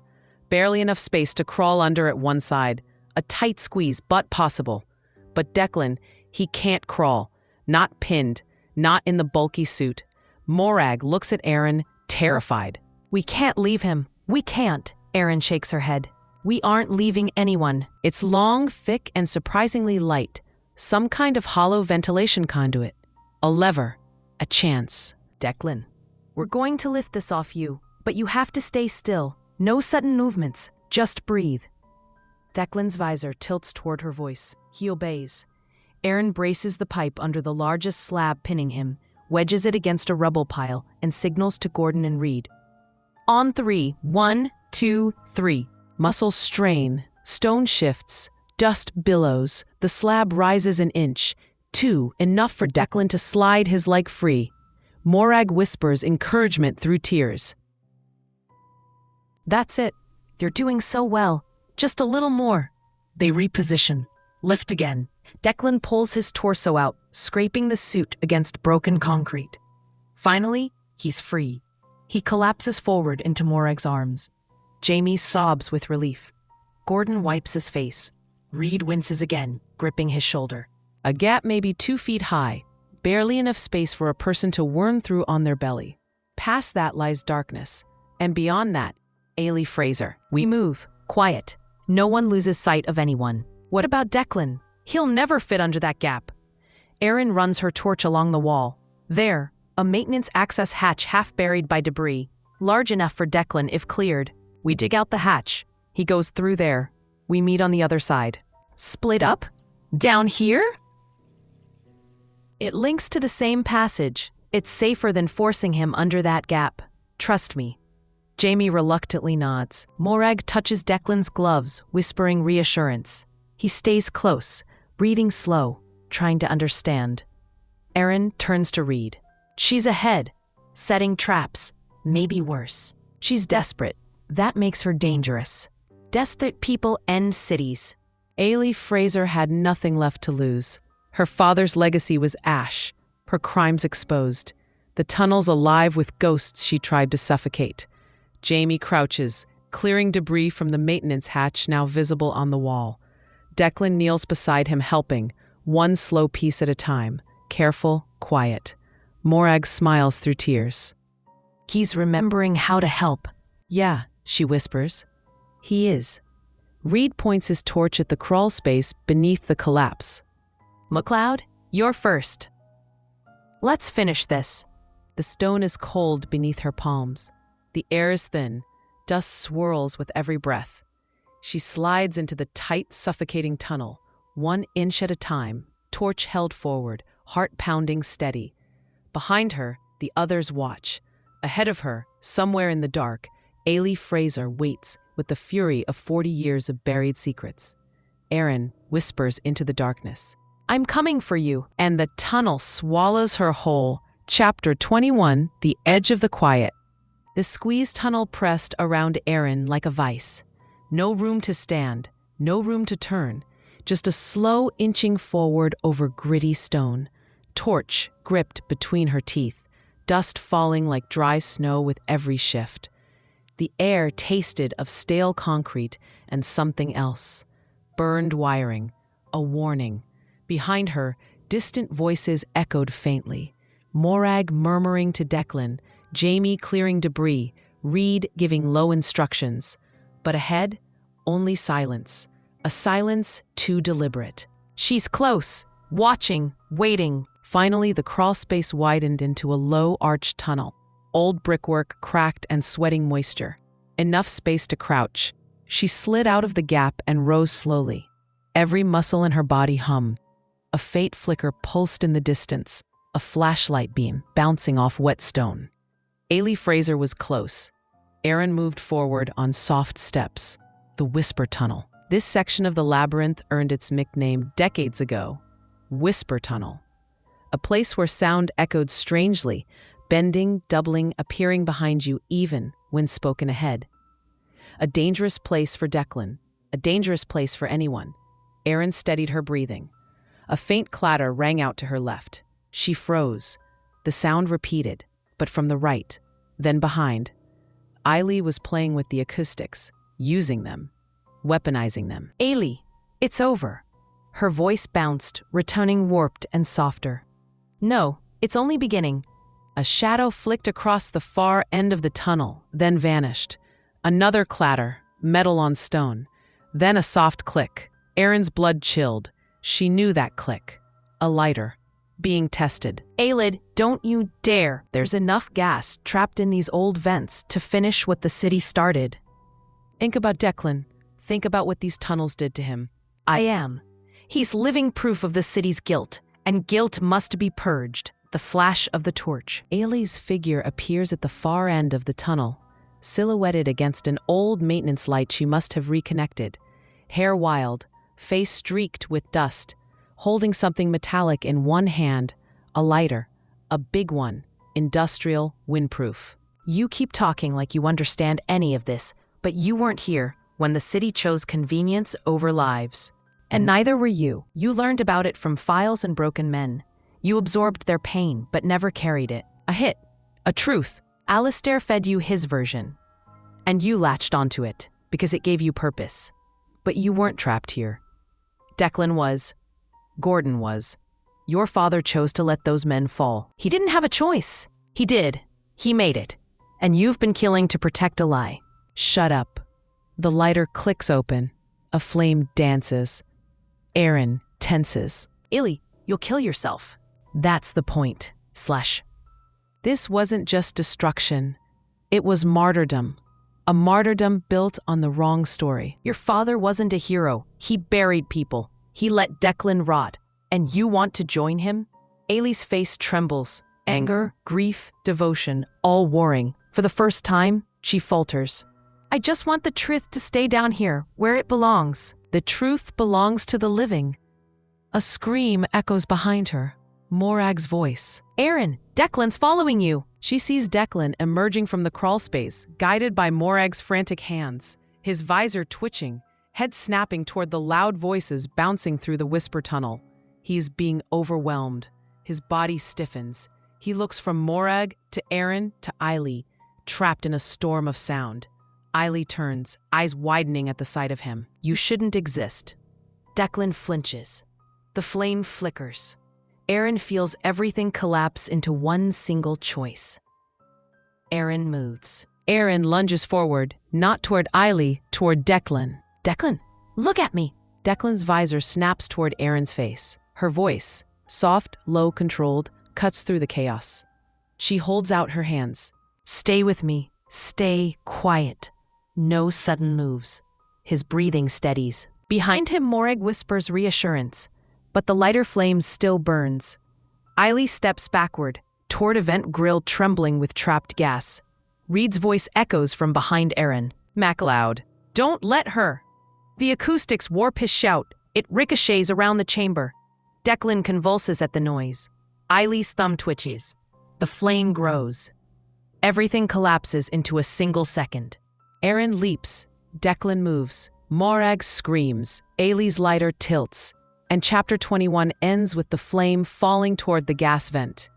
Barely enough space to crawl under at one side. A tight squeeze, but possible. But Declan, he can't crawl. Not pinned. Not in the bulky suit. Morag looks at Erin, terrified. We can't leave him. We can't. Erin shakes her head. We aren't leaving anyone. It's long, thick, and surprisingly light. Some kind of hollow ventilation conduit. A lever. A chance. Declan, we're going to lift this off you, but you have to stay still. No sudden movements. Just breathe. Declan's visor tilts toward her voice. He obeys. Erin braces the pipe under the largest slab pinning him, wedges it against a rubble pile, and signals to Gordon and Reed. On 3. 1, 2, 3. Muscles strain. Stone shifts. Dust billows. The slab rises an inch. 2, enough for Declan to slide his leg free. Morag whispers encouragement through tears. That's it. You're doing so well. Just a little more. They reposition. Lift again. Declan pulls his torso out, scraping the suit against broken concrete. Finally, he's free. He collapses forward into Morag's arms. Jamie sobs with relief. Gordon wipes his face. Reed winces again, gripping his shoulder. A gap maybe 2 feet high, barely enough space for a person to worm through on their belly. Past that lies darkness, and beyond that, Ailey Fraser. We move. Quiet. No one loses sight of anyone. What about Declan? He'll never fit under that gap. Erin runs her torch along the wall. There, a maintenance access hatch half buried by debris, large enough for Declan if cleared. We dig out the hatch. He goes through there. We meet on the other side. Split up? Down here? It links to the same passage. It's safer than forcing him under that gap. Trust me. Jamie reluctantly nods. Morag touches Declan's gloves, whispering reassurance. He stays close, breathing slow, trying to understand. Erin turns to Reed. She's ahead, setting traps, maybe worse. She's desperate. That makes her dangerous. Desperate people end cities. Ailey Fraser had nothing left to lose. Her father's legacy was ash, her crimes exposed, the tunnels alive with ghosts she tried to suffocate. Jamie crouches, clearing debris from the maintenance hatch now visible on the wall. Declan kneels beside him, helping, one slow piece at a time, careful, quiet. Morag smiles through tears. He's remembering how to help. Yeah, she whispers. He is. Reed points his torch at the crawl space beneath the collapse. McLeod, you're first. Let's finish this. The stone is cold beneath her palms. The air is thin. Dust swirls with every breath. She slides into the tight, suffocating tunnel, 1 inch at a time, torch held forward, heart pounding steady. Behind her, the others watch. Ahead of her, somewhere in the dark, Ailey Fraser waits with the fury of 40 years of buried secrets. Erin whispers into the darkness. I'm coming for you. And the tunnel swallows her whole. Chapter 21, The Edge of the Quiet. The squeezed tunnel pressed around Erin like a vice. No room to stand, no room to turn, just a slow inching forward over gritty stone. Torch gripped between her teeth, dust falling like dry snow with every shift. The air tasted of stale concrete and something else. Burned wiring, a warning. Behind her, distant voices echoed faintly. Morag murmuring to Declan, Jamie clearing debris, Reed giving low instructions. But ahead, only silence. A silence too deliberate. She's close, watching, waiting. Finally, the crawl space widened into a low arched tunnel. Old brickwork cracked and sweating moisture. Enough space to crouch. She slid out of the gap and rose slowly. Every muscle in her body hummed. A faint flicker pulsed in the distance, a flashlight beam bouncing off wet stone. Ailey Fraser was close. Erin moved forward on soft steps. The Whisper Tunnel. This section of the labyrinth earned its nickname decades ago, Whisper Tunnel. A place where sound echoed strangely, bending, doubling, appearing behind you even when spoken ahead. A dangerous place for Declan, a dangerous place for anyone. Erin steadied her breathing. A faint clatter rang out to her left. She froze. The sound repeated, but from the right, then behind. Ailey was playing with the acoustics, using them, weaponizing them. Ailey, it's over. Her voice bounced, returning warped and softer. No, it's only beginning. A shadow flicked across the far end of the tunnel, then vanished. Another clatter, metal on stone. Then a soft click. Erin's blood chilled. She knew that click. A lighter. Being tested. Aelid, don't you dare. There's enough gas trapped in these old vents to finish what the city started. Think about Declan. Think about what these tunnels did to him. I am. He's living proof of the city's guilt, and guilt must be purged. The flash of the torch. Ailey's figure appears at the far end of the tunnel, silhouetted against an old maintenance light she must have reconnected. Hair wild, face streaked with dust, holding something metallic in one hand, a lighter, a big one, industrial, windproof. You keep talking like you understand any of this, but you weren't here when the city chose convenience over lives. And neither were you. You learned about it from files and broken men. You absorbed their pain, but never carried it. A hit. A truth. Alistair fed you his version. And you latched onto it, because it gave you purpose. But you weren't trapped here. Declan was. Gordon was. Your father chose to let those men fall. He didn't have a choice. He did. He made it. And you've been killing to protect a lie. Shut up. The lighter clicks open. A flame dances. Aaron tenses. Illy, you'll kill yourself. That's the point. This wasn't just destruction. It was martyrdom. A martyrdom built on the wrong story. Your father wasn't a hero. He buried people. He let Declan rot. And you want to join him? Ailey's face trembles. Anger, grief, devotion, all warring. For the first time, she falters. I just want the truth to stay down here, where it belongs. The truth belongs to the living. A scream echoes behind her. Morag's voice. Aaron, Declan's following you. She sees Declan emerging from the crawl space, guided by Morag's frantic hands, his visor twitching, head snapping toward the loud voices bouncing through the whisper tunnel. He is being overwhelmed. His body stiffens. He looks from Morag to Aaron to Eiley, trapped in a storm of sound. Eiley turns, eyes widening at the sight of him. You shouldn't exist. Declan flinches. The flame flickers. Aaron feels everything collapse into one single choice. Aaron moves. Aaron lunges forward, not toward Eiley, toward Declan. Declan, look at me. Declan's visor snaps toward Aaron's face. Her voice, soft, low, controlled, cuts through the chaos. She holds out her hands. Stay with me. Stay quiet. No sudden moves. His breathing steadies. Behind him, Morag whispers reassurance, but the lighter flame still burns. Eiley steps backward, toward a vent grill trembling with trapped gas. Reed's voice echoes from behind Aaron. MacLeod, don't let her. The acoustics warp his shout. It ricochets around the chamber. Declan convulses at the noise. Eiley's thumb twitches. The flame grows. Everything collapses into a single second. Aaron leaps. Declan moves. Morag screams. Ailey's lighter tilts. And Chapter 21 ends with the flame falling toward the gas vent.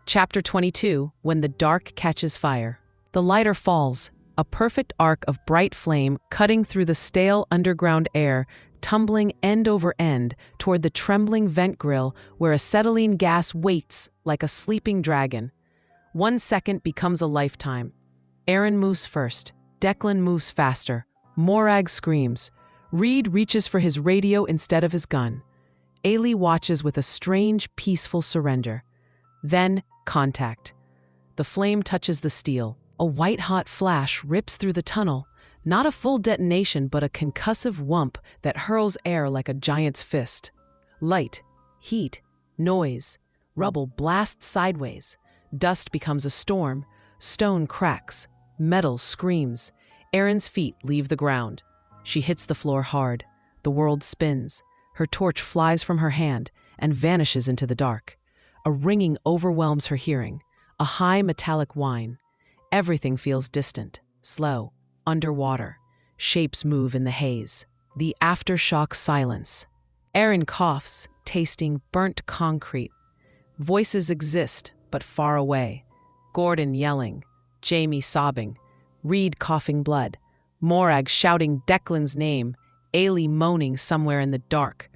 Chapter 22, when the dark catches fire. The lighter falls, a perfect arc of bright flame cutting through the stale underground air, tumbling end over end toward the trembling vent grill where acetylene gas waits like a sleeping dragon. 1 second becomes a lifetime. Aaron moves first. Declan moves faster. Morag screams. Reed reaches for his radio instead of his gun. Ailey watches with a strange, peaceful surrender. Then, contact. The flame touches the steel. A white-hot flash rips through the tunnel. Not a full detonation, but a concussive whump that hurls air like a giant's fist. Light, heat, noise. Rubble blasts sideways. Dust becomes a storm. Stone cracks. Metal screams. Erin's feet leave the ground. She hits the floor hard. The world spins. Her torch flies from her hand and vanishes into the dark. A ringing overwhelms her hearing. A high metallic whine. Everything feels distant, slow, underwater. Shapes move in the haze. The aftershock silence. Erin coughs, tasting burnt concrete. Voices exist, but far away. Gordon yelling. Jamie sobbing. Reed coughing blood. Morag shouting Declan's name. Ailey moaning somewhere in the dark.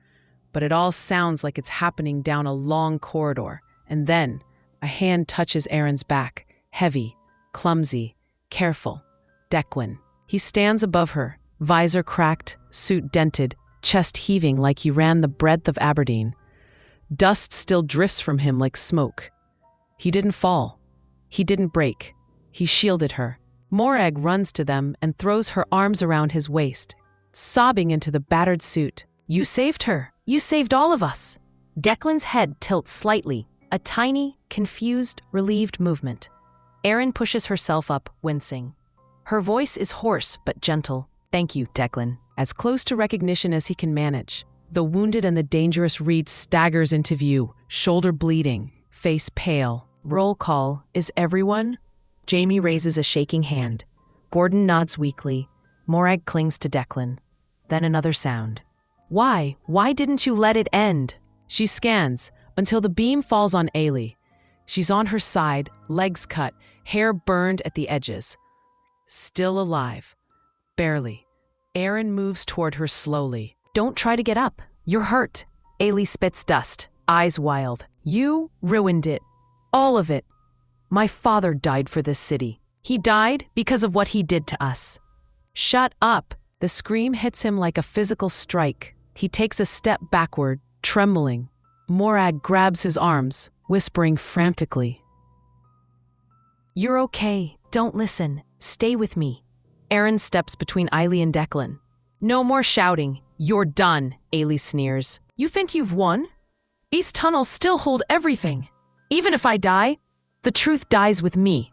But it all sounds like it's happening down a long corridor. And then, a hand touches Aaron's back. Heavy, clumsy, careful. Declan. He stands above her, visor cracked, suit dented, chest heaving like he ran the breadth of Aberdeen. Dust still drifts from him like smoke. He didn't fall. He didn't break. He shielded her. Morag runs to them and throws her arms around his waist, sobbing into the battered suit. You saved her. You saved all of us. Declan's head tilts slightly, a tiny, confused, relieved movement. Erin pushes herself up, wincing. Her voice is hoarse but gentle. Thank you, Declan. As close to recognition as he can manage. The wounded and the dangerous Reed staggers into view, shoulder bleeding, face pale. Roll call. Is everyone? Jamie raises a shaking hand. Gordon nods weakly. Morag clings to Declan. Then another sound. Why? Why didn't you let it end? She scans until the beam falls on Ailey. She's on her side, legs cut, hair burned at the edges. Still alive. Barely. Aaron moves toward her slowly. Don't try to get up. You're hurt. Ailey spits dust. eyes wild. You ruined it. All of it. My father died for this city. He died because of what he did to us. Shut up. The scream hits him like a physical strike. He takes a step backward, trembling. Morag grabs his arms, whispering frantically. You're okay. Don't listen. Stay with me. Aaron steps between Ailey and Declan. No more shouting. You're done, Ailey sneers. You think you've won? East tunnels still hold everything. Even if I die, the truth dies with me.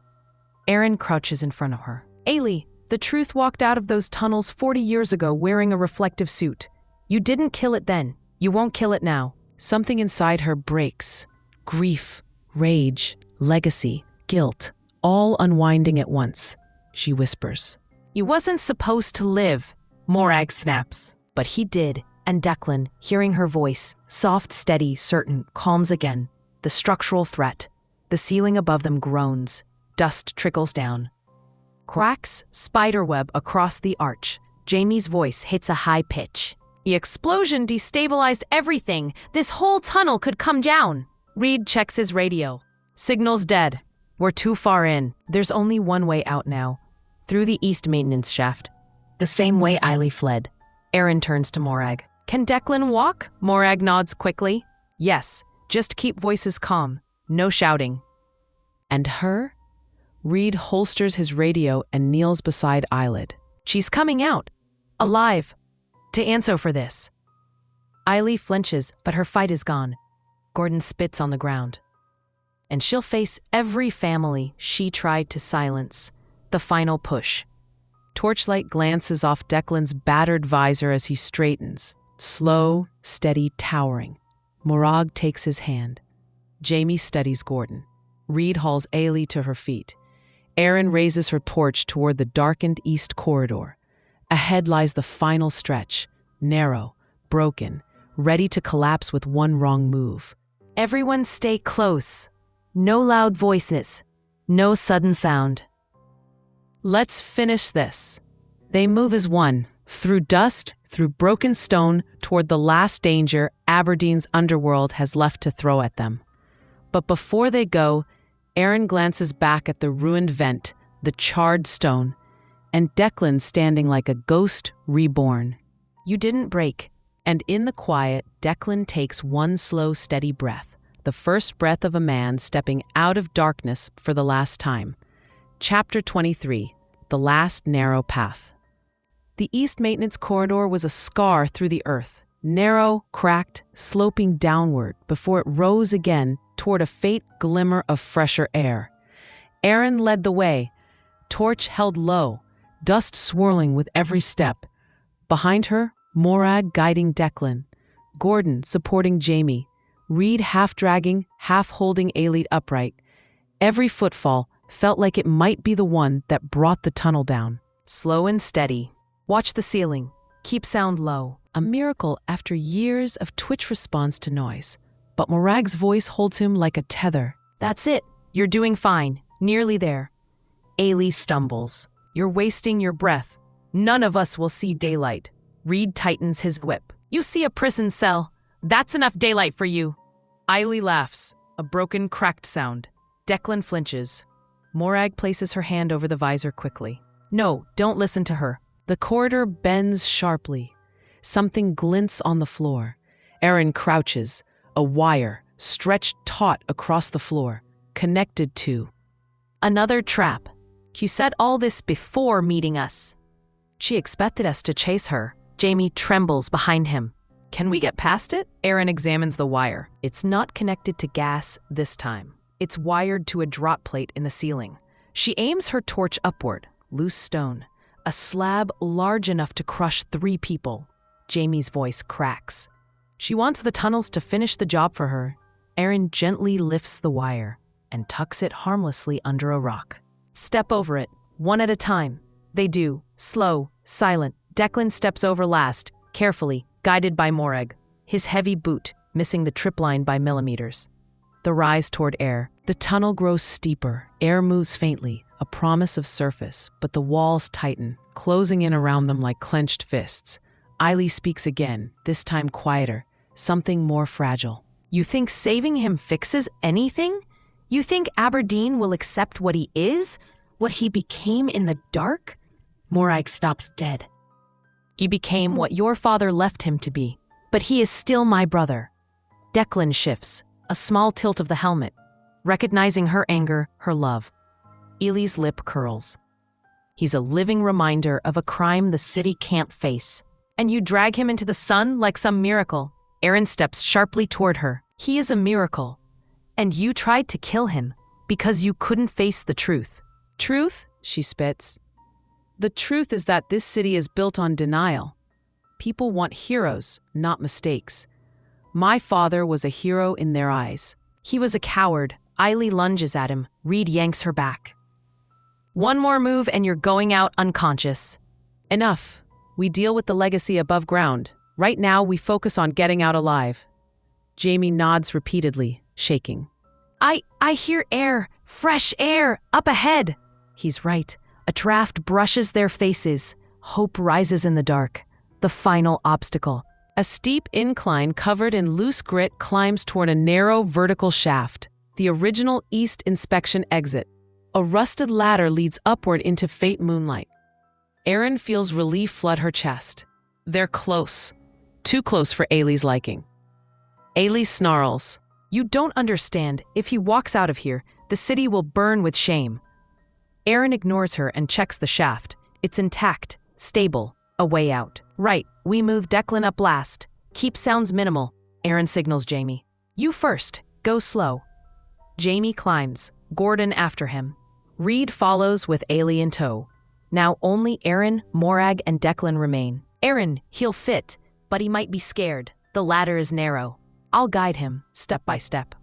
Aaron crouches in front of her. Ailey, the truth walked out of those tunnels 40 years ago wearing a reflective suit. You didn't kill it then. You won't kill it now. Something inside her breaks. Grief, rage, legacy, guilt, all unwinding at once. She whispers. You wasn't supposed to live, Morag snaps. But he did, and Declan, hearing her voice, soft, steady, certain, calms again. The structural threat. The ceiling above them groans. Dust trickles down. Cracks, spiderweb across the arch. Jamie's voice hits a high pitch. The explosion destabilized everything. This whole tunnel could come down. Reed checks his radio. Signal's dead. We're too far in. There's only one way out now. Through the east maintenance shaft. The same way Ailey fled. Aaron turns to Morag. Can Declan walk? Morag nods quickly. Yes, just keep voices calm. No shouting. And her? Reed holsters his radio and kneels beside Eyelid. She's coming out. Alive. To answer for this. Ailey flinches, but her fight is gone. Gordon spits on the ground. And she'll face every family she tried to silence. The final push. Torchlight glances off Declan's battered visor as he straightens. Slow, steady, towering. Morag takes his hand. Jamie steadies Gordon. Reed hauls Ailey to her feet. Aaron raises her torch toward the darkened east corridor. Ahead lies the final stretch, narrow, broken, ready to collapse with one wrong move. Everyone stay close. No loud voices. No sudden sound. Let's finish this. They move as one, through dust, through broken stone, toward the last danger Aberdeen's underworld has left to throw at them. But before they go, Aaron glances back at the ruined vent, the charred stone, and Declan standing like a ghost reborn. You didn't break. And in the quiet, Declan takes one slow, steady breath, the first breath of a man stepping out of darkness for the last time. Chapter 23, The Last Narrow Path. The East Maintenance Corridor was a scar through the earth, narrow, cracked, sloping downward before it rose again toward a faint glimmer of fresher air. Aaron led the way, torch held low, dust swirling with every step. Behind her, Morag guiding Declan, Gordon supporting Jamie, Reed half-dragging, half-holding Ailey upright. Every footfall felt like it might be the one that brought the tunnel down. Slow and steady. Watch the ceiling. Keep sound low. A miracle after years of twitch response to noise. But Morag's voice holds him like a tether. That's it. You're doing fine. Nearly there. Ailey stumbles. You're wasting your breath. None of us will see daylight. Reed tightens his grip. You see a prison cell. That's enough daylight for you. Ailey laughs. A broken, cracked sound. Declan flinches. Morag places her hand over the visor quickly. No, don't listen to her. The corridor bends sharply. Something glints on the floor. Aaron crouches. A wire, stretched taut across the floor, connected to another trap. You said all this before meeting us. She expected us to chase her. Jamie trembles behind him. Can we get past it? Aaron examines the wire. It's not connected to gas this time. It's wired to a drop plate in the ceiling. She aims her torch upward. Loose stone. A slab large enough to crush 3 people. Jamie's voice cracks. She wants the tunnels to finish the job for her. Aaron gently lifts the wire and tucks it harmlessly under a rock. Step over it, one at a time. They do, slow, silent. Declan steps over last, carefully, guided by Morag, his heavy boot missing the trip line by millimeters. The rise toward air. The tunnel grows steeper. Air moves faintly, a promise of surface, but the walls tighten, closing in around them like clenched fists. Ailey speaks again, this time quieter, something more fragile. You think saving him fixes anything? You think Aberdeen will accept what he is? What he became in the dark? Morag stops dead. He became what your father left him to be, but he is still my brother. Declan shifts, a small tilt of the helmet, recognizing her anger, her love. Ely's lip curls. He's a living reminder of a crime the city can't face. And you drag him into the sun like some miracle. Aaron steps sharply toward her. He is a miracle. And you tried to kill him because you couldn't face the truth. Truth? She spits. The truth is that this city is built on denial. People want heroes, not mistakes. My father was a hero in their eyes. He was a coward. Ely lunges at him. Reed yanks her back. One more move and you're going out unconscious. Enough. We deal with the legacy above ground. Right now, we focus on getting out alive. Jamie nods repeatedly, shaking. I hear air. Fresh air. Up ahead. He's right. A draft brushes their faces. Hope rises in the dark. The final obstacle. A steep incline covered in loose grit climbs toward a narrow vertical shaft, the original east inspection exit. A rusted ladder leads upward into faint moonlight. Aaron feels relief flood her chest. They're close. Too close for Ailey's liking. Ailey snarls. You don't understand. If he walks out of here, the city will burn with shame. Aaron ignores her and checks the shaft. It's intact, stable, a way out. Right, we move Declan up last. Keep sounds minimal. Aaron signals Jamie. You first. Go slow. Jamie climbs, Gordon after him. Reed follows with Ailey in tow. Now only Aaron, Morag, and Declan remain. Aaron, he'll fit, but he might be scared. The ladder is narrow. I'll guide him, step by step.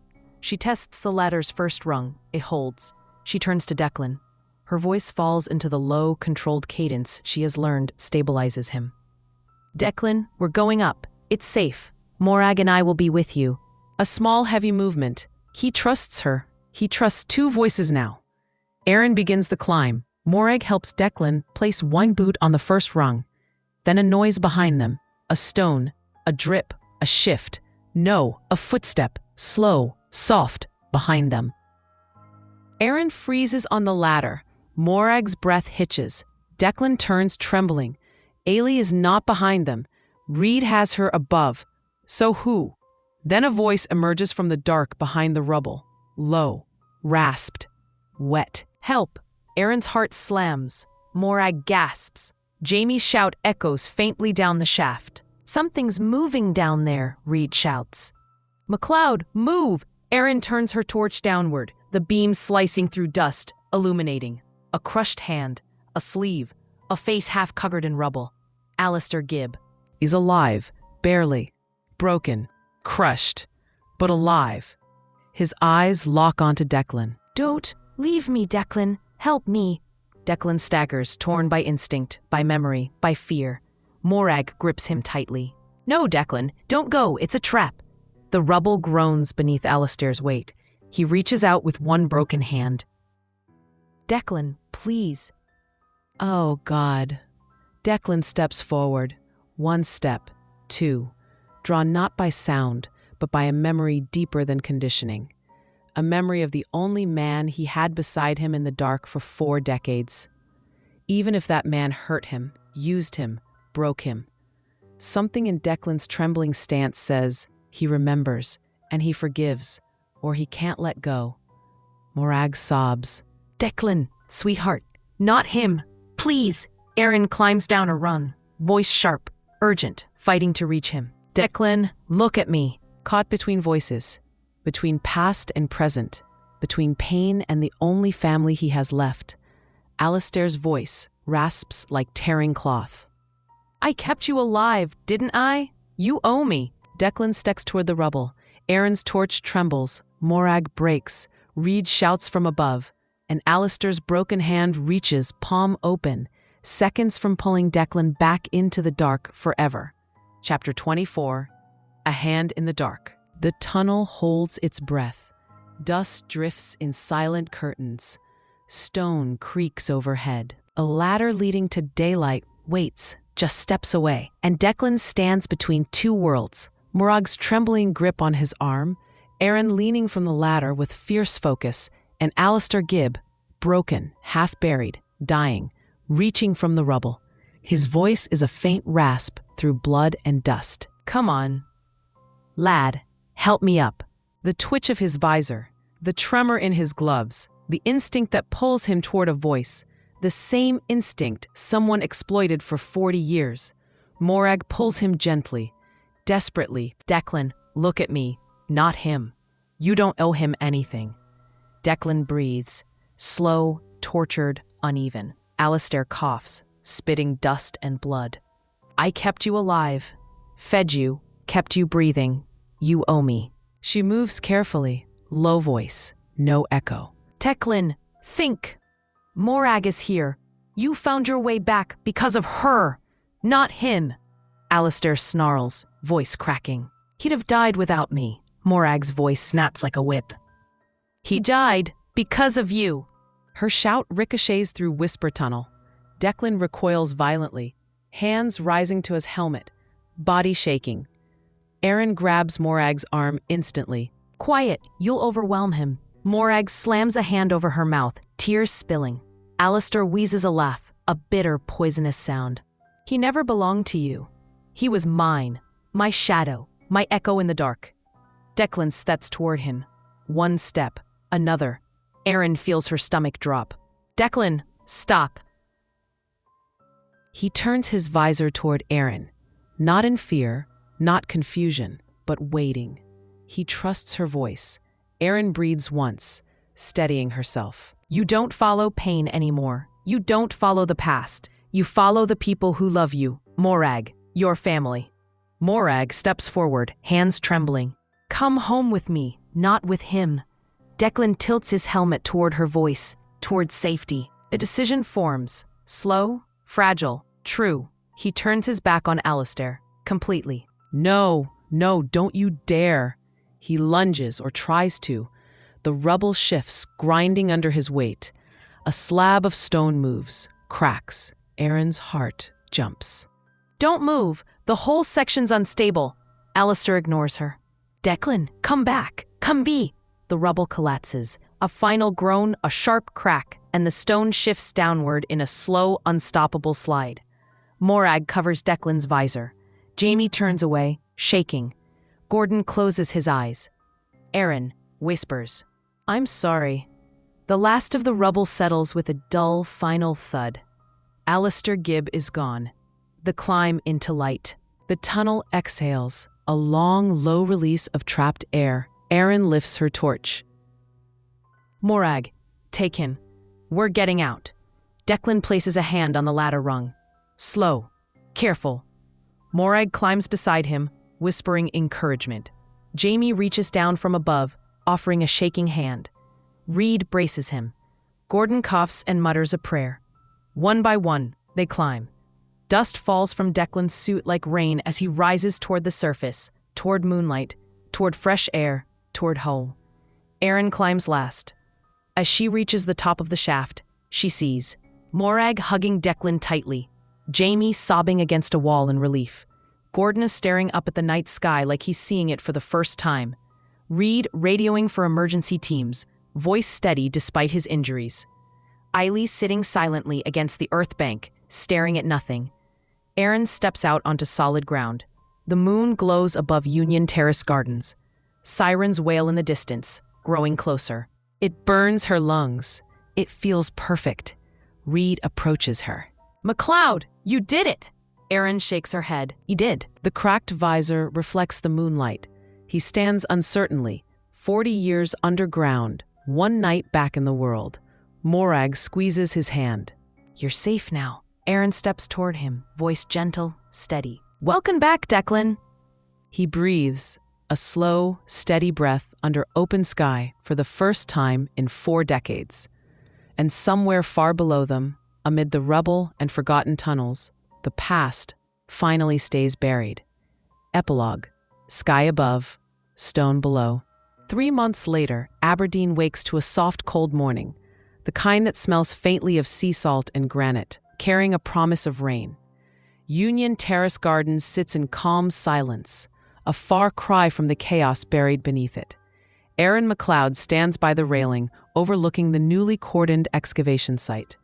She tests the ladder's first rung. It holds. She turns to Declan. Her voice falls into the low, controlled cadence she has learned stabilizes him. Declan, we're going up. It's safe. Morag and I will be with you. A small, heavy movement. He trusts her. He trusts two voices now. Aaron begins the climb. Morag helps Declan place one boot on the first rung. Then a noise behind them. A stone, a drip, a shift. No, a footstep, slow, soft, behind them. Aaron freezes on the ladder. Morag's breath hitches. Declan turns trembling. Ailey is not behind them. Reed has her above. So who? Then a voice emerges from the dark behind the rubble. Low, rasped, wet. Help! Aaron's heart slams. Morag gasps. Jamie's shout echoes faintly down the shaft. Something's moving down there, Reed shouts. McLeod, move! Aaron turns her torch downward, the beam slicing through dust, illuminating. A crushed hand, a sleeve, a face half covered in rubble. Alistair Gibb. He's alive, barely. Broken, crushed, but alive. His eyes lock onto Declan. Don't leave me, Declan. Help me. Declan staggers, torn by instinct, by memory, by fear. Morag grips him tightly. No, Declan, don't go. It's a trap. The rubble groans beneath Alistair's weight. He reaches out with one broken hand. Declan, please. Oh, God. Declan steps forward. One step, two. Drawn not by sound, but by a memory deeper than conditioning. A memory of the only man he had beside him in the dark for 4 decades. Even if that man hurt him, used him, broke him. Something in Declan's trembling stance says he remembers and he forgives, or he can't let go. Morag sobs. Declan, sweetheart, not him. Please. Aaron climbs down a rung, voice sharp, urgent, fighting to reach him. Declan, look at me. Caught between voices, between past and present, between pain and the only family he has left. Alistair's voice rasps like tearing cloth. I kept you alive, didn't I? You owe me. Declan steps toward the rubble. Aaron's torch trembles. Morag breaks. Reed shouts from above. And Alistair's broken hand reaches, palm open, seconds from pulling Declan back into the dark forever. Chapter 24, A Hand in the Dark. The tunnel holds its breath. Dust drifts in silent curtains. Stone creaks overhead. A ladder leading to daylight waits, just steps away. And Declan stands between two worlds, Morag's trembling grip on his arm, Aaron leaning from the ladder with fierce focus, and Alistair Gibb, broken, half-buried, dying, reaching from the rubble. His voice is a faint rasp through blood and dust. Come on. Lad, help me up. The twitch of his visor, the tremor in his gloves, the instinct that pulls him toward a voice, the same instinct someone exploited for 40 years. Morag pulls him gently, desperately. Declan, look at me, not him. You don't owe him anything. Declan breathes, slow, tortured, uneven. Alistair coughs, spitting dust and blood. I kept you alive, fed you, kept you breathing. You owe me. She moves carefully, low voice, no echo. Declan, think. Morag is here. You found your way back because of her, not him. Alistair snarls, voice cracking. He'd have died without me. Morag's voice snaps like a whip. He died because of you. Her shout ricochets through whisper tunnel. Declan recoils violently, hands rising to his helmet, body shaking. Aaron grabs Morag's arm instantly. Quiet, you'll overwhelm him. Morag slams a hand over her mouth, tears spilling. Alistair wheezes a laugh, a bitter, poisonous sound. He never belonged to you. He was mine, my shadow, my echo in the dark. Declan steps toward him. One step, another. Aaron feels her stomach drop. Declan, stop. He turns his visor toward Aaron, not in fear, not confusion, but waiting. He trusts her voice. Aaron breathes once, steadying herself. You don't follow pain anymore. You don't follow the past. You follow the people who love you. Morag, your family. Morag steps forward, hands trembling. Come home with me, not with him. Declan tilts his helmet toward her voice, toward safety. The decision forms, slow, fragile, true. He turns his back on Alistair, completely. No, don't you dare. He lunges or tries to. The rubble shifts, grinding under his weight. A slab of stone moves, cracks. Aaron's heart jumps. Don't move. The whole section's unstable. Alistair ignores her. Declan, come back. Come be. The rubble collapses. A final groan, a sharp crack, and the stone shifts downward in a slow, unstoppable slide. Morag covers Declan's visor. Jamie turns away, shaking. Gordon closes his eyes. Aaron whispers, I'm sorry. The last of the rubble settles with a dull, final thud. Alistair Gibb is gone. The climb into light. The tunnel exhales, a long, low release of trapped air. Aaron lifts her torch. Morag, take him. We're getting out. Declan places a hand on the ladder rung. Slow. Careful. Morag climbs beside him, whispering encouragement. Jamie reaches down from above, offering a shaking hand. Reed braces him. Gordon coughs and mutters a prayer. One by one, they climb. Dust falls from Declan's suit like rain as he rises toward the surface, toward moonlight, toward fresh air, toward home. Aaron climbs last. As she reaches the top of the shaft, she sees Morag hugging Declan tightly, Jamie sobbing against a wall in relief. Gordon is staring up at the night sky like he's seeing it for the first time. Reed radioing for emergency teams, voice steady despite his injuries. Eiley sitting silently against the earth bank, staring at nothing. Aaron steps out onto solid ground. The moon glows above Union Terrace Gardens. Sirens wail in the distance, growing closer. It burns her lungs. It feels perfect. Reed approaches her. McLeod, you did it! Aaron shakes her head. He did. The cracked visor reflects the moonlight. He stands uncertainly, 40 years underground, one night back in the world. Morag squeezes his hand. You're safe now. Aaron steps toward him, voice gentle, steady. Welcome back, Declan. He breathes, a slow, steady breath under open sky for the first time in 4 decades. And somewhere far below them, amid the rubble and forgotten tunnels, the past finally stays buried. Epilogue. Sky above, stone below. 3 months later, Aberdeen wakes to a soft, cold morning, the kind that smells faintly of sea salt and granite, carrying a promise of rain. Union Terrace Gardens sits in calm silence, a far cry from the chaos buried beneath it. Aaron McLeod stands by the railing, overlooking the newly cordoned excavation site.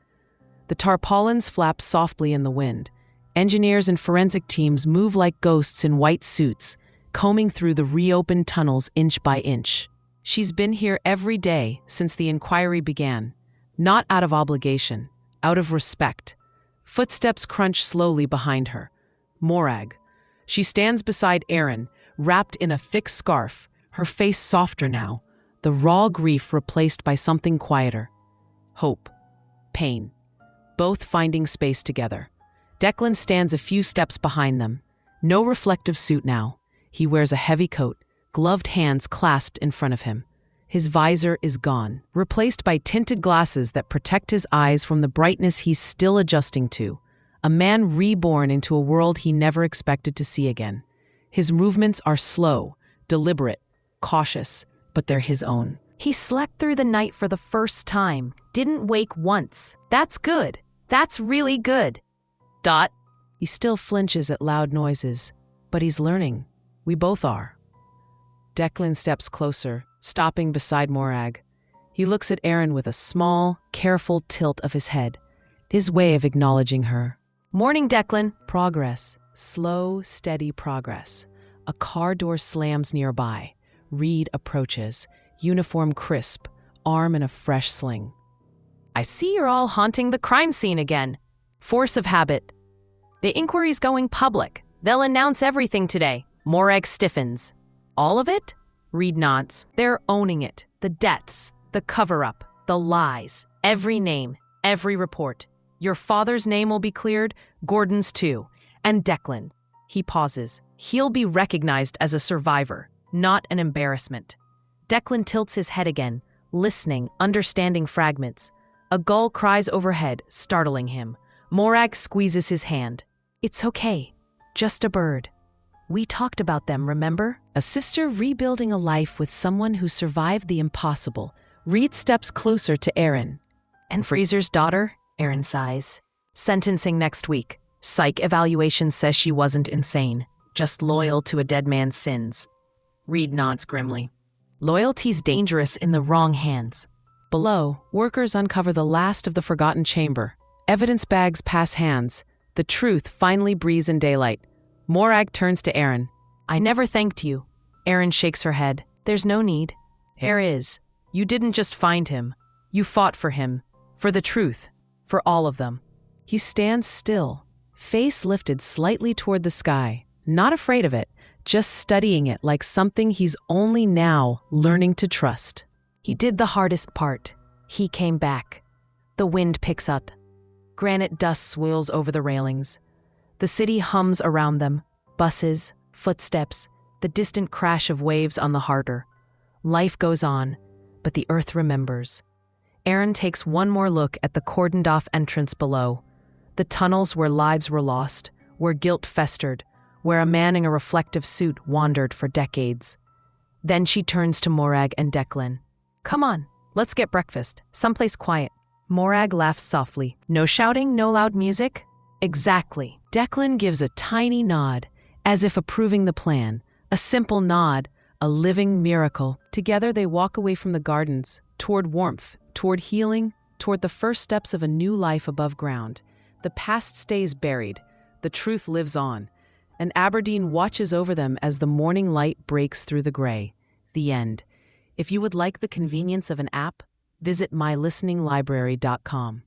The tarpaulins flap softly in the wind. Engineers and forensic teams move like ghosts in white suits, combing through the reopened tunnels inch by inch. She's been here every day since the inquiry began, not out of obligation, out of respect. Footsteps crunch slowly behind her. Morag. She stands beside Aaron, wrapped in a thick scarf, her face softer now, the raw grief replaced by something quieter. Hope. Pain. Both finding space together. Declan stands a few steps behind them. No reflective suit now. He wears a heavy coat, gloved hands clasped in front of him. His visor is gone, replaced by tinted glasses that protect his eyes from the brightness he's still adjusting to. A man reborn into a world he never expected to see again. His movements are slow, deliberate, cautious, but they're his own. He slept through the night for the first time, didn't wake once. That's good. That's really good. Dot. He still flinches at loud noises, but he's learning. We both are. Declan steps closer, stopping beside Morag. He looks at Aaron with a small, careful tilt of his head, his way of acknowledging her. Morning, Declan. Progress. Slow, steady progress. A car door slams nearby. Reed approaches, uniform crisp, arm in a fresh sling. I see you're all haunting the crime scene again. Force of habit. The inquiry's going public. They'll announce everything today. Morag stiffens. All of it? Reed nods. They're owning it. The deaths, the cover-up, the lies. Every name, every report. Your father's name will be cleared, Gordon's too. And Declan. He pauses. He'll be recognized as a survivor, not an embarrassment. Declan tilts his head again, listening, understanding fragments. A gull cries overhead, startling him. Morag squeezes his hand. It's okay. Just a bird. We talked about them, remember? A sister rebuilding a life with someone who survived the impossible. Reed steps closer to Aaron. And Fraser's daughter? Aaron sighs. Sentencing next week. Psych evaluation says she wasn't insane, just loyal to a dead man's sins. Reed nods grimly. Loyalty's dangerous in the wrong hands. Below, workers uncover the last of the forgotten chamber. Evidence bags pass hands. The truth finally breathes in daylight. Morag turns to Aaron. I never thanked you. Aaron shakes her head. There's no need. There is. You didn't just find him. You fought for him. For the truth. For all of them. He stands still, face lifted slightly toward the sky, not afraid of it, just studying it like something he's only now learning to trust. He did the hardest part. He came back. The wind picks up. Granite dust swirls over the railings. The city hums around them. Buses, footsteps, the distant crash of waves on the harbor. Life goes on, but the earth remembers. Aaron takes one more look at the cordoned-off entrance below. The tunnels where lives were lost, where guilt festered, where a man in a reflective suit wandered for decades. Then she turns to Morag and Declan. Come on, let's get breakfast, someplace quiet. Morag laughs softly. No shouting, no loud music? Exactly. Declan gives a tiny nod, as if approving the plan. A simple nod, a living miracle. Together they walk away from the gardens, toward warmth, toward healing, toward the first steps of a new life above ground. The past stays buried. The truth lives on. And Aberdeen watches over them as the morning light breaks through the gray. The end. If you would like the convenience of an app, visit mylisteninglibrary.com.